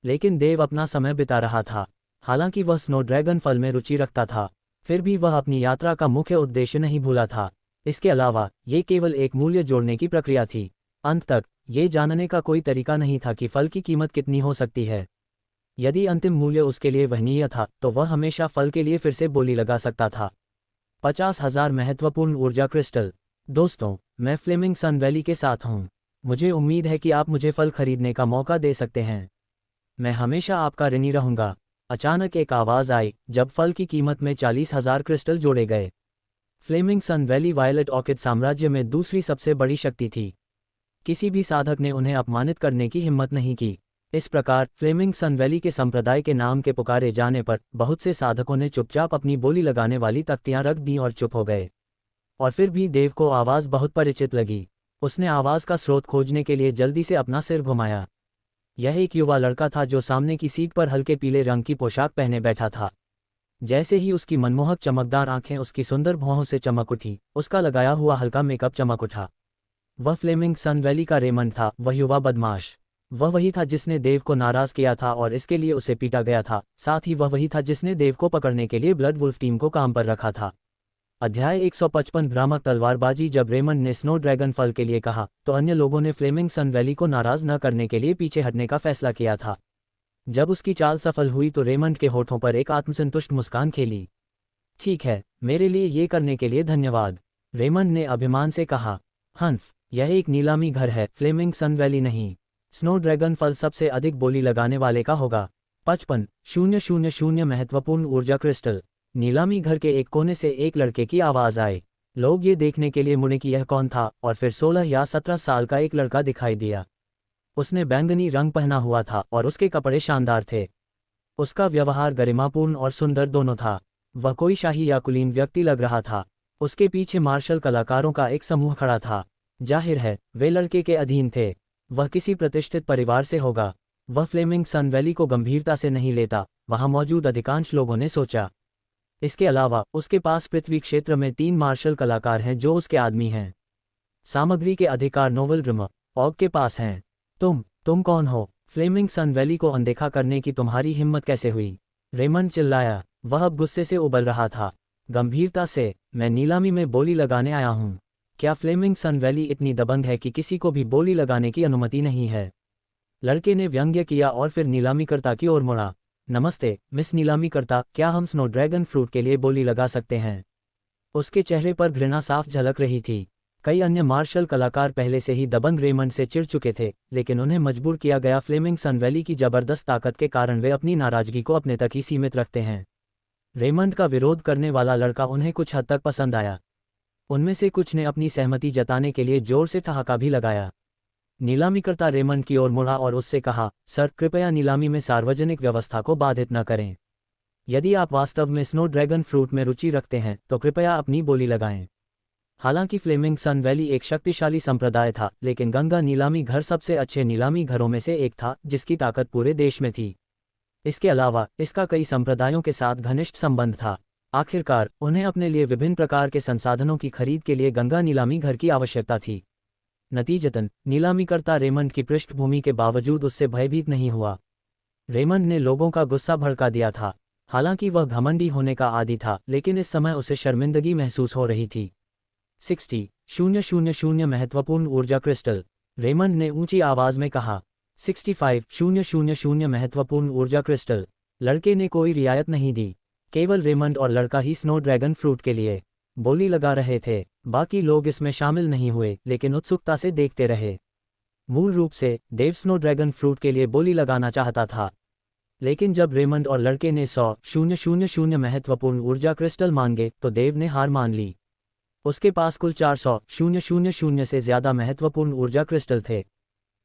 A: लेकिन देव अपना समय बिता रहा था। हालांकि वह स्नो ड्रैगन फल में रुचि रखता था, फिर भी वह अपनी यात्रा का मुख्य उद्देश्य नहीं भूला था। इसके अलावा ये केवल एक मूल्य जोड़ने की प्रक्रिया थी। अंत तक ये जानने का कोई तरीका नहीं था कि फल की कीमत कितनी हो सकती है। यदि अंतिम मूल्य उसके लिए वहनीय था तो वह हमेशा फल के लिए फिर से बोली लगा सकता था। 50,000 महत्वपूर्ण ऊर्जा क्रिस्टल। दोस्तों, मैं फ्लेमिंग सन वैली के साथ हूँ। मुझे उम्मीद है कि आप मुझे फल खरीदने का मौका दे सकते हैं। मैं हमेशा आपका ऋणी रहूंगा। अचानक एक आवाज़ आई जब फल की कीमत में 40,000 क्रिस्टल जोड़े गए। फ्लेमिंग सन वैली वायलेट ऑर्किड साम्राज्य में दूसरी सबसे बड़ी शक्ति थी। किसी भी साधक ने उन्हें अपमानित करने की हिम्मत नहीं की। इस प्रकार फ्लेमिंग सन वैली के संप्रदाय के नाम के पुकारे जाने पर बहुत से साधकों ने चुपचाप अपनी बोली लगाने वाली तख्तियां रख दी और चुप हो गए। और फिर भी देव को आवाज़ बहुत परिचित लगी। उसने आवाज़ का स्रोत खोजने के लिए जल्दी से अपना सिर घुमाया। यह एक युवा लड़का था जो सामने की सीट पर हल्के पीले रंग की पोशाक पहने बैठा था। जैसे ही उसकी मनमोहक चमकदार आंखें उसकी सुंदर भौहों से चमक उठी, उसका लगाया हुआ हल्का मेकअप चमक उठा। वह फ्लेमिंग सन वैली का रेमंड था, वह युवा बदमाश। वह वही था जिसने देव को नाराज किया था और इसके लिए उसे पीटा गया था। साथ ही वह वही था जिसने देव को पकड़ने के लिए ब्लड वुल्फ टीम को काम पर रखा था। अध्याय 155 भ्रामक तलवारबाजी। जब रेमंड ने स्नो ड्रैगन फल के लिए कहा तो अन्य लोगों ने फ्लेमिंग सन वैली को नाराज न करने के लिए पीछे हटने का फैसला किया था। जब उसकी चाल सफल हुई तो रेमंड के होठों पर एक आत्मसंतुष्ट मुस्कान खेली। ठीक है, मेरे लिए ये करने के लिए धन्यवाद, रेमंड ने अभिमान से कहा। हन्फ, यह एक नीलामी घर है, फ्लेमिंग सन वैली नहीं। स्नो ड्रैगन फल सबसे अधिक बोली लगाने वाले का होगा। 55,000 महत्वपूर्ण ऊर्जा क्रिस्टल। नीलामी घर के एक कोने से एक लड़के की आवाज़ आई। लोग ये देखने के लिए मुड़े कि यह कौन था और फिर 16 या 17 साल का एक लड़का दिखाई दिया। उसने बैंगनी रंग पहना हुआ था और उसके कपड़े शानदार थे। उसका व्यवहार गरिमापूर्ण और सुंदर दोनों था। वह कोई शाही या कुलीन व्यक्ति लग रहा था। उसके पीछे मार्शल कलाकारों का एक समूह खड़ा था। जाहिर है वे लड़के के अधीन थे। वह किसी प्रतिष्ठित परिवार से होगा। वह फ्लेमिंग सन वैली को गंभीरता से नहीं लेता, वहां मौजूद अधिकांश लोगों ने सोचा। इसके अलावा उसके पास पृथ्वी क्षेत्र में 3 मार्शल कलाकार हैं जो उसके आदमी हैं। सामग्री के अधिकार नोवल ड्रम ऑग के पास हैं। तुम कौन हो? फ्लेमिंग सन वैली को अनदेखा करने की तुम्हारी हिम्मत कैसे हुई? रेमंड चिल्लाया। वह अब गुस्से से उबल रहा था। गंभीरता से, मैं नीलामी में बोली लगाने आया हूँ। क्या फ्लेमिंग सन वैली इतनी दबंग है कि किसी को भी बोली लगाने की अनुमति नहीं है? लड़के ने व्यंग्य किया और फिर नीलामीकर्ता की ओर मुड़ा। नमस्ते मिस नीलामीकर्ता, क्या हम स्नो ड्रैगन फ्रूट के लिए बोली लगा सकते हैं? उसके चेहरे पर घृणा साफ झलक रही थी। कई अन्य मार्शल कलाकार पहले से ही दबंग रेमंड से चिढ़ चुके थे, लेकिन उन्हें मजबूर किया गया फ्लेमिंग सन वैली की जबरदस्त ताकत के कारण वे अपनी नाराजगी को अपने तक ही सीमित रखते हैं। रेमंड का विरोध करने वाला लड़का उन्हें कुछ हद तक पसंद आया। उनमें से कुछ ने अपनी सहमति जताने के लिए जोर से ठहाका भी लगाया। नीलामीकर्ता रेमंड की ओर मुड़ा और उससे कहा, सर कृपया नीलामी में सार्वजनिक व्यवस्था को बाधित न करें। यदि आप वास्तव में स्नो ड्रैगन फ्रूट में रुचि रखते हैं तो कृपया अपनी बोली लगाएं। हालांकि फ्लेमिंग सन वैली एक शक्तिशाली संप्रदाय था, लेकिन गंगा नीलामी घर सबसे अच्छे नीलामी घरों में से एक था जिसकी ताकत पूरे देश में थी। इसके अलावा इसका कई संप्रदायों के साथ घनिष्ठ संबंध था। आखिरकार उन्हें अपने लिए विभिन्न प्रकार के संसाधनों की खरीद के लिए गंगा नीलामी घर की आवश्यकता थी। नतीजतन नीलामीकर्ता रेमंड की पृष्ठभूमि के बावजूद उससे भयभीत नहीं हुआ। रेमंड ने लोगों का गुस्सा भड़का दिया था। हालांकि वह घमंडी होने का आदी था, लेकिन इस समय उसे शर्मिंदगी महसूस हो रही थी। 60,000 महत्वपूर्ण ऊर्जा क्रिस्टल, रेमंड ने ऊंची आवाज में कहा। 65,000 महत्वपूर्ण ऊर्जा क्रिस्टल। लड़के ने कोई रियायत नहीं दी। केवल रेमंड और लड़का ही स्नो ड्रैगन फ्रूट के लिए बोली लगा रहे थे। बाकी लोग इसमें शामिल नहीं हुए, लेकिन उत्सुकता से देखते रहे। मूल रूप से देव स्नो ड्रैगन फ्रूट के लिए बोली लगाना चाहता था, लेकिन जब रेमंड और लड़के ने 100,000 महत्वपूर्ण ऊर्जा क्रिस्टल मांगे तो देव ने हार मान ली। उसके पास कुल 400,000 से ज्यादा महत्वपूर्ण ऊर्जा क्रिस्टल थे,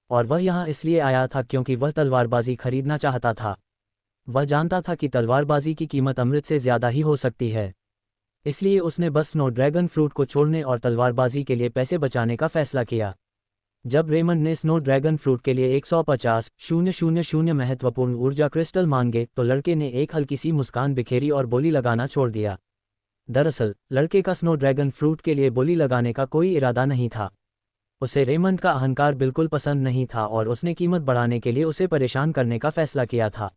A: और वह यहाँ इसलिए आया था क्योंकि वह तलवारबाजी खरीदना चाहता था। वह जानता था कि तलवारबाजी की कीमत अमृत से ज्यादा ही हो सकती है, इसलिए उसने बस स्नो ड्रैगन फ्रूट को छोड़ने और तलवारबाजी के लिए पैसे बचाने का फैसला किया। जब रेमंड ने स्नो ड्रैगन फ्रूट के लिए 150,000 महत्वपूर्ण ऊर्जा क्रिस्टल मांगे तो लड़के ने एक हल्की सी मुस्कान बिखेरी और बोली लगाना छोड़ दिया। दरअसल लड़के का स्नो ड्रैगन फ्रूट के लिए बोली लगाने का कोई इरादा नहीं था। उसे रेमंड का अहंकार बिल्कुल पसंद नहीं था और उसने कीमत बढ़ाने के लिए उसे परेशान करने का फैसला किया था।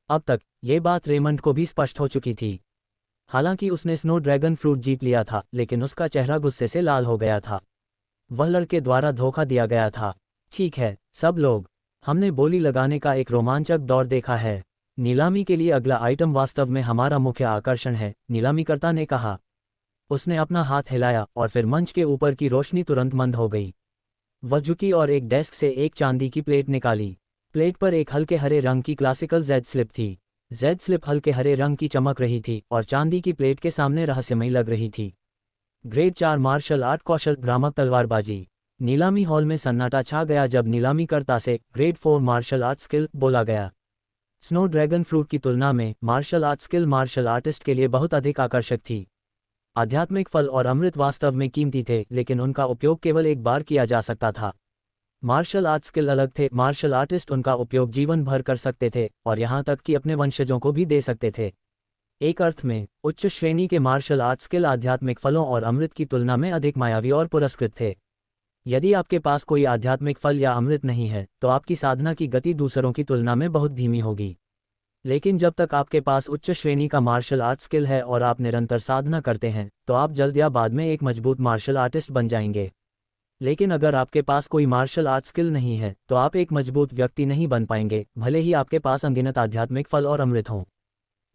A: अब तक ये बात रेमंड को भी स्पष्ट हो चुकी थी। हालांकि उसने स्नो ड्रैगन फ्रूट जीत लिया था, लेकिन उसका चेहरा गुस्से से लाल हो गया था। वह लड़के द्वारा धोखा दिया गया था। ठीक है सब लोग, हमने बोली लगाने का एक रोमांचक दौर देखा है। नीलामी के लिए अगला आइटम वास्तव में हमारा मुख्य आकर्षण है, नीलामीकर्ता ने कहा। उसने अपना हाथ हिलाया और फिर मंच के ऊपर की रोशनी तुरंत मंद हो गई। वह झुकी और एक डेस्क से एक चांदी की प्लेट निकाली। प्लेट पर एक हल्के हरे रंग की क्लासिकल जेड स्लिप थी। जेड स्लिप हल्के हरे रंग की चमक रही थी और चांदी की प्लेट के सामने रहस्यमयी लग रही थी। ग्रेड 4 मार्शल आर्ट कौशल भ्रामक तलवारबाजी। नीलामी हॉल में सन्नाटा छा गया जब नीलामीकर्ता से ग्रेड 4 मार्शल आर्ट स्किल बोला गया। स्नो ड्रैगन फ्रूट की तुलना में martial art skill martial artist के लिए बहुत अधिक आकर्षक थी। आध्यात्मिक फल और अमृत वास्तव में कीमती थे, लेकिन उनका उपयोग केवल एक बार किया जा सकता था। मार्शल आर्ट स्किल अलग थे, मार्शल आर्टिस्ट उनका उपयोग जीवन भर कर सकते थे और यहाँ तक कि अपने वंशजों को भी दे सकते थे। एक अर्थ में उच्च श्रेणी के मार्शल आर्ट स्किल आध्यात्मिक फलों और अमृत की तुलना में अधिक मायावी और पुरस्कृत थे। यदि आपके पास कोई आध्यात्मिक फल या अमृत नहीं है तो आपकी साधना की गति दूसरों की तुलना में बहुत धीमी होगी। लेकिन जब तक आपके पास उच्च श्रेणी का मार्शल आर्ट स्किल है और आप निरंतर साधना करते हैं तो आप जल्द या बाद में एक मजबूत मार्शल आर्टिस्ट बन जाएंगे। लेकिन अगर आपके पास कोई मार्शल आर्ट स्किल नहीं है तो आप एक मजबूत व्यक्ति नहीं बन पाएंगे, भले ही आपके पास अनगिनत आध्यात्मिक फल और अमृत हों।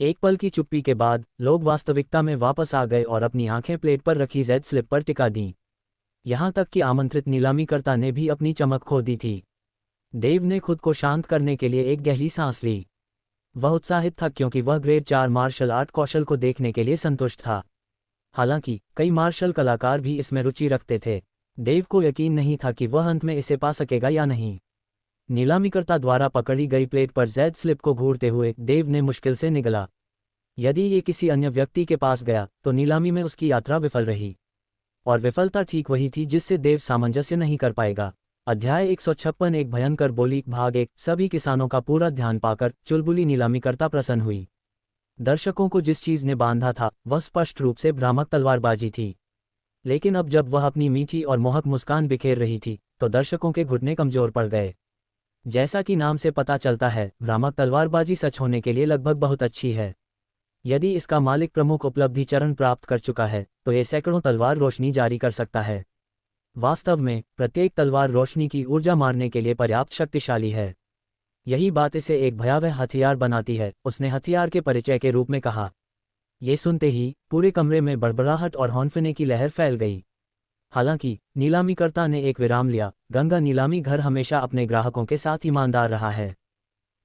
A: एक पल की चुप्पी के बाद लोग वास्तविकता में वापस आ गए और अपनी आंखें प्लेट पर रखी जेड स्लिप पर टिका दीं। यहाँ तक कि आमंत्रित नीलामीकर्ता ने भी अपनी चमक खो दी थी। देव ने खुद को शांत करने के लिए एक गहरी सांस ली। वह उत्साहित था क्योंकि वह ग्रेड 4 मार्शल आर्ट कौशल को देखने के लिए संतुष्ट था। हालांकि कई मार्शल कलाकार भी इसमें रुचि रखते थे। देव को यकीन नहीं था कि वह अंत में इसे पा सकेगा या नहीं। नीलामीकर्ता द्वारा पकड़ी गई प्लेट पर जेड स्लिप को घूरते हुए देव ने मुश्किल से निगला। यदि ये किसी अन्य व्यक्ति के पास गया तो नीलामी में उसकी यात्रा विफल रही। और विफलता ठीक वही थी जिससे देव सामंजस्य नहीं कर पाएगा। अध्याय 156 एक भयंकर बोली भाग 1। सभी किसानों का पूरा ध्यान पाकर चुलबुली नीलामीकर्ता प्रसन्न हुई। दर्शकों को जिस चीज ने बांधा था वह स्पष्ट रूप से भ्रामक तलवारबाजी थी। लेकिन अब जब वह अपनी मीठी और मोहक मुस्कान बिखेर रही थी तो दर्शकों के घुटने कमजोर पड़ गए। जैसा कि नाम से पता चलता है, भ्रामक तलवारबाजी सच होने के लिए लगभग बहुत अच्छी है। यदि इसका मालिक प्रमुख उपलब्धि चरण प्राप्त कर चुका है तो ये सैकड़ों तलवार रोशनी जारी कर सकता है। वास्तव में प्रत्येक तलवार रोशनी की ऊर्जा मारने के लिए पर्याप्त शक्तिशाली है। यही बात इसे एक भयावह हथियार बनाती है, उसने हथियार के परिचय के रूप में कहा। ये सुनते ही पूरे कमरे में बड़बड़ाहट और हौंफने की लहर फैल गई। हालांकि नीलामीकर्ता ने एक विराम लिया। गंगा नीलामी घर हमेशा अपने ग्राहकों के साथ ईमानदार रहा है।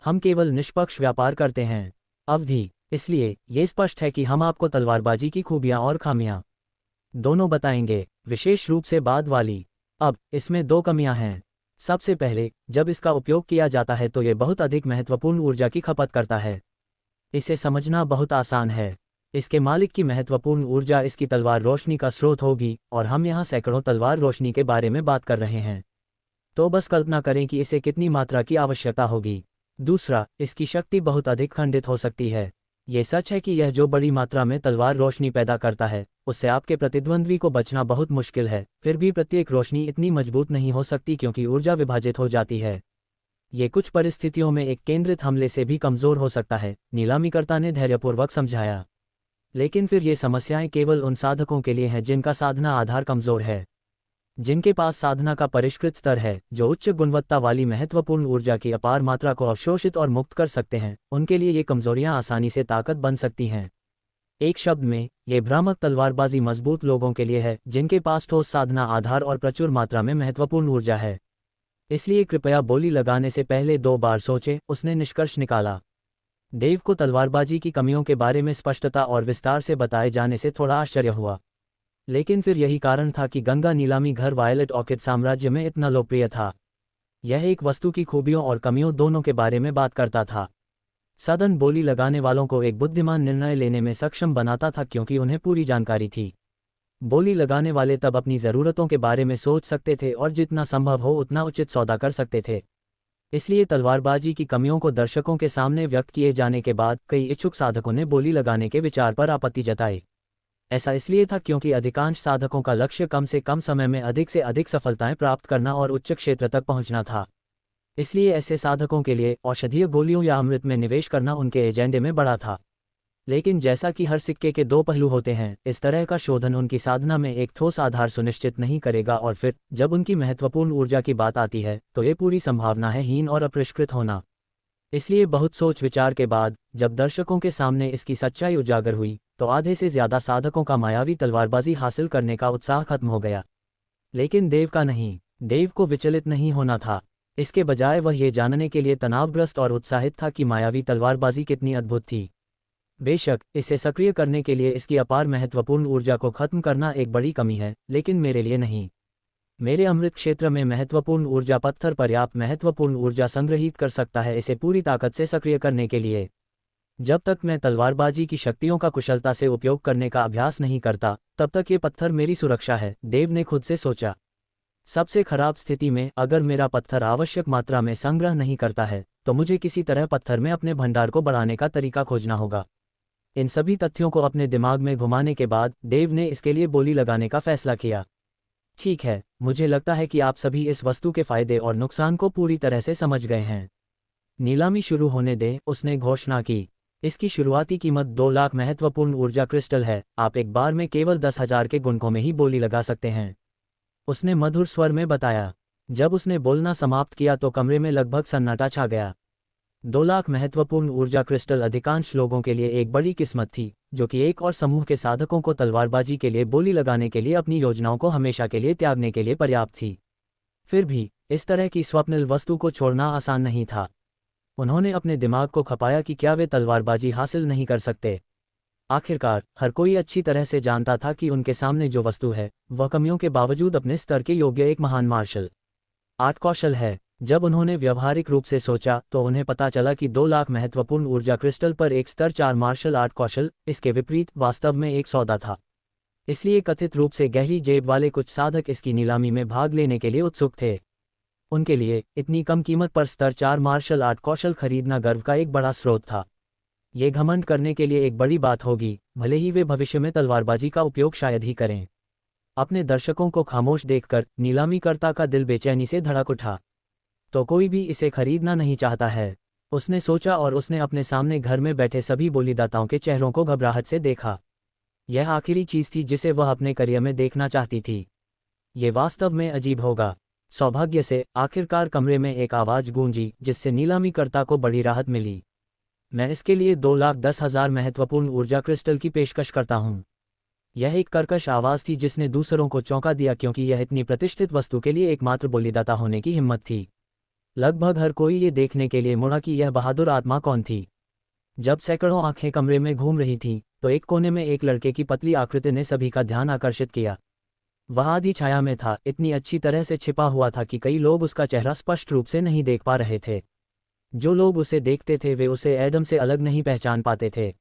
A: हम केवल निष्पक्ष व्यापार करते हैं। अवधि, इसलिए ये स्पष्ट है कि हम आपको तलवारबाजी की खूबियां और खामियां दोनों बताएंगे, विशेष रूप से बाद वाली। अब इसमें दो कमियां हैं। सबसे पहले, जब इसका उपयोग किया जाता है तो ये बहुत अधिक महत्वपूर्ण ऊर्जा की खपत करता है। इसे समझना बहुत आसान है। इसके मालिक की महत्वपूर्ण ऊर्जा इसकी तलवार रोशनी का स्रोत होगी और हम यहाँ सैकड़ों तलवार रोशनी के बारे में बात कर रहे हैं। तो बस कल्पना करें कि इसे कितनी मात्रा की आवश्यकता होगी। दूसरा, इसकी शक्ति बहुत अधिक खंडित हो सकती है। ये सच है कि यह जो बड़ी मात्रा में तलवार रोशनी पैदा करता है उससे आपके प्रतिद्वंद्वी को बचना बहुत मुश्किल है। फिर भी प्रत्येक रोशनी इतनी मजबूत नहीं हो सकती क्योंकि ऊर्जा विभाजित हो जाती है। ये कुछ परिस्थितियों में एक केंद्रित हमले से भी कमजोर हो सकता है, नीलामीकर्ता ने धैर्यपूर्वक समझाया। लेकिन फिर ये समस्याएं केवल उन साधकों के लिए हैं जिनका साधना आधार कमजोर है, जिनके पास साधना का परिष्कृत स्तर है, जो उच्च गुणवत्ता वाली महत्वपूर्ण ऊर्जा की अपार मात्रा को अवशोषित और मुक्त कर सकते हैं। उनके लिए ये कमजोरियां आसानी से ताकत बन सकती हैं। एक शब्द में, ये भ्रामक तलवारबाजी मजबूत लोगों के लिए है जिनके पास ठोस साधना आधार और प्रचुर मात्रा में महत्वपूर्ण ऊर्जा है। इसलिए कृपया बोली लगाने से पहले 2 बार सोचें, उसने निष्कर्ष निकाला। देव को तलवारबाजी की कमियों के बारे में स्पष्टता और विस्तार से बताए जाने से थोड़ा आश्चर्य हुआ। लेकिन फिर यही कारण था कि गंगा नीलामी घर वायलेट ऑर्किड साम्राज्य में इतना लोकप्रिय था। यह एक वस्तु की खूबियों और कमियों दोनों के बारे में बात करता था। सदन बोली लगाने वालों को एक बुद्धिमान निर्णय लेने में सक्षम बनाता था क्योंकि उन्हें पूरी जानकारी थी। बोली लगाने वाले तब अपनी ज़रूरतों के बारे में सोच सकते थे और जितना संभव हो उतना उचित सौदा कर सकते थे। इसलिए तलवारबाजी की कमियों को दर्शकों के सामने व्यक्त किए जाने के बाद कई इच्छुक साधकों ने बोली लगाने के विचार पर आपत्ति जताई। ऐसा इसलिए था क्योंकि अधिकांश साधकों का लक्ष्य कम से कम समय में अधिक से अधिक सफलताएं प्राप्त करना और उच्च क्षेत्र तक पहुंचना था। इसलिए ऐसे साधकों के लिए औषधीय गोलियों या अमृत में निवेश करना उनके एजेंडे में बड़ा था। लेकिन जैसा कि हर सिक्के के दो पहलू होते हैं, इस तरह का शोधन उनकी साधना में एक ठोस आधार सुनिश्चित नहीं करेगा, और फिर जब उनकी महत्वपूर्ण ऊर्जा की बात आती है तो ये पूरी संभावना है हीन और अपरिष्कृत होना। इसलिए बहुत सोच विचार के बाद जब दर्शकों के सामने इसकी सच्चाई उजागर हुई तो आधे से ज्यादा साधकों का मायावी तलवारबाजी हासिल करने का उत्साह खत्म हो गया। लेकिन देव का नहीं। देव को विचलित नहीं होना था। इसके बजाय वह ये जानने के लिए तनावग्रस्त और उत्साहित था कि मायावी तलवारबाजी कितनी अद्भुत थी। बेशक इसे सक्रिय करने के लिए इसकी अपार महत्वपूर्ण ऊर्जा को खत्म करना एक बड़ी कमी है, लेकिन मेरे लिए नहीं। मेरे अमृत क्षेत्र में महत्वपूर्ण ऊर्जा पत्थर पर्याप्त महत्वपूर्ण ऊर्जा संग्रहित कर सकता है इसे पूरी ताकत से सक्रिय करने के लिए। जब तक मैं तलवारबाजी की शक्तियों का कुशलता से उपयोग करने का अभ्यास नहीं करता, तब तक ये पत्थर मेरी सुरक्षा है, देव ने खुद से सोचा। सबसे खराब स्थिति में अगर मेरा पत्थर आवश्यक मात्रा में संग्रह नहीं करता है तो मुझे किसी तरह पत्थर में अपने भंडार को बढ़ाने का तरीका खोजना होगा। इन सभी तथ्यों को अपने दिमाग में घुमाने के बाद देव ने इसके लिए बोली लगाने का फैसला किया। ठीक है, मुझे लगता है कि आप सभी इस वस्तु के फायदे और नुकसान को पूरी तरह से समझ गए हैं। नीलामी शुरू होने दें, उसने घोषणा की। इसकी शुरुआती कीमत 2 लाख महत्वपूर्ण ऊर्जा क्रिस्टल है। आप एक बार में केवल 10,000 के गुणकों में ही बोली लगा सकते हैं, उसने मधुर स्वर में बताया। जब उसने बोलना समाप्त किया तो कमरे में लगभग सन्नाटा छा गया। 2 लाख महत्वपूर्ण ऊर्जा क्रिस्टल अधिकांश लोगों के लिए एक बड़ी किस्मत थी, जो कि एक और समूह के साधकों को तलवारबाजी के लिए बोली लगाने के लिए अपनी योजनाओं को हमेशा के लिए त्यागने के लिए पर्याप्त थी। फिर भी इस तरह की स्वप्निल वस्तु को छोड़ना आसान नहीं था। उन्होंने अपने दिमाग को खपाया कि क्या वे तलवारबाजी हासिल नहीं कर सकते। आखिरकार हर कोई अच्छी तरह से जानता था कि उनके सामने जो वस्तु है वह कमियों के बावजूद अपने स्तर के योग्य एक महान मार्शल आर्ट कौशल है। जब उन्होंने व्यवहारिक रूप से सोचा तो उन्हें पता चला कि 2 लाख महत्वपूर्ण ऊर्जा क्रिस्टल पर एक स्तर 4 मार्शल आर्ट कौशल इसके विपरीत वास्तव में एक सौदा था। इसलिए कथित रूप से गहरी जेब वाले कुछ साधक इसकी नीलामी में भाग लेने के लिए उत्सुक थे। उनके लिए इतनी कम कीमत पर स्तर 4 मार्शल आर्ट कौशल खरीदना गर्व का एक बड़ा स्रोत था। ये घमंड करने के लिए एक बड़ी बात होगी, भले ही वे भविष्य में तलवारबाजी का उपयोग शायद ही करें। अपने दर्शकों को खामोश देखकर नीलामीकर्ता का दिल बेचैनी से धड़क उठा। तो कोई भी इसे खरीदना नहीं चाहता है, उसने सोचा, और उसने अपने सामने घर में बैठे सभी बोलीदाताओं के चेहरों को घबराहट से देखा। यह आखिरी चीज थी जिसे वह अपने करियर में देखना चाहती थी। ये वास्तव में अजीब होगा। सौभाग्य से आखिरकार कमरे में एक आवाज गूंजी जिससे नीलामीकर्ता को बड़ी राहत मिली। मैं इसके लिए 2,10,000 महत्वपूर्ण ऊर्जा क्रिस्टल की पेशकश करता हूं। यह एक कर्कश आवाज थी जिसने दूसरों को चौंका दिया, क्योंकि यह इतनी प्रतिष्ठित वस्तु के लिए एकमात्र बोलीदाता होने की हिम्मत थी। लगभग हर कोई ये देखने के लिए मुड़ा कि यह बहादुर आत्मा कौन थी। जब सैकड़ों आंखें कमरे में घूम रही थीं, तो एक कोने में एक लड़के की पतली आकृति ने सभी का ध्यान आकर्षित किया। वह आधी छाया में था, इतनी अच्छी तरह से छिपा हुआ था कि कई लोग उसका चेहरा स्पष्ट रूप से नहीं देख पा रहे थे। जो लोग उसे देखते थे वे उसे एडम से अलग नहीं पहचान पाते थे।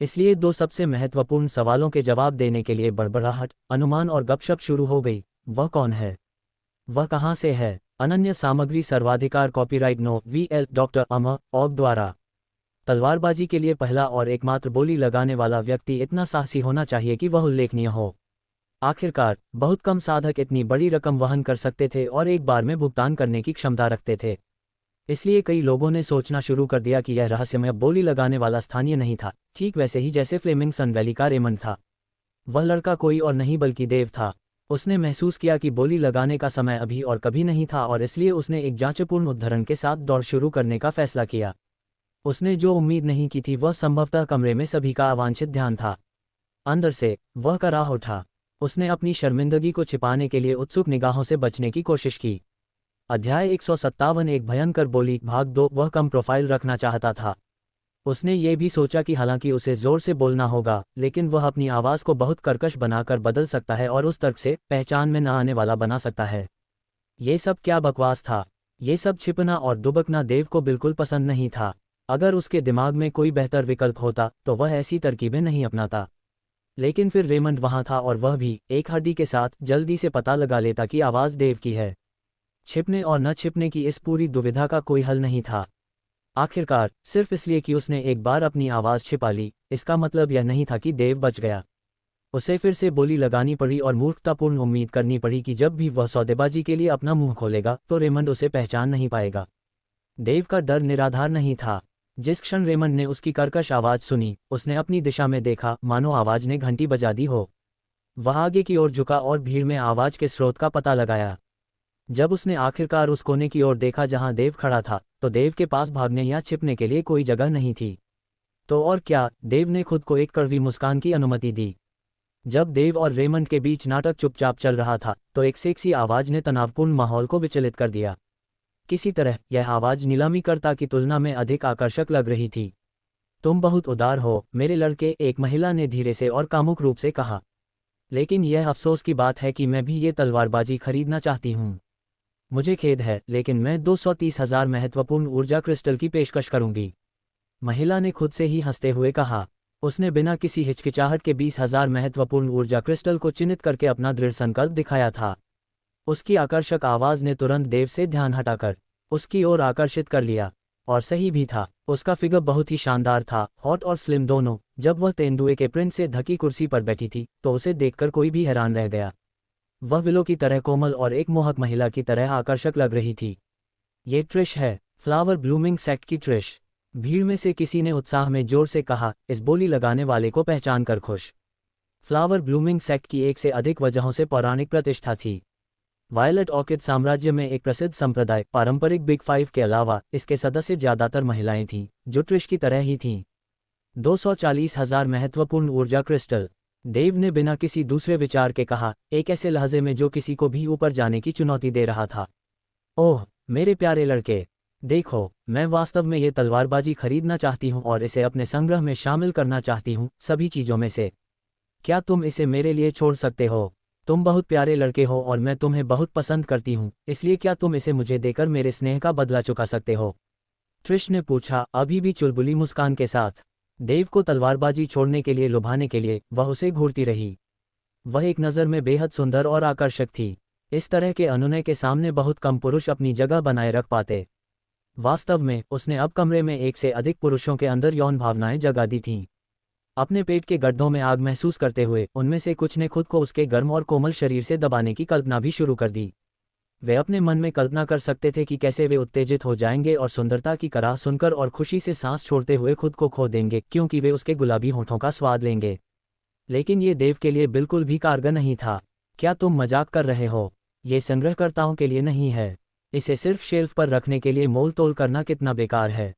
A: इसलिए 2 सबसे महत्वपूर्ण सवालों के जवाब देने के लिए बड़बड़ाहट, अनुमान और गपशप शुरू हो गई। वह कौन है? वह कहाँ से है? अनन्य सामग्री सर्वाधिकार कॉपीराइट नो वीएल डॉक्टर अमर ऑग द्वारा। तलवारबाजी के लिए पहला और एकमात्र बोली लगाने वाला व्यक्ति इतना साहसी होना चाहिए कि वह उल्लेखनीय हो। आखिरकार बहुत कम साधक इतनी बड़ी रकम वहन कर सकते थे और एक बार में भुगतान करने की क्षमता रखते थे। इसलिए कई लोगों ने सोचना शुरू कर दिया कि यह रहस्यमय बोली लगाने वाला स्थानीय नहीं था, ठीक वैसे ही जैसे फ्लेमिंगसन वैली का रेमंड था। वह लड़का कोई और नहीं बल्कि देव था। उसने महसूस किया कि बोली लगाने का समय अभी और कभी नहीं था, और इसलिए उसने एक जांचपूर्ण उद्धरण के साथ दौड़ शुरू करने का फैसला किया। उसने जो उम्मीद नहीं की थी वह संभवतः कमरे में सभी का अवांछित ध्यान था। अंदर से वह कराह उठा। उसने अपनी शर्मिंदगी को छिपाने के लिए उत्सुक निगाहों से बचने की कोशिश की। अध्याय 157 एक भयंकर बोली भाग 2। वह कम प्रोफाइल रखना चाहता था। उसने ये भी सोचा कि हालांकि उसे जोर से बोलना होगा, लेकिन वह अपनी आवाज़ को बहुत कर्कश बनाकर बदल सकता है और उस तर्क से पहचान में न आने वाला बना सकता है। ये सब क्या बकवास था। ये सब छिपना और दुबकना देव को बिल्कुल पसंद नहीं था। अगर उसके दिमाग में कोई बेहतर विकल्प होता तो वह ऐसी तरकीबें नहीं अपनाता। लेकिन फिर रेमंड वहाँ था, और वह भी एक हड्डी के साथ जल्दी से पता लगा लेता कि आवाज़ देव की है। छिपने और न छिपने की इस पूरी दुविधा का कोई हल नहीं था। आखिरकार सिर्फ इसलिए कि उसने एक बार अपनी आवाज़ छिपा ली, इसका मतलब यह नहीं था कि देव बच गया। उसे फिर से बोली लगानी पड़ी और मूर्खतापूर्ण उम्मीद करनी पड़ी कि जब भी वह सौदेबाजी के लिए अपना मुंह खोलेगा तो रेमंड उसे पहचान नहीं पाएगा। देव का डर निराधार नहीं था। जिस क्षण रेमंड ने उसकी कर्कश आवाज़ सुनी, उसने अपनी दिशा में देखा, मानो आवाज़ ने घंटी बजा दी हो। वह आगे की ओर झुका और भीड़ में आवाज़ के स्रोत का पता लगाया। जब उसने आखिरकार उस कोने की ओर देखा जहां देव खड़ा था, तो देव के पास भागने या छिपने के लिए कोई जगह नहीं थी। तो और क्या, देव ने खुद को एक कड़वी मुस्कान की अनुमति दी। जब देव और रेमंड के बीच नाटक चुपचाप चल रहा था, तो एक सेक्सी आवाज़ ने तनावपूर्ण माहौल को विचलित कर दिया। किसी तरह यह आवाज़ नीलामीकर्ता की तुलना में अधिक आकर्षक लग रही थी। तुम बहुत उदार हो मेरे लड़के, एक महिला ने धीरे से और कामुक रूप से कहा। लेकिन यह अफसोस की बात है कि मैं भी ये तलवारबाजी खरीदना चाहती हूँ। मुझे खेद है, लेकिन मैं 230,000 महत्वपूर्ण ऊर्जा क्रिस्टल की पेशकश करूंगी। महिला ने खुद से ही हंसते हुए कहा। उसने बिना किसी हिचकिचाहट के 20,000 महत्वपूर्ण ऊर्जा क्रिस्टल को चिन्हित करके अपना दृढ़ संकल्प दिखाया था। उसकी आकर्षक आवाज़ ने तुरंत देव से ध्यान हटाकर उसकी ओर आकर्षित कर लिया। और सही भी था, उसका फिगर बहुत ही शानदार था, हॉट और स्लिम दोनों। जब वह तेंदुए के प्रिंट से ढकी कुर्सी पर बैठी थी, तो उसे देखकर कोई भी हैरान रह गया। वह विलो की तरह कोमल और एक मोहक महिला की तरह आकर्षक लग रही थी। ये ट्रिश है, फ्लावर ब्लूमिंग सेक्ट की ट्रिश। भीड़ में से किसी ने उत्साह में जोर से कहा, इस बोली लगाने वाले को पहचान कर खुश। फ्लावर ब्लूमिंग सेक्ट की एक से अधिक वजहों से पौराणिक प्रतिष्ठा थी। वायलेट ऑर्किड साम्राज्य में एक प्रसिद्ध संप्रदाय, पारंपरिक बिग फाइव के अलावा इसके सदस्य ज्यादातर महिलाएं थीं, जो ट्रिश की तरह ही थीं। 240,000 महत्वपूर्ण ऊर्जा क्रिस्टल, देव ने बिना किसी दूसरे विचार के कहा, एक ऐसे लहजे में जो किसी को भी ऊपर जाने की चुनौती दे रहा था। ओह मेरे प्यारे लड़के, देखो, मैं वास्तव में ये तलवारबाजी खरीदना चाहती हूँ और इसे अपने संग्रह में शामिल करना चाहती हूँ, सभी चीज़ों में से। क्या तुम इसे मेरे लिए छोड़ सकते हो? तुम बहुत प्यारे लड़के हो और मैं तुम्हें बहुत पसंद करती हूँ, इसलिए क्या तुम इसे मुझे देकर मेरे स्नेह का बदला चुका सकते हो? ट्रिश ने पूछा, अभी भी चुलबुली मुस्कान के साथ। देव को तलवारबाजी छोड़ने के लिए लुभाने के लिए वह उसे घूरती रही। वह एक नज़र में बेहद सुंदर और आकर्षक थी। इस तरह के अनुनय के सामने बहुत कम पुरुष अपनी जगह बनाए रख पाते। वास्तव में उसने अब कमरे में एक से अधिक पुरुषों के अंदर यौन भावनाएं जगा दी थीं। अपने पेट के गड्ढों में आग महसूस करते हुए उनमें से कुछ ने खुद को उसके गर्म और कोमल शरीर से दबाने की कल्पना भी शुरू कर दी। वे अपने मन में कल्पना कर सकते थे कि कैसे वे उत्तेजित हो जाएंगे और सुंदरता की कराह सुनकर और खुशी से सांस छोड़ते हुए खुद को खो देंगे, क्योंकि वे उसके गुलाबी होठों का स्वाद लेंगे। लेकिन ये देव के लिए बिल्कुल भी कारगर नहीं था। क्या तुम मजाक कर रहे हो? ये संग्रहकर्ताओं के लिए नहीं है। इसे सिर्फ शेल्फ पर रखने के लिए मोल तोल करना कितना बेकार है।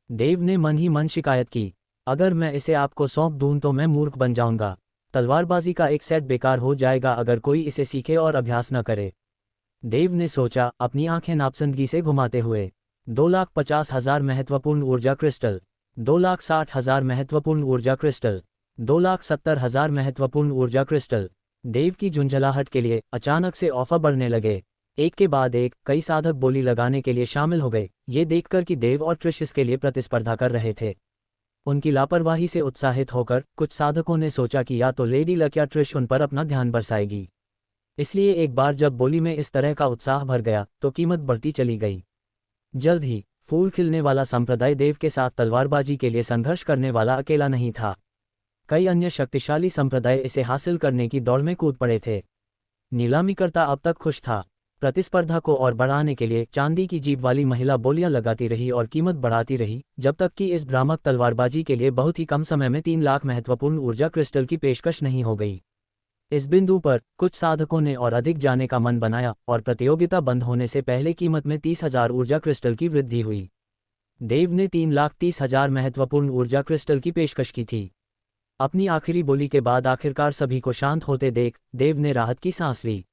A: देव ने मन ही मन शिकायत की, अगर मैं इसे आपको सौंप दूं तो मैं मूर्ख बन जाऊंगा। तलवारबाजी का एक सेट बेकार हो जाएगा अगर कोई इसे सीखे और अभ्यास न करे। देव ने सोचा, अपनी आंखें नापसंदगी से घुमाते हुए। 2,50,000 महत्वपूर्ण ऊर्जा क्रिस्टल, 2,60,000 महत्वपूर्ण ऊर्जा क्रिस्टल, 2,70,000 महत्वपूर्ण ऊर्जा क्रिस्टल। देव की झुंझलाहट के लिए अचानक से ऑफर बढ़ने लगे। एक के बाद एक कई साधक बोली लगाने के लिए शामिल हो गए, ये देखकर कि देव और ट्रिश इसके लिए प्रतिस्पर्धा कर रहे थे। उनकी लापरवाही से उत्साहित होकर कुछ साधकों ने सोचा कि या तो लेडी लक या ट्रिश उन पर अपना ध्यान बरसाएगी। इसलिए एक बार जब बोली में इस तरह का उत्साह भर गया तो कीमत बढ़ती चली गई। जल्द ही फूल खिलने वाला संप्रदाय देव के साथ तलवारबाजी के लिए संघर्ष करने वाला अकेला नहीं था। कई अन्य शक्तिशाली संप्रदाय इसे हासिल करने की दौड़ में कूद पड़े थे। नीलामीकर्ता अब तक खुश था। प्रतिस्पर्धा को और बढ़ाने के लिए चांदी की जीभ वाली महिला बोलियां लगाती रही और कीमत बढ़ाती रही, जब तक कि इस भ्रामक तलवारबाजी के लिए बहुत ही कम समय में 3 लाख महत्वपूर्ण ऊर्जा क्रिस्टल की पेशकश नहीं हो गई। इस बिंदु पर कुछ साधकों ने और अधिक जाने का मन बनाया और प्रतियोगिता बंद होने से पहले कीमत में 30,000 ऊर्जा क्रिस्टल की वृद्धि हुई। देव ने 3,30,000 महत्वपूर्ण ऊर्जा क्रिस्टल की पेशकश की थी। अपनी आखिरी बोली के बाद आखिरकार सभी को शांत होते देख देव ने राहत की सांस ली।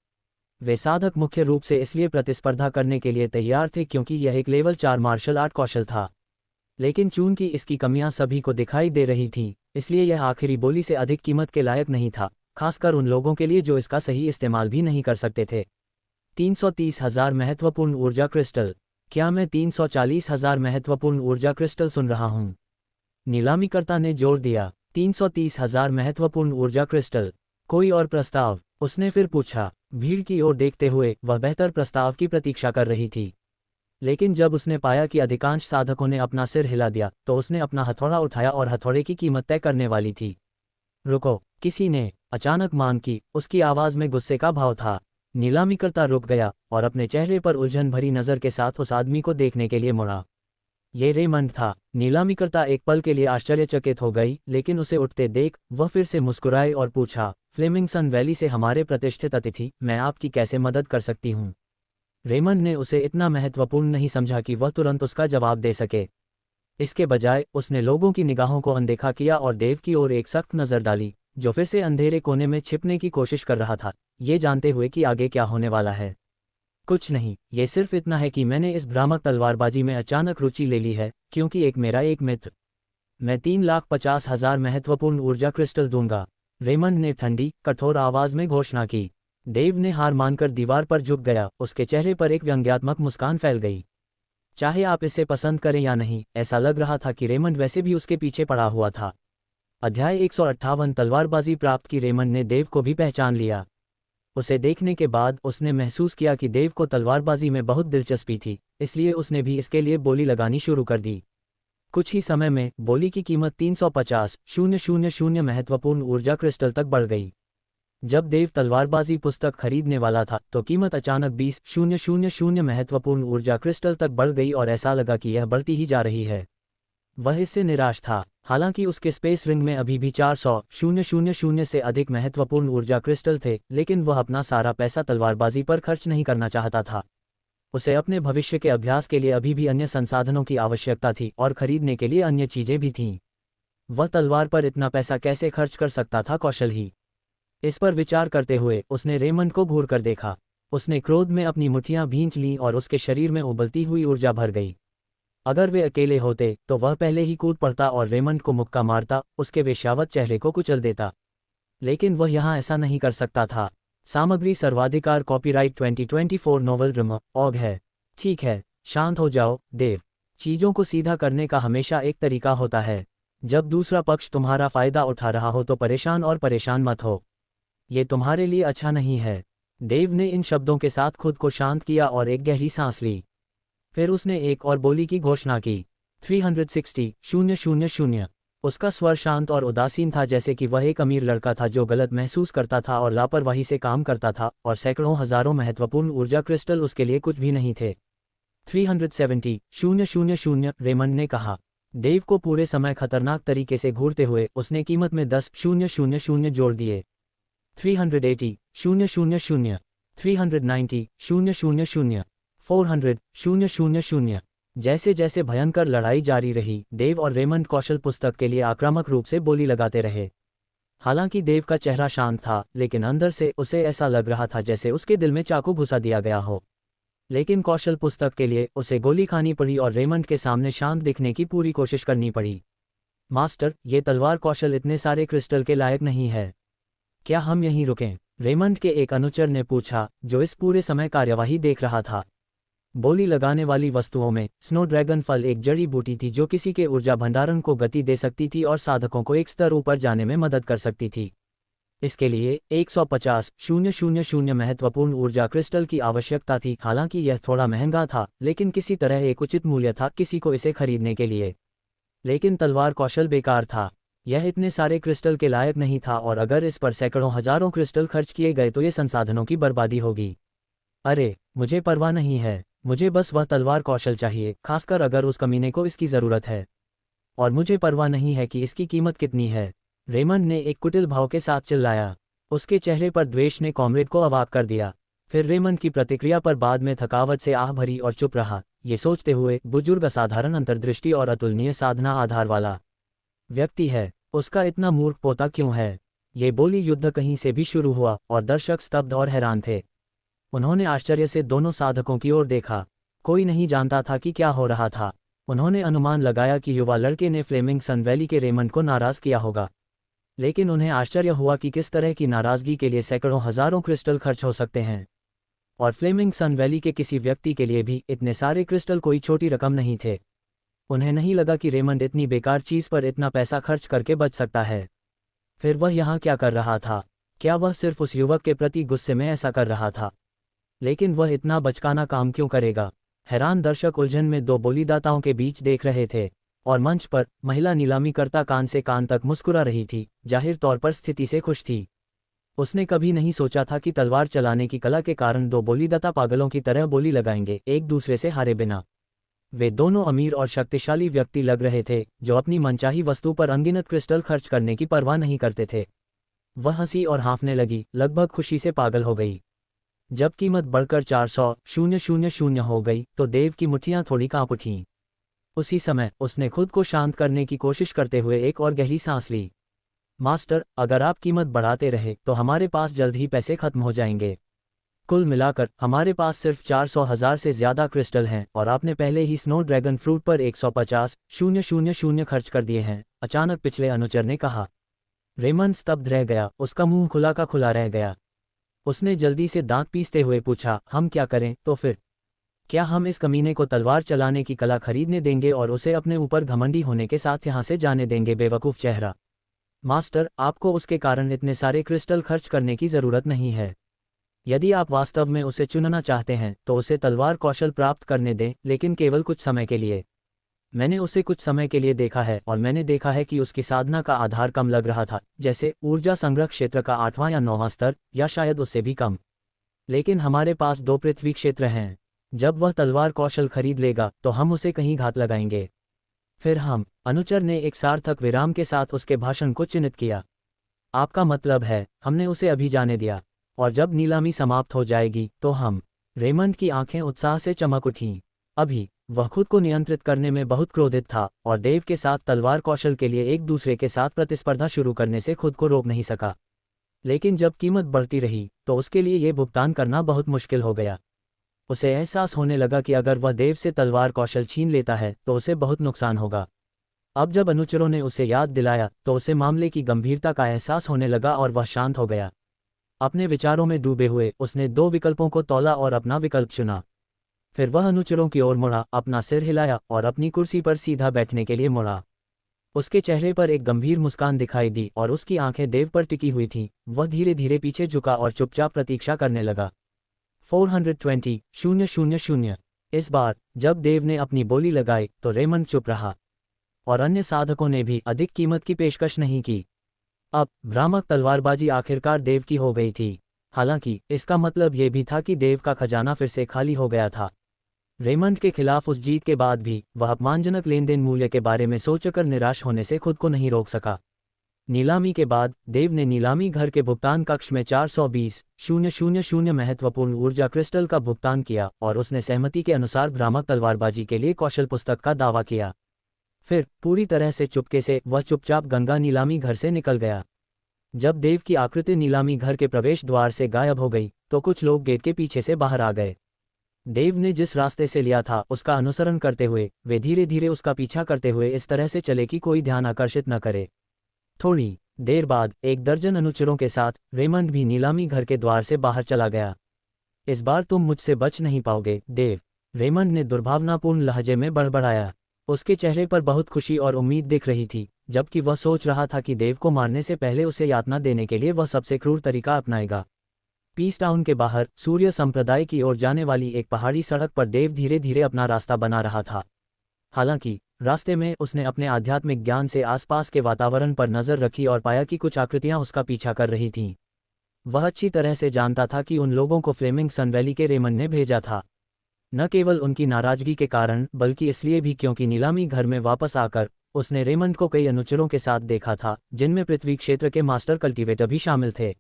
A: वे साधक मुख्य रूप से इसलिए प्रतिस्पर्धा करने के लिए तैयार थे क्योंकि यह एक लेवल 4 मार्शल आर्ट कौशल था। लेकिन चूंकि इसकी कमियां सभी को दिखाई दे रही थीं, इसलिए यह आखिरी बोली से अधिक कीमत के लायक नहीं था, खासकर उन लोगों के लिए जो इसका सही इस्तेमाल भी नहीं कर सकते थे। 330,000 महत्वपूर्ण ऊर्जा क्रिस्टल। क्या मैं 340,000 महत्वपूर्ण ऊर्जा क्रिस्टल सुन रहा हूँ? नीलामीकर्ता ने जोर दिया। 330,000 महत्वपूर्ण ऊर्जा क्रिस्टल। कोई और प्रस्ताव? उसने फिर पूछा। भीड़ की ओर देखते हुए वह बेहतर प्रस्ताव की प्रतीक्षा कर रही थी। लेकिन जब उसने पाया कि अधिकांश साधकों ने अपना सिर हिला दिया, तो उसने अपना हथौड़ा उठाया और हथौड़े की कीमत तय करने वाली थी। रुको, किसी ने अचानक मांग की। उसकी आवाज में गुस्से का भाव था। नीलामीकर्ता रुक गया और अपने चेहरे पर उलझन भरी नजर के साथ उस आदमी को देखने के लिए मुड़ा। ये रेमंड था। नीलामीकर्ता एक पल के लिए आश्चर्यचकित हो गई, लेकिन उसे उठते देख वह फिर से मुस्कुराई और पूछा, फ्लेमिंगसन वैली से हमारे प्रतिष्ठित अतिथि, मैं आपकी कैसे मदद कर सकती हूँ? रेमंड ने उसे इतना महत्वपूर्ण नहीं समझा कि वह तुरंत उसका जवाब दे सके। इसके बजाय उसने लोगों की निगाहों को अनदेखा किया और देव की ओर एक सख्त नज़र डाली, जो फिर से अंधेरे कोने में छिपने की कोशिश कर रहा था, ये जानते हुए कि आगे क्या होने वाला है। कुछ नहीं, ये सिर्फ इतना है कि मैंने इस भ्रामक तलवारबाजी में अचानक रुचि ले ली है, क्योंकि मेरा एक मित्र। मैं 3,50,000 महत्वपूर्ण ऊर्जा क्रिस्टल दूंगा। रेमंड ने ठंडी, कठोर आवाज में घोषणा की। देव ने हार मानकर दीवार पर झुक गया, उसके चेहरे पर एक व्यंग्यात्मक मुस्कान फैल गई। चाहे आप इसे पसंद करें या नहीं, ऐसा लग रहा था कि रेमंड वैसे भी उसके पीछे पड़ा हुआ था। अध्याय 158 तलवारबाजी प्राप्त की। रेमंड ने देव को भी पहचान लिया। उसे देखने के बाद उसने महसूस किया कि देव को तलवारबाजी में बहुत दिलचस्पी थी, इसलिए उसने भी इसके लिए बोली लगानी शुरू कर दी। कुछ ही समय में बोली की कीमत 350,000 महत्वपूर्ण ऊर्जा क्रिस्टल तक बढ़ गई। जब देव तलवारबाजी पुस्तक खरीदने वाला था तो कीमत अचानक 20,000 महत्वपूर्ण ऊर्जा क्रिस्टल तक बढ़ गई और ऐसा लगा कि यह बढ़ती ही जा रही है। वह इससे निराश था। हालांकि उसके स्पेस रिंग में अभी भी 400,000 से अधिक महत्वपूर्ण ऊर्जा क्रिस्टल थे, लेकिन वह अपना सारा पैसा तलवारबाजी पर खर्च नहीं करना चाहता था। उसे अपने भविष्य के अभ्यास के लिए अभी भी अन्य संसाधनों की आवश्यकता थी और खरीदने के लिए अन्य चीजें भी थीं। वह तलवार पर इतना पैसा कैसे खर्च कर सकता था? कौशल ही। इस पर विचार करते हुए उसने रेमंड को घूर कर देखा। उसने क्रोध में अपनी मुट्ठियां भींच लीं और उसके शरीर में उबलती हुई ऊर्जा भर गई। अगर वे अकेले होते तो वह पहले ही कूद पड़ता और रेमंड को मुक्का मारता, उसके वेश्यावत चेहरे को कुचल देता। लेकिन वह यहाँ ऐसा नहीं कर सकता था। सामग्री सर्वाधिकार कॉपीराइट 2024 नोवेल ड्रामा ऑग है। ठीक है, शांत हो जाओ देव। चीजों को सीधा करने का हमेशा एक तरीका होता है। जब दूसरा पक्ष तुम्हारा फायदा उठा रहा हो तो परेशान मत हो। ये तुम्हारे लिए अच्छा नहीं है। देव ने इन शब्दों के साथ खुद को शांत किया और एक गहरी सांस ली। फिर उसने एक और बोली की घोषणा की। 360,000। उसका स्वर शांत और उदासीन था, जैसे कि वह एक अमीर लड़का था जो गलत महसूस करता था और लापरवाही से काम करता था, और सैकड़ों हजारों महत्वपूर्ण ऊर्जा क्रिस्टल उसके लिए कुछ भी नहीं थे। 370,000, रेमंड ने कहा। देव को पूरे समय खतरनाक तरीके से घूरते हुए उसने कीमत में 10,000 जोड़ दिए। 380,000, 390,000, 400,000। जैसे जैसे भयंकर लड़ाई जारी रही, देव और रेमंड कौशल पुस्तक के लिए आक्रामक रूप से बोली लगाते रहे। हालांकि देव का चेहरा शांत था, लेकिन अंदर से उसे ऐसा लग रहा था जैसे उसके दिल में चाकू घुसा दिया गया हो। लेकिन कौशल पुस्तक के लिए उसे गोली खानी पड़ी और रेमंड के सामने शांत दिखने की पूरी कोशिश करनी पड़ी। मास्टर, ये तलवार कौशल इतने सारे क्रिस्टल के लायक नहीं है। क्या हम यहीं रुकें? रेमंड के एक अनुचर ने पूछा, जो इस पूरे समय कार्यवाही देख रहा था। बोली लगाने वाली वस्तुओं में स्नो ड्रैगन फल एक जड़ी बूटी थी जो किसी के ऊर्जा भंडारण को गति दे सकती थी और साधकों को एक स्तर ऊपर जाने में मदद कर सकती थी। इसके लिए 150,000 महत्वपूर्ण ऊर्जा क्रिस्टल की आवश्यकता थी। हालांकि यह थोड़ा महंगा था, लेकिन किसी तरह एक उचित मूल्य था किसी को इसे खरीदने के लिए। लेकिन तलवार कौशल बेकार था। यह इतने सारे क्रिस्टल के लायक नहीं था, और अगर इस पर सैकड़ों हजारों क्रिस्टल खर्च किए गए तो ये संसाधनों की बर्बादी होगी। अरे, मुझे परवाह नहीं है। मुझे बस वह तलवार कौशल चाहिए, खासकर अगर उस कमीने को इसकी ज़रूरत है। और मुझे परवाह नहीं है कि इसकी कीमत कितनी है। रेमंड ने एक कुटिल भाव के साथ चिल्लाया। उसके चेहरे पर द्वेष ने कॉमरेड को अवाक कर दिया। फिर रेमंड की प्रतिक्रिया पर बाद में थकावट से आह भरी और चुप रहा, ये सोचते हुए बुजुर्ग असाधारण अंतर्दृष्टि और अतुलनीय साधना आधार वाला व्यक्ति है। उसका इतना मूर्ख पोता क्यों है? ये बोली युद्ध कहीं से भी शुरू हुआ और दर्शक स्तब्ध और हैरान थे। उन्होंने आश्चर्य से दोनों साधकों की ओर देखा। कोई नहीं जानता था कि क्या हो रहा था। उन्होंने अनुमान लगाया कि युवा लड़के ने फ्लेमिंगसन वैली के रेमंड को नाराज किया होगा, लेकिन उन्हें आश्चर्य हुआ कि किस तरह की नाराजगी के लिए सैकड़ों हजारों क्रिस्टल खर्च हो सकते हैं। और फ्लेमिंगसन वैली के किसी व्यक्ति के लिए भी इतने सारे क्रिस्टल कोई छोटी रकम नहीं थे। उन्हें नहीं लगा कि रेमंड इतनी बेकार चीज़ पर इतना पैसा खर्च करके बच सकता है। फिर वह यहाँ क्या कर रहा था? क्या वह सिर्फ उस युवक के प्रति गुस्से में ऐसा कर रहा था? लेकिन वह इतना बचकाना काम क्यों करेगा? हैरान दर्शक उलझन में दो बोलीदाताओं के बीच देख रहे थे। और मंच पर महिला नीलामीकर्ता कान से कान तक मुस्कुरा रही थी, जाहिर तौर पर स्थिति से खुश थी। उसने कभी नहीं सोचा था कि तलवार चलाने की कला के कारण दो बोलीदाता पागलों की तरह बोली लगाएंगे, एक दूसरे से हारे बिना। वे दोनों अमीर और शक्तिशाली व्यक्ति लग रहे थे, जो अपनी मनचाही वस्तु पर अनगिनत क्रिस्टल खर्च करने की परवाह नहीं करते थे। वह हंसी और हाँफने लगी, लगभग खुशी से पागल हो गई। जब कीमत बढ़कर 400,000 हो गई तो देव की मुट्ठियां थोड़ी कांप उठीं। उसी समय उसने खुद को शांत करने की कोशिश करते हुए एक और गहरी सांस ली। मास्टर, अगर आप कीमत बढ़ाते रहे तो हमारे पास जल्द ही पैसे खत्म हो जाएंगे। कुल मिलाकर हमारे पास सिर्फ 400,000 से ज़्यादा क्रिस्टल हैं और आपने पहले ही स्नो ड्रैगन फ्रूट पर 150,000 खर्च कर दिए हैं, अचानक पिछले अनुचर ने कहा। रेमंड स्तब्ध रह गया, उसका मुंह खुला का खुला रह गया। उसने जल्दी से दांत पीसते हुए पूछा, हम क्या करें तो फिर? क्या हम इस कमीने को तलवार चलाने की कला खरीदने देंगे और उसे अपने ऊपर घमंडी होने के साथ यहाँ से जाने देंगे? बेवकूफ़ चेहरा। मास्टर, आपको उसके कारण इतने सारे क्रिस्टल खर्च करने की ज़रूरत नहीं है। यदि आप वास्तव में उसे चुनना चाहते हैं तो उसे तलवार कौशल प्राप्त करने दें, लेकिन केवल कुछ समय के लिए। मैंने उसे कुछ समय के लिए देखा है और मैंने देखा है कि उसकी साधना का आधार कम लग रहा था, जैसे ऊर्जा संग्रह क्षेत्र का 8वां या 9वां स्तर, या शायद उससे भी कम। लेकिन हमारे पास 2 पृथ्वी क्षेत्र हैं। जब वह तलवार कौशल खरीद लेगा तो हम उसे कहीं घात लगाएंगे। फिर हम। अनुचर ने एक सार्थक विराम के साथ उसके भाषण को चिन्हित किया। आपका मतलब है हमने उसे अभी जाने दिया, और जब नीलामी समाप्त हो जाएगी तो हम? रेमंड की आंखें उत्साह से चमक उठीं। अभी वह खुद को नियंत्रित करने में बहुत क्रोधित था और देव के साथ तलवार कौशल के लिए एक दूसरे के साथ प्रतिस्पर्धा शुरू करने से खुद को रोक नहीं सका। लेकिन जब कीमत बढ़ती रही तो उसके लिए ये भुगतान करना बहुत मुश्किल हो गया। उसे एहसास होने लगा कि अगर वह देव से तलवार कौशल छीन लेता है तो उसे बहुत नुकसान होगा। अब जब अनुचरों ने उसे याद दिलाया तो उसे मामले की गंभीरता का एहसास होने लगा और वह शांत हो गया। अपने विचारों में डूबे हुए उसने 2 विकल्पों को तौला और अपना विकल्प चुना। फिर वह अनुचरों की ओर मुड़ा, अपना सिर हिलाया और अपनी कुर्सी पर सीधा बैठने के लिए मुड़ा। उसके चेहरे पर एक गंभीर मुस्कान दिखाई दी और उसकी आंखें देव पर टिकी हुई थीं। वह धीरे धीरे पीछे झुका और चुपचाप प्रतीक्षा करने लगा। 420,000। इस बार जब देव ने अपनी बोली लगाई तो रेमंड चुप रहा, और अन्य साधकों ने भी अधिक कीमत की पेशकश नहीं की। अब भ्रामक तलवारबाजी आखिरकार देव की हो गई थी। हालांकि इसका मतलब यह भी था कि देव का खजाना फिर से खाली हो गया था। रेमंड के खिलाफ उस जीत के बाद भी वह अपमानजनक लेनदेन मूल्य के बारे में सोचकर निराश होने से खुद को नहीं रोक सका। नीलामी के बाद देव ने नीलामी घर के भुगतान कक्ष में 420,000 महत्वपूर्ण ऊर्जा क्रिस्टल का भुगतान किया और उसने सहमति के अनुसार भ्रामक तलवारबाजी के लिए कौशल पुस्तक का दावा किया। फिर पूरी तरह से चुपके से वह चुपचाप गंगा नीलामी घर से निकल गया। जब देव की आकृति नीलामी घर के प्रवेश द्वार से गायब हो गई तो कुछ लोग गेट के पीछे से बाहर आ गए। देव ने जिस रास्ते से लिया था उसका अनुसरण करते हुए वे धीरे धीरे उसका पीछा करते हुए इस तरह से चले कि कोई ध्यान आकर्षित न करे। थोड़ी देर बाद 1 दर्जन अनुचरों के साथ रेमंड भी नीलामी घर के द्वार से बाहर चला गया। इस बार तुम मुझसे बच नहीं पाओगे, देव, रेमंड ने दुर्भावनापूर्ण लहजे में बड़बड़ाया। उसके चेहरे पर बहुत खुशी और उम्मीद दिख रही थी, जबकि वह सोच रहा था कि देव को मारने से पहले उसे यातना देने के लिए वह सबसे क्रूर तरीका अपनाएगा। पीस टाउन के बाहर सूर्य संप्रदाय की ओर जाने वाली एक पहाड़ी सड़क पर देव धीरे धीरे अपना रास्ता बना रहा था। हालांकि रास्ते में उसने अपने आध्यात्मिक ज्ञान से आसपास के वातावरण पर नजर रखी और पाया कि कुछ आकृतियां उसका पीछा कर रही थीं। वह अच्छी तरह से जानता था कि उन लोगों को फ्लेमिंग सन वैली के रेमंड ने भेजा था, न केवल उनकी नाराजगी के कारण बल्कि इसलिए भी क्योंकि नीलामी घर में वापस आकर उसने रेमंड को कई अनुचरों के साथ देखा था, जिनमें पृथ्वी क्षेत्र के मास्टर कल्टीवेटर भी शामिल थे।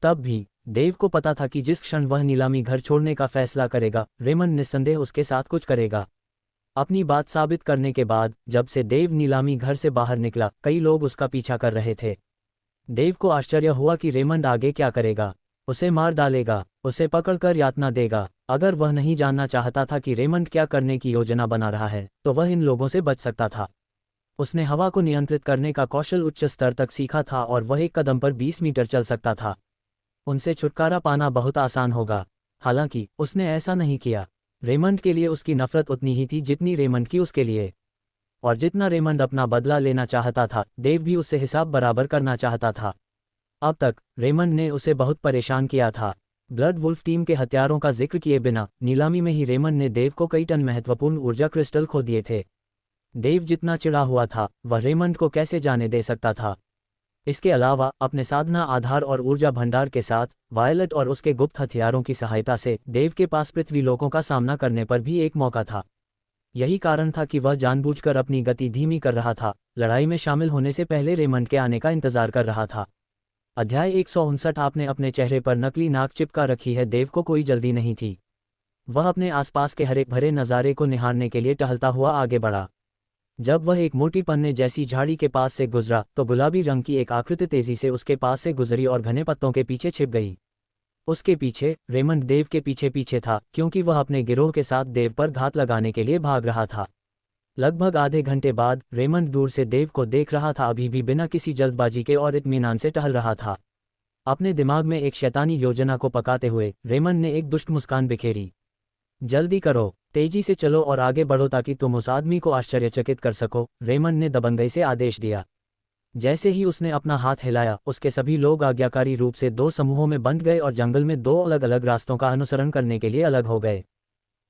A: तब भी देव को पता था कि जिस क्षण वह नीलामी घर छोड़ने का फैसला करेगा, रेमंड निस्संदेह उसके साथ कुछ करेगा। अपनी बात साबित करने के बाद जब से देव नीलामी घर से बाहर निकला, कई लोग उसका पीछा कर रहे थे। देव को आश्चर्य हुआ कि रेमंड आगे क्या करेगा। उसे मार डालेगा, उसे पकड़कर यातना देगा। अगर वह नहीं जानना चाहता था कि रेमंड क्या करने की योजना बना रहा है तो वह इन लोगों से बच सकता था। उसने हवा को नियंत्रित करने का कौशल उच्च स्तर तक सीखा था और वह एक कदम पर 20 मीटर चल सकता था। उनसे छुटकारा पाना बहुत आसान होगा। हालांकि उसने ऐसा नहीं किया। रेमंड के लिए उसकी नफरत उतनी ही थी जितनी रेमंड की उसके लिए, और जितना रेमंड अपना बदला लेना चाहता था, देव भी उससे हिसाब बराबर करना चाहता था। अब तक रेमंड ने उसे बहुत परेशान किया था। ब्लड वुल्फ टीम के हथियारों का जिक्र किए बिना नीलामी में ही रेमंड ने देव को कई टन महत्वपूर्ण ऊर्जा क्रिस्टल खो दिए थे। देव जितना चिढ़ा हुआ था वह रेमंड को कैसे जाने दे सकता था। इसके अलावा अपने साधना आधार और ऊर्जा भंडार के साथ वायलट और उसके गुप्त हथियारों की सहायता से देव के पास पृथ्वी लोकों का सामना करने पर भी एक मौका था। यही कारण था कि वह जानबूझकर अपनी गति धीमी कर रहा था, लड़ाई में शामिल होने से पहले रेमंड के आने का इंतजार कर रहा था। अध्याय 159। आपने अपने चेहरे पर नकली नाक चिपका रखी है। देव को कोई जल्दी नहीं थी। वह अपने आसपास के हरे भरे नज़ारे को निहारने के लिए टहलता हुआ आगे बढ़ा। जब वह एक मोटी पन्ने जैसी झाड़ी के पास से गुजरा तो गुलाबी रंग की एक आकृति तेजी से उसके पास से गुजरी और घने पत्तों के पीछे छिप गई। उसके पीछे रेमंड देव के पीछे पीछे था, क्योंकि वह अपने गिरोह के साथ देव पर घात लगाने के लिए भाग रहा था। लगभग आधे घंटे बाद रेमंड दूर से देव को देख रहा था, अभी भी बिना किसी जल्दबाजी के और इत्मीनान से टहल रहा था। अपने दिमाग में एक शैतानी योजना को पकाते हुए रेमंड ने एक दुष्ट मुस्कान बिखेरी। जल्दी करो, तेजी से चलो और आगे बढ़ो ताकि तुम उस आदमी को आश्चर्यचकित कर सको, रेमंड ने दबंगई से आदेश दिया। जैसे ही उसने अपना हाथ हिलाया, उसके सभी लोग आज्ञाकारी रूप से दो समूहों में बंट गए और जंगल में दो अलग अलग रास्तों का अनुसरण करने के लिए अलग हो गए।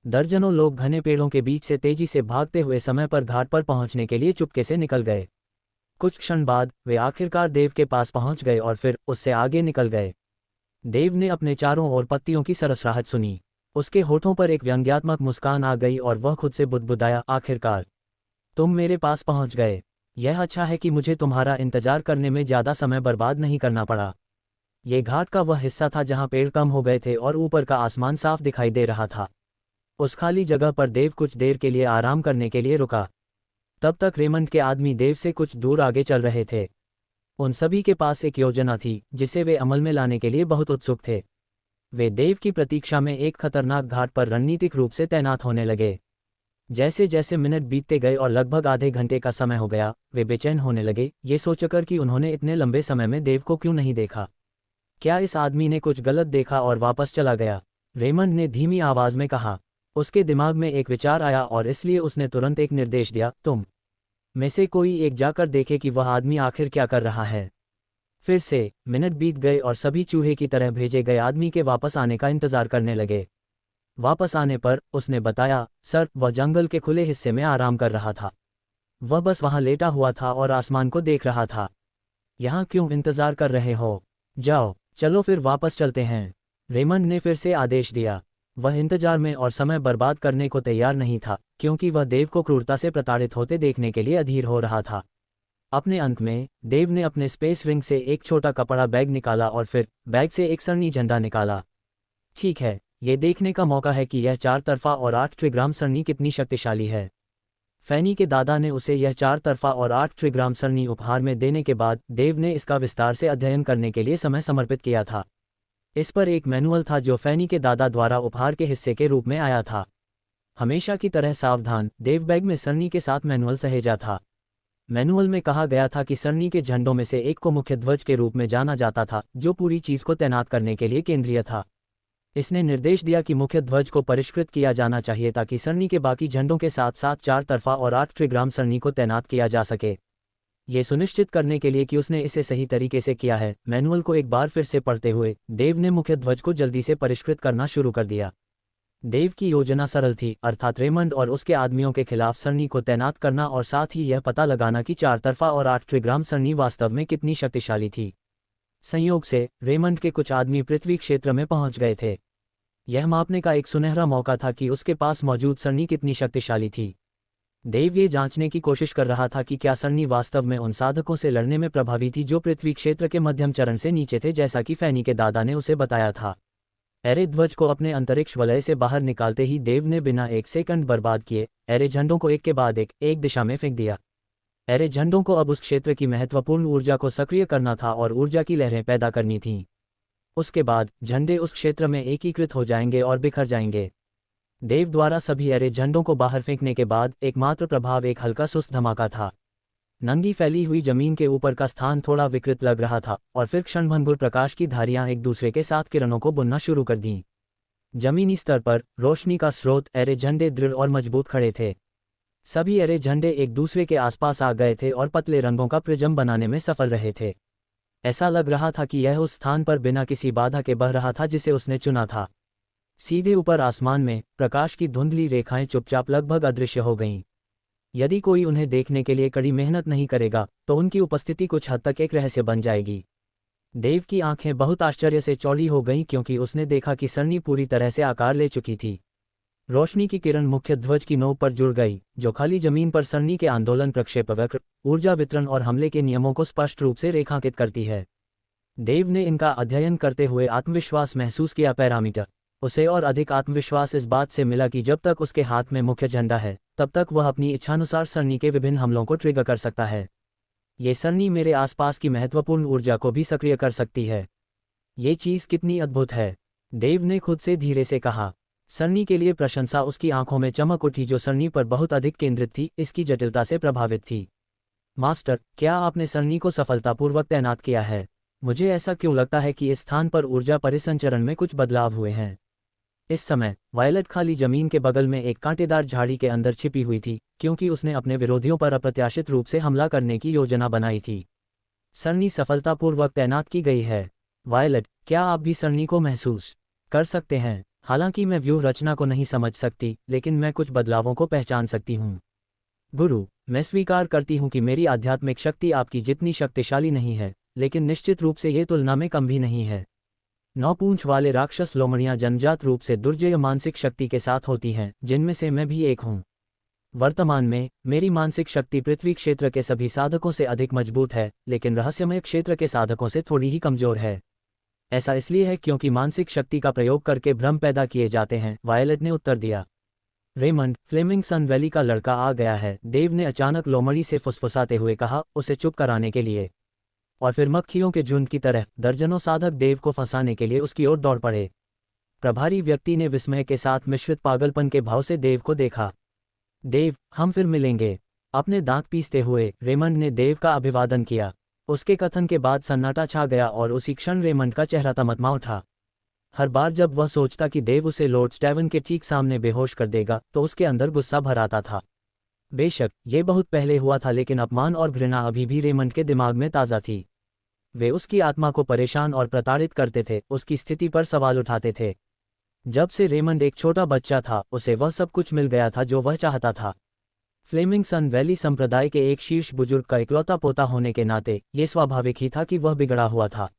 A: दर्जनों लोग घने पेड़ों के बीच से तेजी से भागते हुए समय पर घाट पर पहुंचने के लिए चुपके से निकल गए। कुछ क्षण बाद वे आखिरकार देव के पास पहुंच गए और फिर उससे आगे निकल गए। देव ने अपने चारों ओर पत्तियों की सरसराहट सुनी। उसके होठों पर एक व्यंग्यात्मक मुस्कान आ गई और वह खुद से बुदबुदाया, आखिरकार तुम मेरे पास पहुंच गए। यह अच्छा है कि मुझे तुम्हारा इंतजार करने में ज़्यादा समय बर्बाद नहीं करना पड़ा। ये घाट का वह हिस्सा था जहां पेड़ कम हो गए थे और ऊपर का आसमान साफ दिखाई दे रहा था। उस खाली जगह पर देव कुछ देर के लिए आराम करने के लिए रुका। तब तक रेमंड के आदमी देव से कुछ दूर आगे चल रहे थे। उन सभी के पास एक योजना थी जिसे वे अमल में लाने के लिए बहुत उत्सुक थे। वे देव की प्रतीक्षा में एक खतरनाक घाट पर रणनीतिक रूप से तैनात होने लगे। जैसे जैसे मिनट बीतते गए और लगभग आधे घंटे का समय हो गया, वे बेचैन होने लगे, ये सोचकर कि उन्होंने इतने लंबे समय में देव को क्यों नहीं देखा। क्या इस आदमी ने कुछ गलत देखा और वापस चला गया? रेमंड ने धीमी आवाज में कहा। उसके दिमाग में एक विचार आया और इसलिए उसने तुरंत एक निर्देश दिया, तुम में से कोई एक जाकर देखे कि वह आदमी आखिर क्या कर रहा है। फिर से मिनट बीत गए और सभी चूहे की तरह भेजे गए आदमी के वापस आने का इंतजार करने लगे। वापस आने पर उसने बताया, सर, वह जंगल के खुले हिस्से में आराम कर रहा था। वह बस वहां लेटा हुआ था और आसमान को देख रहा था। यहाँ क्यों इंतजार कर रहे हो? जाओ, चलो फिर वापस चलते हैं, रेमंड ने फिर से आदेश दिया। वह इंतजार में और समय बर्बाद करने को तैयार नहीं था, क्योंकि वह देव को क्रूरता से प्रताड़ित होते देखने के लिए अधीर हो रहा था। अपने अंत में देव ने अपने स्पेस रिंग से एक छोटा कपड़ा बैग निकाला और फिर बैग से एक सरनी झंडा निकाला। ठीक है, ये देखने का मौका है कि यह 4 तरफा और 8 ट्रिग्राम सरनी कितनी शक्तिशाली है। फैनी के दादा ने उसे यह 4 तरफा और 8 ट्रिग्राम सरनी उपहार में देने के बाद देव ने इसका विस्तार से अध्ययन करने के लिए समय समर्पित किया था। इस पर एक मैनुअल था जो फैनी के दादा द्वारा उपहार के हिस्से के रूप में आया था। हमेशा की तरह सावधान, देव बैग में सरनी के साथ मैनुअल सहेजा था। मैनुअल में कहा गया था कि सरनी के झंडों में से एक को मुख्य ध्वज के रूप में जाना जाता था, जो पूरी चीज को तैनात करने के लिए केंद्रीय था। इसने निर्देश दिया कि मुख्य ध्वज को परिष्कृत किया जाना चाहिए ताकि सरनी के बाकी झंडों के साथ साथ 4 तरफा और 8 ट्रिग्राम सरनी को तैनात किया जा सके। ये सुनिश्चित करने के लिए कि उसने इसे सही तरीके से किया है, मैनुअल को एक बार फिर से पढ़ते हुए देव ने मुख्य ध्वज को जल्दी से परिष्कृत करना शुरू कर दिया। देव की योजना सरल थी, अर्थात रेमंड और उसके आदमियों के खिलाफ सरनी को तैनात करना और साथ ही यह पता लगाना कि 4 तरफा और 8 ट्रिग्राम सरनी वास्तव में कितनी शक्तिशाली थी। संयोग से रेमंड के कुछ आदमी पृथ्वी क्षेत्र में पहुंच गए थे। यह मापने का एक सुनहरा मौका था कि उसके पास मौजूद सरनी कितनी शक्तिशाली थी। देव ये जांचने की कोशिश कर रहा था कि क्या सरनी वास्तव में उन साधकों से लड़ने में प्रभावी थी जो पृथ्वी क्षेत्र के मध्यम चरण से नीचे थे, जैसा कि फैनी के दादा ने उसे बताया था। एरे ध्वज को अपने अंतरिक्ष वलय से बाहर निकालते ही देव ने बिना एक सेकंड बर्बाद किए एरे झंडों को एक के बाद एक दिशा में फेंक दिया। एरे झंडों को अब उस क्षेत्र की महत्वपूर्ण ऊर्जा को सक्रिय करना था और ऊर्जा की लहरें पैदा करनी थीं। उसके बाद झंडे उस क्षेत्र में एकीकृत हो जाएंगे और बिखर जाएंगे। देव द्वारा सभी एरे झंडों को बाहर फेंकने के बाद एकमात्र प्रभाव एक हल्का सुस्त धमाका था। नंगी फैली हुई जमीन के ऊपर का स्थान थोड़ा विकृत लग रहा था और फिर क्षणभंगुर प्रकाश की धारियां एक दूसरे के साथ किरणों को बुनना शुरू कर दीं। जमीनी स्तर पर रोशनी का स्रोत एरे झंडे दृढ़ और मजबूत खड़े थे। सभी एरे झंडे एक दूसरे के आसपास आ गए थे और पतले रंगों का प्रिज्म बनाने में सफल रहे थे। ऐसा लग रहा था कि यह उस स्थान पर बिना किसी बाधा के बह रहा था जिसे उसने चुना था। सीधे ऊपर आसमान में प्रकाश की धुंधली रेखाएं चुपचाप लगभग अदृश्य हो गईं। यदि कोई उन्हें देखने के लिए कड़ी मेहनत नहीं करेगा तो उनकी उपस्थिति कुछ हद तक एक रहस्य बन जाएगी। देव की आंखें बहुत आश्चर्य से चौड़ी हो गईं क्योंकि उसने देखा कि सरनी पूरी तरह से आकार ले चुकी थी। रोशनी की किरण मुख्य ध्वज की नोक पर जुड़ गई, जो खाली जमीन पर सरनी के आंदोलन, प्रक्षेपवक्र, ऊर्जा वितरण और हमले के नियमों को स्पष्ट रूप से रेखांकित करती है। देव ने इनका अध्ययन करते हुए आत्मविश्वास महसूस किया। पैरामीटर उसे और अधिक आत्मविश्वास इस बात से मिला कि जब तक उसके हाथ में मुख्य झंडा है तब तक वह अपनी इच्छानुसार सरनी के विभिन्न हमलों को ट्रिगर कर सकता है। ये सरनी मेरे आसपास की महत्वपूर्ण ऊर्जा को भी सक्रिय कर सकती है। ये चीज़ कितनी अद्भुत है, देव ने खुद से धीरे से कहा। सरनी के लिए प्रशंसा उसकी आंखों में चमक उठी जो सरनी पर बहुत अधिक केंद्रित थी, इसकी जटिलता से प्रभावित थी। मास्टर, क्या आपने सरनी को सफलतापूर्वक तैनात किया है? मुझे ऐसा क्यों लगता है कि इस स्थान पर ऊर्जा परिसंचरण में कुछ बदलाव हुए हैं। इस समय वायलट खाली जमीन के बगल में एक कांटेदार झाड़ी के अंदर छिपी हुई थी, क्योंकि उसने अपने विरोधियों पर अप्रत्याशित रूप से हमला करने की योजना बनाई थी। सरनी सफलतापूर्वक तैनात की गई है। वायलट, क्या आप भी सरनी को महसूस कर सकते हैं? हालांकि मैं व्यूह रचना को नहीं समझ सकती, लेकिन मैं कुछ बदलावों को पहचान सकती हूँ। गुरु, मैं स्वीकार करती हूँ कि मेरी आध्यात्मिक शक्ति आपकी जितनी शक्तिशाली नहीं है, लेकिन निश्चित रूप से ये तुलना में कम भी नहीं है। 9 पूंछ वाले राक्षस लोमड़ियां जन्मजात रूप से दुर्जय मानसिक शक्ति के साथ होती हैं, जिनमें से मैं भी एक हूँ। वर्तमान में मेरी मानसिक शक्ति पृथ्वी क्षेत्र के सभी साधकों से अधिक मजबूत है, लेकिन रहस्यमय क्षेत्र के साधकों से थोड़ी ही कमजोर है। ऐसा इसलिए है क्योंकि मानसिक शक्ति का प्रयोग करके भ्रम पैदा किए जाते हैं, वायलट ने उत्तर दिया। रेमंड, फ्लेमिंग सन वैली का लड़का आ गया है, देव ने अचानक लोमड़ी से फुसफुसाते हुए कहा, उसे चुप कराने के लिए। और फिर मक्खियों के झुंड की तरह दर्जनों साधक देव को फंसाने के लिए उसकी ओर दौड़ पड़े। प्रभारी व्यक्ति ने विस्मय के साथ मिश्रित पागलपन के भाव से देव को देखा। देव, हम फिर मिलेंगे। अपने दांत पीसते हुए रेमंड ने देव का अभिवादन किया। उसके कथन के बाद सन्नाटा छा गया और उसी क्षण रेमंड का चेहरा तमतमा उठा। हर बार जब वह सोचता कि देव उसे लॉर्ड स्टेवन के ठीक सामने बेहोश कर देगा तो उसके अंदर गुस्सा भर आता था। बेशक ये बहुत पहले हुआ था, लेकिन अपमान और घृणा अभी भी रेमंड के दिमाग में ताज़ा थी। वे उसकी आत्मा को परेशान और प्रताड़ित करते थे, उसकी स्थिति पर सवाल उठाते थे। जब से रेमंड एक छोटा बच्चा था, उसे वह सब कुछ मिल गया था जो वह चाहता था। फ्लेमिंग सन वैली संप्रदाय के एक शीर्ष बुजुर्ग का इकलौता पोता होने के नाते ये स्वाभाविक ही था कि वह बिगड़ा हुआ था।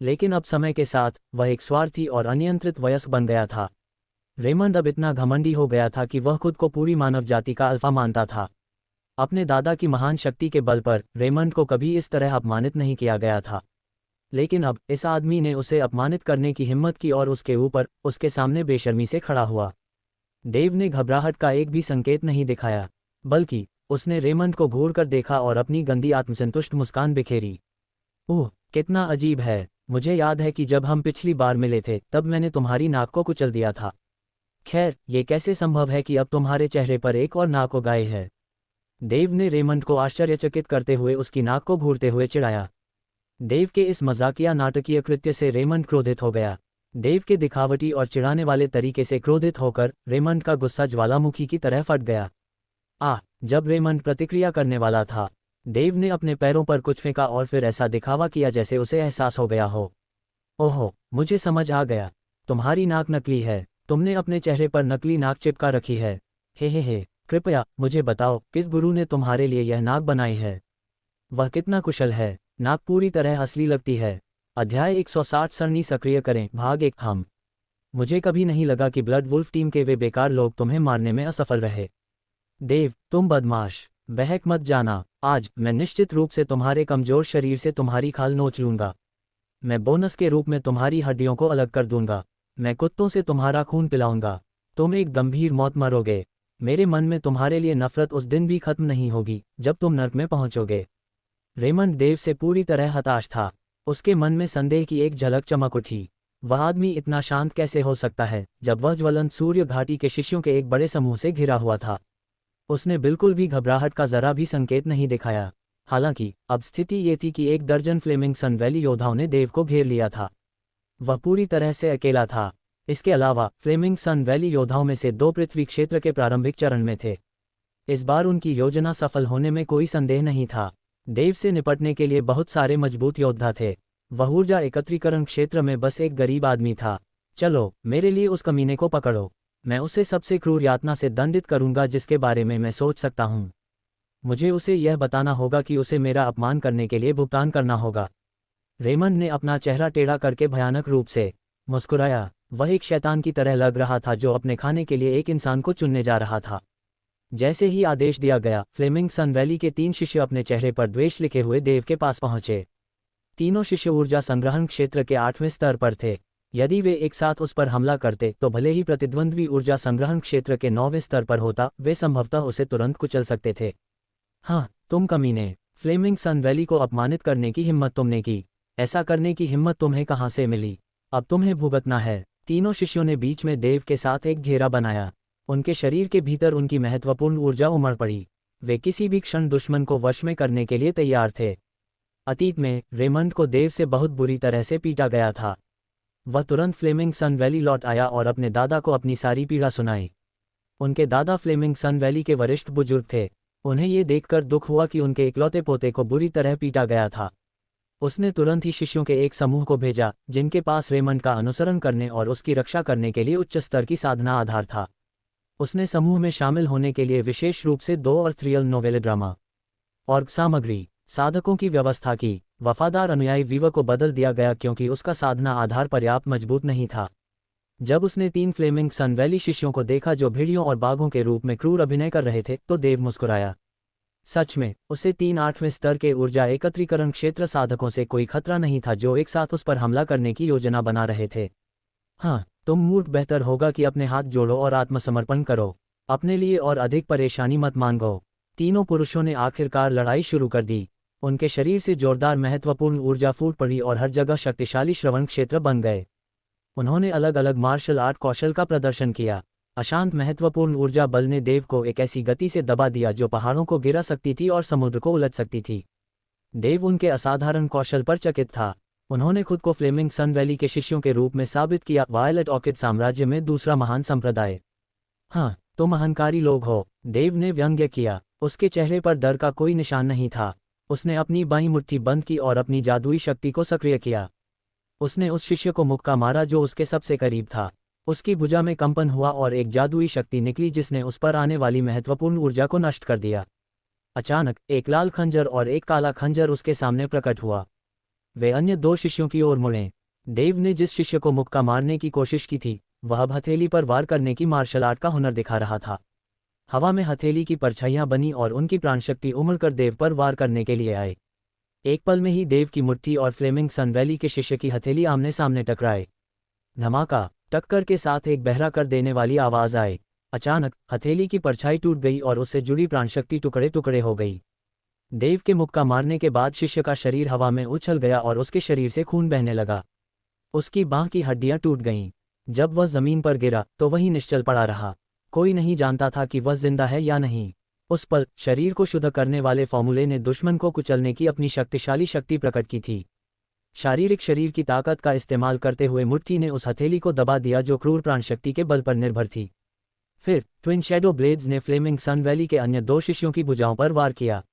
A: लेकिन अब समय के साथ वह एक स्वार्थी और अनियंत्रित वयस्क बन गया था। रेमंड अब इतना घमंडी हो गया था कि वह खुद को पूरी मानव जाति का अल्फा मानता था। अपने दादा की महान शक्ति के बल पर रेमंड को कभी इस तरह अपमानित नहीं किया गया था, लेकिन अब इस आदमी ने उसे अपमानित करने की हिम्मत की और उसके ऊपर उसके सामने बेशर्मी से खड़ा हुआ। देव ने घबराहट का एक भी संकेत नहीं दिखाया, बल्कि उसने रेमंड को घूर कर देखा और अपनी गंदी आत्मसंतुष्ट मुस्कान बिखेरी। ओह, कितना अजीब है। मुझे याद है कि जब हम पिछली बार मिले थे तब मैंने तुम्हारी नाक को कुचल दिया था। खैर, ये कैसे संभव है कि अब तुम्हारे चेहरे पर एक और नाक उगाए है? देव ने रेमंड को आश्चर्यचकित करते हुए उसकी नाक को घूरते हुए चिढ़ाया। देव के इस मजाकिया नाटकीय कृत्य से रेमंड क्रोधित हो गया। देव के दिखावटी और चिढ़ाने वाले तरीके से क्रोधित होकर रेमंड का गुस्सा ज्वालामुखी की तरह फट गया। जब रेमंड प्रतिक्रिया करने वाला था, देव ने अपने पैरों पर कुछ फेंका और फिर ऐसा दिखावा किया जैसे उसे एहसास हो गया हो। ओहो, मुझे समझ आ गया। तुम्हारी नाक नकली है। तुमने अपने चेहरे पर नकली नाक चिपका रखी है। हे, कृपया मुझे बताओ, किस गुरु ने तुम्हारे लिए यह नाक बनाई है? वह कितना कुशल है। नाक पूरी तरह असली लगती है। अध्याय 160 सरनी सक्रिय करें, भाग 1। हम मुझे कभी नहीं लगा कि ब्लड वुल्फ टीम के वे बेकार लोग तुम्हें मारने में असफल रहे। देव, तुम बदमाश, बहक मत जाना। आज मैं निश्चित रूप से तुम्हारे कमजोर शरीर से तुम्हारी खाल नोच लूंगा। मैं बोनस के रूप में तुम्हारी हड्डियों को अलग कर दूंगा। मैं कुत्तों से तुम्हारा खून पिलाऊंगा। तुम एक गंभीर मौत मरोगे। मेरे मन में तुम्हारे लिए नफरत उस दिन भी खत्म नहीं होगी जब तुम नर्क में पहुंचोगे। रेमंड देव से पूरी तरह हताश था। उसके मन में संदेह की एक झलक चमक उठी। वह आदमी इतना शांत कैसे हो सकता है जब वह ज्वलंत सूर्य घाटी के शिष्यों के एक बड़े समूह से घिरा हुआ था? उसने बिल्कुल भी घबराहट का जरा भी संकेत नहीं दिखाया। हालांकि अब स्थिति ये थी कि 1 दर्जन फ्लेमिंग सन वैली योद्धाओं ने देव को घेर लिया था। वह पूरी तरह से अकेला था। इसके अलावा फ्लेमिंग सन वैली योद्धाओं में से 2 पृथ्वी क्षेत्र के प्रारंभिक चरण में थे। इस बार उनकी योजना सफल होने में कोई संदेह नहीं था। देव से निपटने के लिए बहुत सारे मजबूत योद्धा थे। वह ऊर्जा एकत्रीकरण क्षेत्र में बस एक गरीब आदमी था। चलो, मेरे लिए उस कमीने को पकड़ो। मैं उसे सबसे क्रूर यातना से दंडित करूंगा जिसके बारे में मैं सोच सकता हूं। मुझे उसे यह बताना होगा कि उसे मेरा अपमान करने के लिए भुगतान करना होगा। रेमंड ने अपना चेहरा टेढ़ा करके भयानक रूप से मुस्कुराया। वह एक शैतान की तरह लग रहा था जो अपने खाने के लिए एक इंसान को चुनने जा रहा था। जैसे ही आदेश दिया गया, फ्लेमिंग सन वैली के 3 शिष्य अपने चेहरे पर द्वेष लिखे हुए देव के पास पहुंचे। तीनों शिष्य ऊर्जा संग्रहण क्षेत्र के 8वें स्तर पर थे। यदि वे एक साथ उस पर हमला करते तो भले ही प्रतिद्वंद्वी ऊर्जा संग्रहण क्षेत्र के 9वें स्तर पर होता, वे संभवतः उसे तुरंत कुचल सकते थे। हाँ, तुम कमीने, फ्लेमिंग सन वैली को अपमानित करने की हिम्मत तुमने की। ऐसा करने की हिम्मत तुम्हें कहाँ से मिली? अब तुम्हें भुगतना है। तीनों शिष्यों ने बीच में देव के साथ एक घेरा बनाया। उनके शरीर के भीतर उनकी महत्वपूर्ण ऊर्जा उमड़ पड़ी। वे किसी भी क्षण दुश्मन को वश में करने के लिए तैयार थे। अतीत में रेमंड को देव से बहुत बुरी तरह से पीटा गया था। वह तुरंत फ्लेमिंग सन वैली लौट आया और अपने दादा को अपनी सारी पीड़ा सुनाई। उनके दादा फ्लेमिंग सन वैली के वरिष्ठ बुजुर्ग थे। उन्हें ये देखकर दुख हुआ कि उनके इकलौते पोते को बुरी तरह पीटा गया था। उसने तुरंत ही शिष्यों के एक समूह को भेजा जिनके पास रेमंड का अनुसरण करने और उसकी रक्षा करने के लिए उच्च स्तर की साधना आधार था। उसने समूह में शामिल होने के लिए विशेष रूप से 2 अर्थरियल नोवेल ड्रामा और सामग्री साधकों की व्यवस्था की। वफादार अनुयायी वीवा को बदल दिया गया क्योंकि उसका साधना आधार पर्याप्त मजबूत नहीं था। जब उसने 3 फ्लेमिंग सन वैली शिष्यों को देखा जो भेड़ियों और बाघों के रूप में क्रूर अभिनय कर रहे थे, तो देव मुस्कुराया। सच में, उसे 3 8वें स्तर के ऊर्जा एकत्रीकरण क्षेत्र साधकों से कोई खतरा नहीं था जो एक साथ उस पर हमला करने की योजना बना रहे थे। हाँ, तुम मूर्ख, बेहतर होगा कि अपने हाथ जोड़ो और आत्मसमर्पण करो। अपने लिए और अधिक परेशानी मत मांगो। तीनों पुरुषों ने आखिरकार लड़ाई शुरू कर दी। उनके शरीर से जोरदार महत्वपूर्ण ऊर्जा फूट पड़ी और हर जगह शक्तिशाली श्रवण क्षेत्र बन गए। उन्होंने अलग अलग मार्शल आर्ट कौशल का प्रदर्शन किया। अशांत महत्वपूर्ण ऊर्जा बल ने देव को एक ऐसी गति से दबा दिया जो पहाड़ों को गिरा सकती थी और समुद्र को उलट सकती थी। देव उनके असाधारण कौशल पर चकित था। उन्होंने खुद को फ्लेमिंग सन वैली के शिष्यों के रूप में साबित किया, वायलेट ऑर्किड साम्राज्य में दूसरा महान संप्रदाय। हाँ, तुम अहंकारी लोग हो, देव ने व्यंग्य किया। उसके चेहरे पर डर का कोई निशान नहीं था। उसने अपनी बाईं मुट्ठी बंद की और अपनी जादुई शक्ति को सक्रिय किया। उसने उस शिष्य को मुक्का मारा जो उसके सबसे करीब था। उसकी भुजा में कंपन हुआ और एक जादुई शक्ति निकली जिसने उस पर आने वाली महत्वपूर्ण ऊर्जा को नष्ट कर दिया। अचानक एक लाल खंजर और एक काला खंजर उसके सामने प्रकट हुआ। वे अन्य 2 शिष्यों की ओर मुड़े। देव ने जिस शिष्य को मुक्का मारने की कोशिश की थी, वह अब हथेली पर वार करने की मार्शल आर्ट का हुनर दिखा रहा था। हवा में हथेली की परछाइयां बनी और उनकी प्राणशक्ति उमड़कर देव पर वार करने के लिए आए। एक पल में ही देव की मुट्ठी और फ्लेमिंग सन वैली के शिष्य की हथेली आमने सामने टकराए। धमाका, टक्कर के साथ एक बहरा कर देने वाली आवाज आई। अचानक हथेली की परछाई टूट गई और उससे जुड़ी प्राणशक्ति टुकड़े टुकड़े हो गई। देव के मुक्का मारने के बाद शिष्य का शरीर हवा में उछल गया और उसके शरीर से खून बहने लगा। उसकी बांह की हड्डियां टूट गईं। जब वह जमीन पर गिरा तो वही निश्चल पड़ा रहा। कोई नहीं जानता था कि वह जिंदा है या नहीं। उस पल शरीर को शुद्ध करने वाले फॉर्मूले ने दुश्मन को कुचलने की अपनी शक्तिशाली शक्ति प्रकट की थी। शारीरिक शरीर की ताकत का इस्तेमाल करते हुए मुट्ठी ने उस हथेली को दबा दिया जो क्रूर प्राणशक्ति के बल पर निर्भर थी। फिर ट्विन शैडो ब्लेड्स ने फ्लेमिंग सन वैली के अन्य 2 शिष्यों की भुजाओं पर वार किया।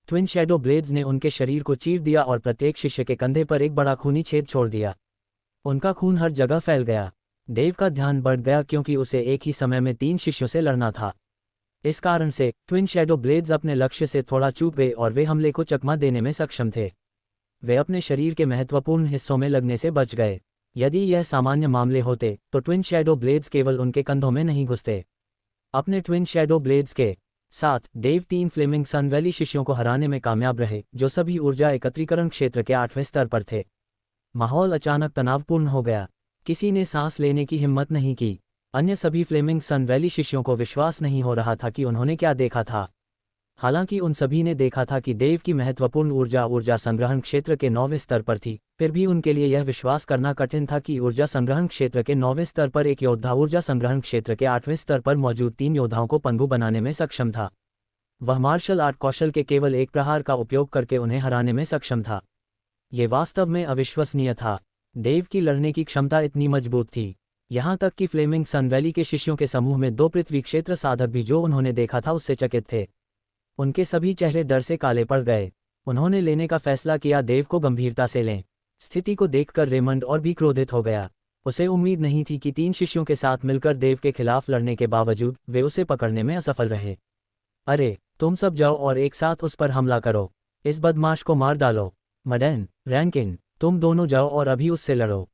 A: ट्विन शैडो ब्लेड्स ने उनके शरीर को चीर दिया और प्रत्येक शिष्य के कंधे पर एक बड़ा खूनी छेद छोड़ दिया। उनका खून हर जगह फैल गया। देव का ध्यान बढ़ गया क्योंकि उसे एक ही समय में 3 शिष्यों से लड़ना था। इस कारण से ट्विन शैडो ब्लेड्स अपने लक्ष्य से थोड़ा चूक गए और वे हमले को चकमा देने में सक्षम थे। वे अपने शरीर के महत्वपूर्ण हिस्सों में लगने से बच गए। यदि यह सामान्य मामले होते तो ट्विन शैडो ब्लेड्स केवल उनके कंधों में नहीं घुसते। अपने ट्विन शैडो ब्लेड्स के साथ देव 3 फ्लेमिंग सन वैली शिष्यों को हराने में कामयाब रहे जो सभी ऊर्जा एकत्रीकरण क्षेत्र के 8वें स्तर पर थे। माहौल अचानक तनावपूर्ण हो गया। किसी ने सांस लेने की हिम्मत नहीं की। अन्य सभी फ्लेमिंग सन वैली शिष्यों को विश्वास नहीं हो रहा था कि उन्होंने क्या देखा था। हालांकि उन सभी ने देखा था कि देव की महत्वपूर्ण ऊर्जा संग्रहण क्षेत्र के 9वें स्तर पर थी, फिर भी उनके लिए यह विश्वास करना कठिन था कि ऊर्जा संग्रहण क्षेत्र के 9वें स्तर पर एक योद्धा ऊर्जा संग्रहण क्षेत्र के 8वें स्तर पर मौजूद 3 योद्धाओं को पंगु बनाने में सक्षम था। वह मार्शल आर्ट कौशल के केवल एक प्रहार का उपयोग करके उन्हें हराने में सक्षम था। ये वास्तव में अविश्वसनीय था। देव की लड़ने की क्षमता इतनी मजबूत थी। यहाँ तक कि फ्लेमिंग सन वैली के शिष्यों के समूह में 2 पृथ्वी क्षेत्र साधक भी जो उन्होंने देखा था उससे चकित थे। उनके सभी चेहरे डर से काले पड़ गए। उन्होंने लेने का फैसला किया, देव को गंभीरता से लें। स्थिति को देखकर रेमंड और भी क्रोधित हो गया। उसे उम्मीद नहीं थी कि 3 शिष्यों के साथ मिलकर देव के खिलाफ लड़ने के बावजूद वे उसे पकड़ने में असफल रहे। अरे, तुम सब जाओ और एक साथ उस पर हमला करो। इस बदमाश को मार डालो। मडैन, रैंकिन, तुम दोनों जाओ और अभी उससे लड़ो।